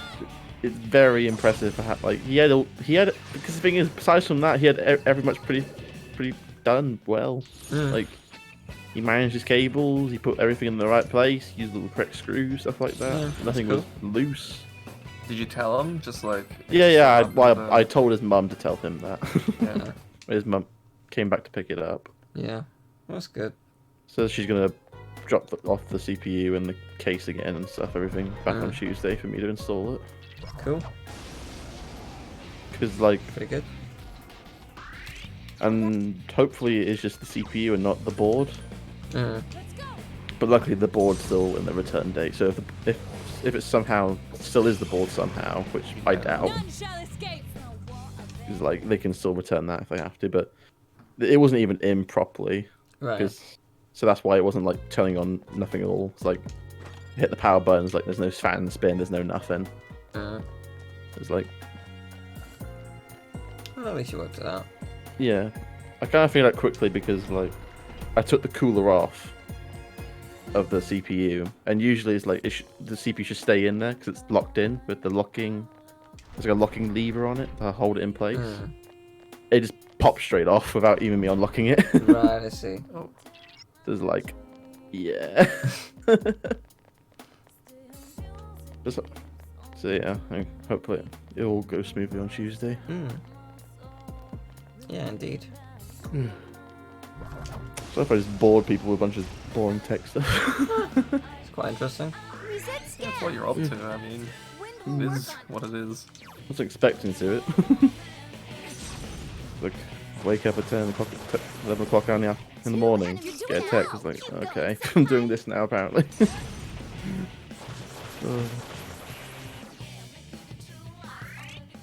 it's very impressive for like he had because the thing is, besides from that, he had every much pretty done well. Like he managed his cables, he put everything in the right place, used the correct screws, stuff like that. Yeah, Nothing that's was loose. Did you tell him? Just like. Yeah. set up the- I told his mum to tell him that. Yeah. His mum came back to pick it up, Yeah. That's good. so she's gonna drop off the CPU and the case again and stuff, everything back on Tuesday for me to install it. Cool. Because like, Pretty good. and hopefully it is just the CPU and not the board. Mm. But luckily the board's still in the return date, so if it somehow still is the board somehow, which I doubt, None shall escape. because like they can still return that if they have to, but it wasn't even in properly, Right. so that's why it wasn't like turning on nothing at all. It's like hit the power buttons, like there's no fan spin, there's no nothing. It's like, Well, at least you worked it out. yeah, I kind of figured out quickly because like I took the cooler off of the CPU, and usually it's like the CPU should stay in there because it's locked in with the locking. There's like a locking lever on it to hold it in place. It just popped straight off without even me unlocking it. Right. I see. There's like, yeah. So yeah, hopefully it all goes smoothly on Tuesday. Yeah, indeed. So if I just bored people with a bunch of boring tech stuff. It's quite interesting. That's what you're up to. I mean, it is what it is. I was expecting to it. Like, wake up at 11 o'clock in the morning, get a text, it's like, okay, I'm doing this now apparently.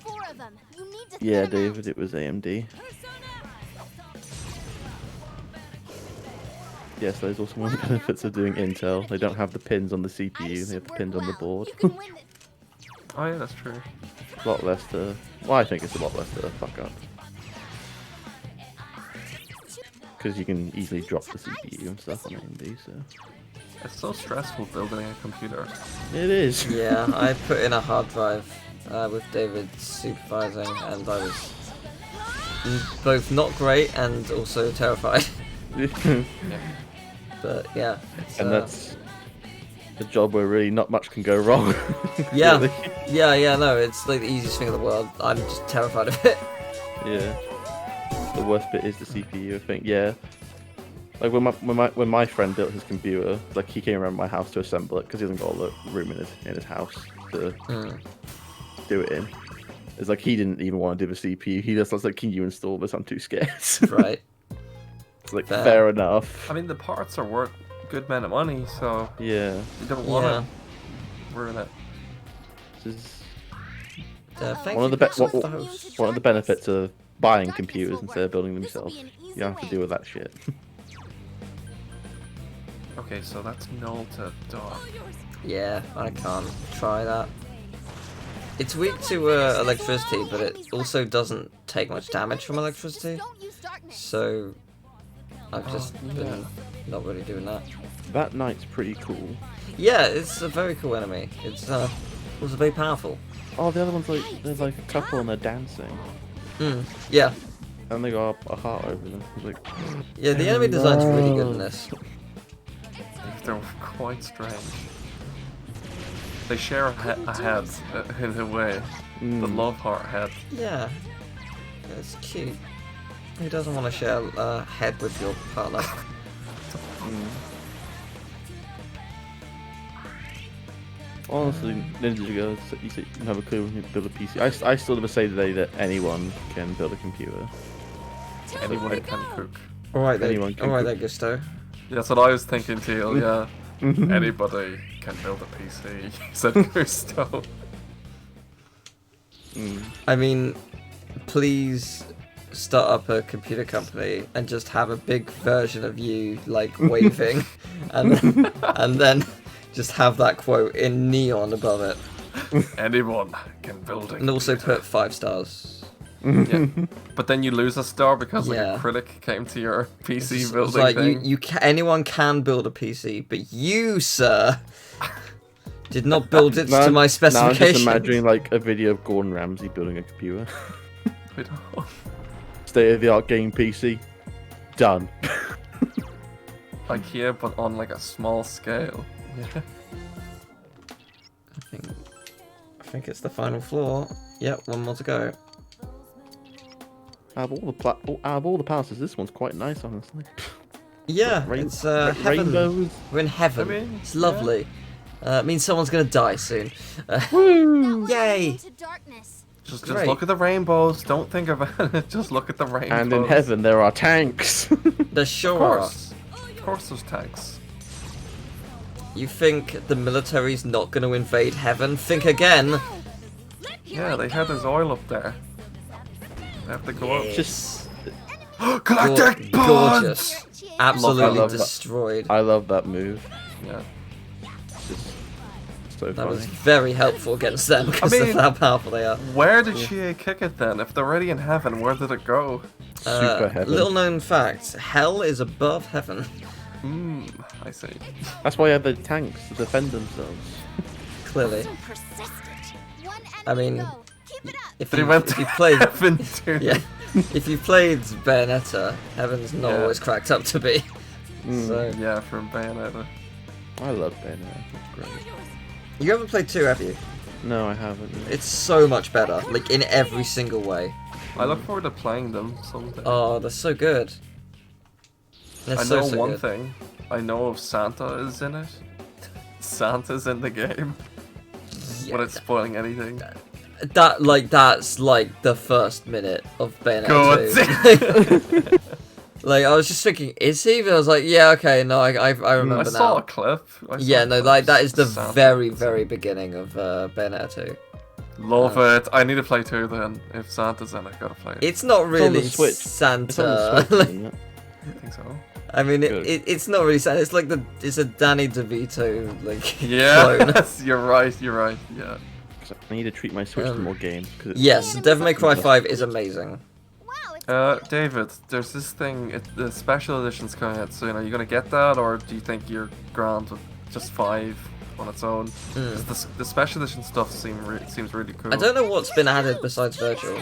Four of them. You need to Yeah, thin 'em out. David, it was AMD. Yes, there's also one of the benefits of doing Intel. They don't have the pins on the CPU, they have the pins on the board. You can win this. Oh yeah, that's true. A lot less to... Well, I think it's a lot less to fuck up. Because you can easily drop the CPU and stuff on AMD, so... It's so stressful building a computer. It is. Yeah, I put in a hard drive with David supervising, and I was both not great and also terrified. But yeah, it's, And that's a job where really not much can go wrong. yeah, Really. yeah, no, it's like the easiest thing in the world. I'm just terrified of it. Yeah. The worst bit is the CPU, I think. Yeah. Like when my friend built his computer, like he came around my house to assemble it because he hasn't got all the room in his house to do it in. It's like he didn't even want to do the CPU. He just was like, "Can you install this? I'm too scared." Right. It's like Fair. fair enough. I mean, the parts are worth a good amount of money, so Yeah. you don't want to ruin it. This is Thank one of you, the Pixel, for the host. one of the benefits of buying computers instead of building them yourself. You don't have to deal with that shit. Okay, so that's null to dot. Yeah, I can't try that. It's weak to electricity, but it also doesn't take much damage from electricity. Don't use darkness. So I've just been not really doing that. That knight's pretty cool. Yeah, it's a very cool enemy. It's also very powerful. Oh, the other one's like there's like a couple and they're dancing, Yeah, and they got a heart over them. It's like, yeah. The enemy design's really good in this. They're quite strange. They share a head in a way. The love heart head. Yeah, it's cute. Who doesn't want to share a head with your partner? honestly, Ninja Girls, you said you can have a clue when you build a PC. I still never say today that anyone can build a computer. Anyone can cook. All right, Anyone then. can All right, cook. then, Gusto. That's what I was thinking, Teal. Yeah. Anybody can build a PC, said Gusto. I mean, please start up a computer company and just have a big version of you like waving, and then just have that quote in neon above it, Anyone can build a and also computer. put 5 stars. Yeah. But then you lose a star because like Yeah. a critic came to your PC It's building like thing. anyone can build a PC, but you, sir, did not build it to my Now I'm specifications. just imagining like a video of Gordon Ramsay building a computer. I don't- State-of-the-art game PC. Done. IKEA, but on like a small scale. Yeah. I think it's the final floor. Yep, one more to go. Out of all the palaces, this one's quite nice, honestly. Yeah, Rain- it's heaven. rainbows. We're in heaven. I mean, it's lovely. It means someone's gonna die soon. Woo! Yay! Into darkness. Just Great. look at the rainbows. Don't think about it. Just look at the rainbows. And in heaven, there are tanks. There Of sure are. course. Of course there's tanks. You think the military's not gonna invade heaven? Think again. Yeah, they had his oil up there. They have to go up. Just, Galactic Punch! Gorgeous. Absolutely love that. destroyed. I love that move. Yeah. Just so That funny. was very helpful against them because mean- of how powerful they are. Where did she kick it then? If they're already in heaven, where did it go? Super heaven. Little known fact: hell is above heaven. I see. That's why you have the tanks to defend themselves. Clearly, So persistent. One I enemy mean, to go. Keep it up. if But he you, went if to you played, heaven too. yeah, if you played Bayonetta, heaven's not Yeah. always cracked up to be. So Yeah, from Bayonetta. I love Bayonetta. It's great. you haven't played 2, have you? No, I haven't. It's so much better, like in every single way. I look forward to playing them someday. Oh, they're so good. They're I so, know so one good. thing. I know if Santa is in it. Santa's in the game. Yeah, Without spoiling anything. that's like the first minute of Bayonetta 2. Good. Like, I was just thinking, is he? But I was like, yeah, okay, no, I remember I now. saw a clip. Yeah, no, like, that is the Sound very, effects. very beginning of Bayonetta 2. Love it. I need to play 2 then. If Santa's in, I gotta play it. It's not It's on really the Switch. It's on the Santa. Switch, isn't it? I think so. I mean, Good. it's not really Santa. It's like it's a Danny DeVito, like, clone. Yes, you're right, yeah. 'Cause I need to treat my Switch to more games. 'Cause it's Yes, Devil May Cry 5 is amazing. Wow, it's David, there's this thing, the special edition's coming out soon. Are you gonna get that, or do you think you're grand with just 5 on its own? 'Cause the special edition stuff seems really cool. I don't know what's been added besides Virtual.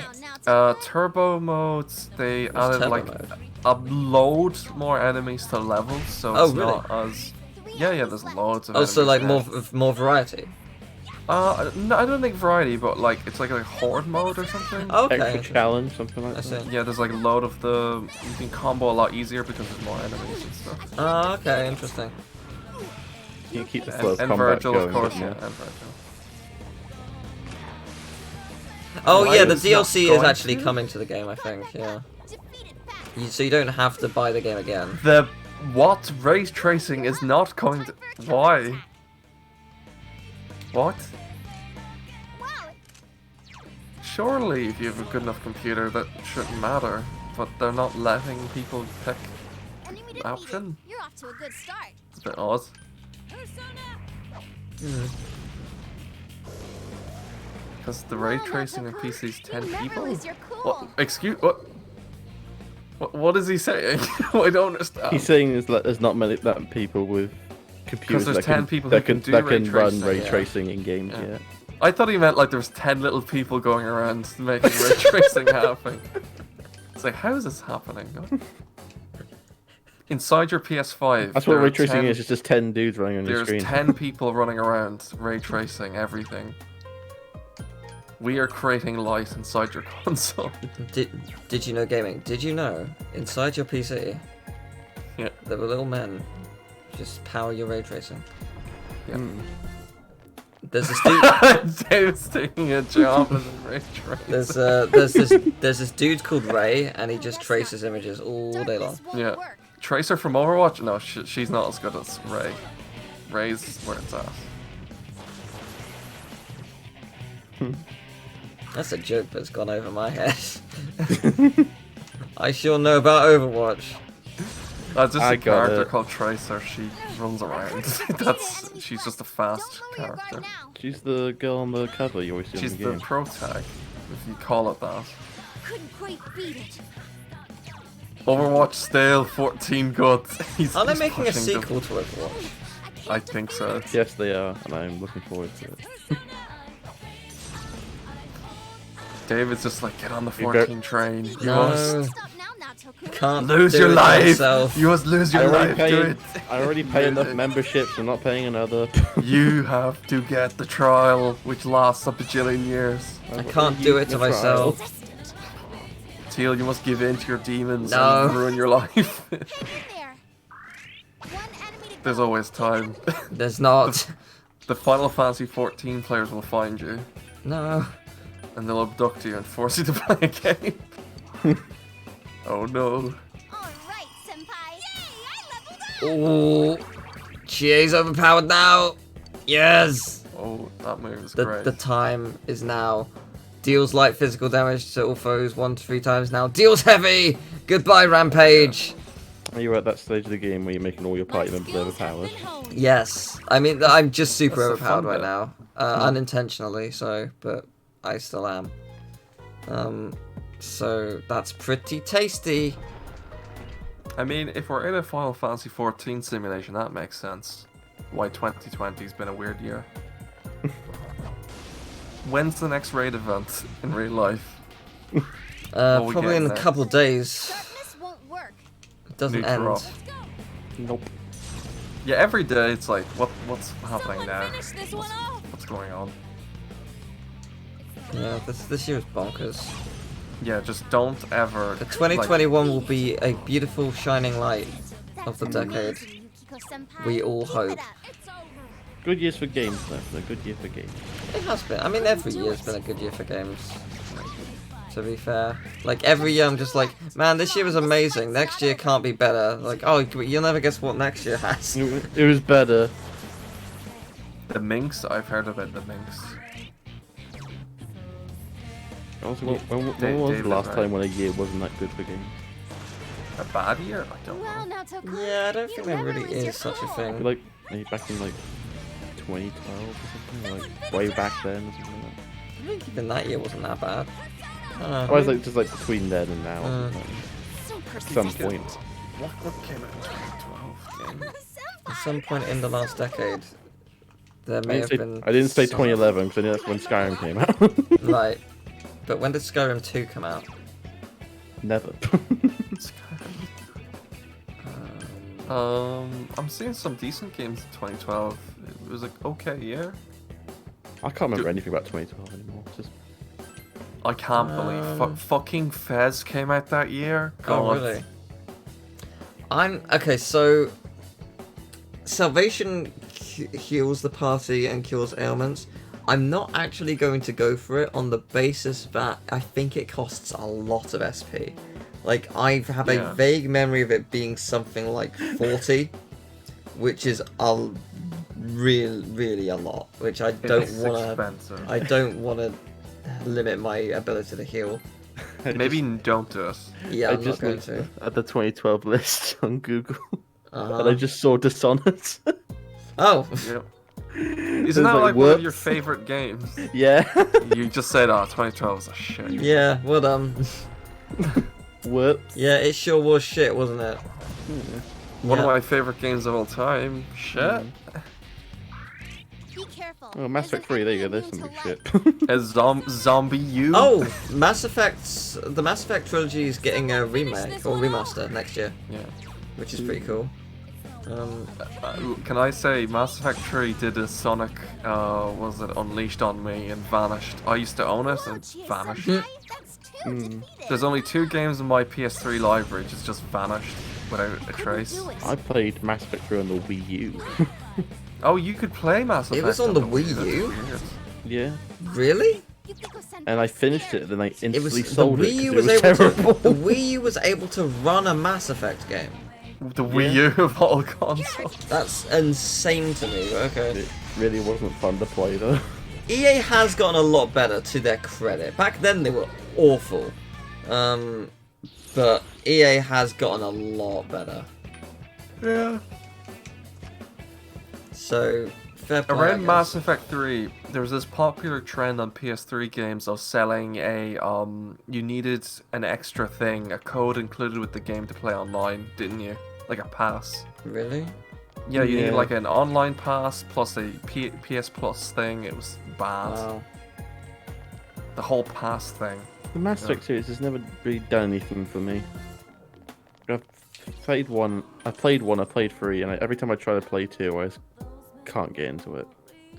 Turbo modes, they added turbo like mode? a load more enemies to levels, so Oh, it's really? not as... Yeah, there's loads of Oh, enemies so like now. more variety. No, I don't think variety, but like it's like a horde mode or something. Okay. extra challenge, something like I that. see. Yeah, there's like a load of the... You can combo a lot easier because there's more enemies and stuff. Oh, okay, interesting. You can keep the flow of And combat Virgil, going. of course, but yeah, yeah. and Virgil. Oh Why yeah, the is it not DLC is going actually to? coming to the game, I think. Yeah. So you don't have to buy the game again. The what? Ray tracing is not coming to... Why? What? Surely if you have a good enough computer that shouldn't matter, but they're not letting people pick option? You're off to a good start. It's a bit odd. Because the ray tracing on PC is 10 people? What? Excuse... What is he saying? I don't understand. He's saying there's not many that people with computers there's that 10 can, people that who can, can do that ray can run tracing, ray yeah. tracing in games. Yeah. Yeah. I thought he meant like there was 10 little people going around making ray tracing happen. It's like, how is this happening? Inside your PS5, That's what there ray are tracing 10 is. It's just 10 dudes running on your There's screen. 10 people running around ray tracing everything. We are creating light inside your console. Did you know gaming? Did you know inside your PC Yeah. there were little men just power your ray tracing? Yeah. There's this dude. Dave's taking a job as a ray tracer. There's this dude called Ray, and he just traces images all day long. Yeah. Tracer from Overwatch? No, she's not as good as Ray. Ray's where it's at. That's a joke that's gone over my head. I sure know about Overwatch. Just I a got character it. called Tracer. She runs around. She's just a fast character. She's the girl on the cover you always see She's on the the game. pro tag, if you call it that. Couldn't quite beat it. Overwatch stale 14 good. Are they he's making a pushing the- sequel to Overwatch? I think so. Yes, they are, and I'm looking forward to it. David's just like, get on the You go- 14 train. You No. must Stop now, Toku. Can't lose do your it life. yourself. You must lose I your already life. Do paid. it. I already pay enough memberships. I'm not paying another. You have to get the trial, which lasts a bajillion years. I can't do it to myself. Resistant. Teal, you must give in to your demons No. and ruin your life. There. One enemy to There's go. always time. There's not. The Final Fantasy 14 players will find you, No. and they'll abduct you and force you to play a game. Oh no. All right, senpai. Yay! I leveled up. Oh, she's overpowered now. Yes. Oh, that move is The great. time is now. Deals light physical damage to all foes 1 to 3 times now. Deals heavy. Goodbye, Rampage. Are you at that stage of the game where you're making all your party members overpowered? Yes. I mean, I'm just super That's the overpowered fun right bit. now. Unintentionally, so, but I still am. So that's pretty tasty. I mean, if we're in a Final Fantasy 14 simulation, that makes sense. Why 2020's been a weird year. When's the next raid event in real life? we Probably in getting a there? couple of days. This won't work. It doesn't Need to end. rock. Nope. Yeah, every day it's like, what's happening now? Finish this one off. What's going on? Yeah, this year is bonkers. Yeah, just don't ever. The 2021 will be a beautiful shining light of the decade. Amazing, Yukiko-senpai. We all Keep hope. it up. It's over. Good years for games, though. A good year for games. It has been. I mean, every year's been a good year for games. To be fair, like every year I'm just like, man, this year was amazing. Next year can't be better. Like, oh, you'll never guess what next year has. It was better. The Minx, I've heard about the Minx. Also, when was David, the last right? time when a year wasn't that good for games? A bad year? I don't Well, know. now, Tokon, Yeah, I don't you think there never really lose your is such a cool. thing. Like maybe back in like 2012 or something, like way back then or something like that. I think even that year wasn't that bad. I was like just like between then and now. Or something. So At some persistent. point. What came out in 2012 game? At some point in the last decade, there may have been. I didn't say some- 2011 because I knew that's when Skyrim came out. Right. But when did Skyrim 2 come out? Never. I'm seeing some decent games in 2012. It was like okay year. I can't remember anything about 2012 anymore. It's just I can't believe fucking Fez came out that year. God. Oh, really? Okay, so Salvation heals the party and cures ailments. I'm not actually going to go for it on the basis that I think it costs a lot of SP. Like, I have a vague memory of it being something like 40, which is really a lot, which I don't want to. Expensive. I don't want to limit my ability to heal. Maybe don't do it. Yeah, I I'm not just going looked to. at the 2012 list on Google, Uh-huh. and I just saw Dishonored. Oh, Yep. It's Isn't that like, like one of whoops. your favorite games? Yeah. You just said, "Oh, 2012 was a shit." yeah. Well done. Whoops. Yeah, it sure was shit, wasn't it? One of Yeah. my favorite games of all time. Shit. Be careful. Oh, Mass Effect 3. There you go. There's some good shit. A zombie you. Oh, the Mass Effect trilogy is getting a remake or remaster next year, Yeah. which is pretty cool. Can I say Mass Effect 3 did a Sonic, was it Unleashed on me and vanished? I used to own it and vanished. That's two defeated. There's only 2 games in my PS3 library, it's just vanished without a trace. Do it. I played Mass Effect 3 on the Wii U. Oh, you could play Mass Effect. It was on the Wii, Wii that's U? weird. Yeah. Really? You could go send And I for finished it, Spears. then I It instantly was the sold it Wii U 'cause was it was able terrible. to. The Wii U was able to run a Mass Effect game. The Wii U of all consoles. That's insane to me. But okay. It really wasn't fun to play though. EA has gotten a lot better to their credit. Back then they were awful. But EA has gotten a lot better. Yeah. So, fair play. I Around guess. Mass Effect 3, there was this popular trend on PS3 games of selling a, you needed an extra thing, a code included with the game to play online, didn't you? Like a pass. Really? Yeah, you Yeah. need like an online pass plus a PS Plus thing. It was bad. Wow. The whole pass thing. The Mass Effect series has never really done anything for me. I've played 1, I played 3, and every time I try to play 2, I just can't get into it.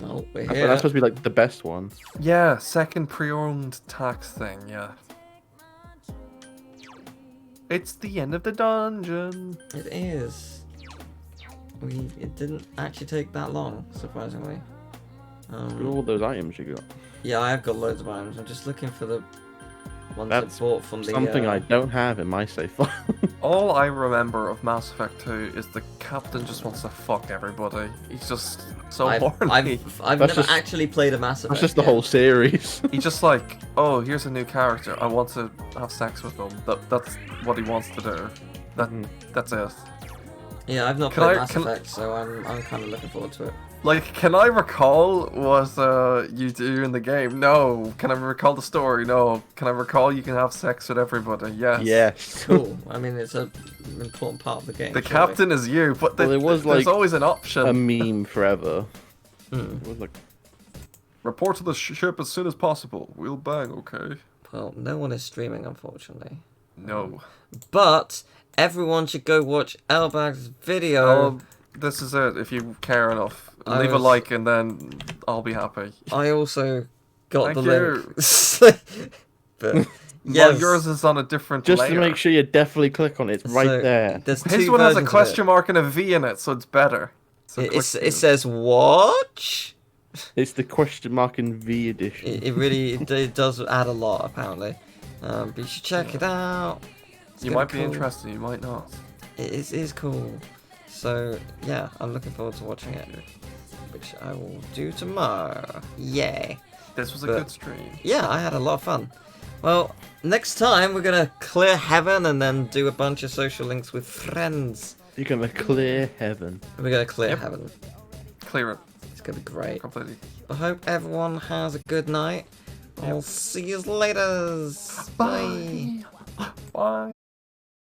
Oh, we're But here. that's supposed to be like the best one. Yeah, second pre-owned tax thing, yeah. It's the end of the dungeon. It is. It didn't actually take that long, surprisingly. Look at all those items you got. Yeah, I have got loads of items. I'm just looking for the ones That's I bought from the. Something I don't have in my save file. All I remember of Mass Effect 2 is the captain just wants to fuck everybody. He's just so horny. I've That's never just- actually played a Mass Effect. That's just the game. whole series. He's just like, oh, here's a new character. I want to have sex with them. That's what he wants to do. That's it. Yeah, I've not Can played I- Mass can- Effect, so I'm kind of looking forward to it. Like, can I recall what you do in the game? No. Can I recall the story? No. Can I recall you can have sex with everybody? Yes. Yes. Cool. I mean, it's an important part of the game. The surely. captain is you, but Well, there was, there's like, always an option. A meme forever. It was like, Report to the ship as soon as possible. We'll bang, okay? Well, no one is streaming, unfortunately. No. But everyone should go watch Elbag's video. Oh, this is it. If you care enough, I leave a was- like and then I'll be happy. I also got Thank the link. But Well, yes, yours is on a different just layer. to make sure you definitely click on it. It's right so there. There's His two one has a versions of question mark and a V in it, so it's better. So It, click it says watch. It's the question mark and V edition. It really it does add a lot apparently. But you should check it out. It's You gonna might be be cool. interested, you might not. It is cool. So yeah, I'm looking forward to watching it, which I will do tomorrow. Yay! This was a But- good stream. Yeah, I had a lot of fun. Well, next time we're gonna clear heaven and then do a bunch of social links with friends. You're gonna clear heaven. We're gonna clear Yep. heaven. Clear it It's gonna be great. completely. I hope everyone has a good night. I'll see you later. Bye. Bye.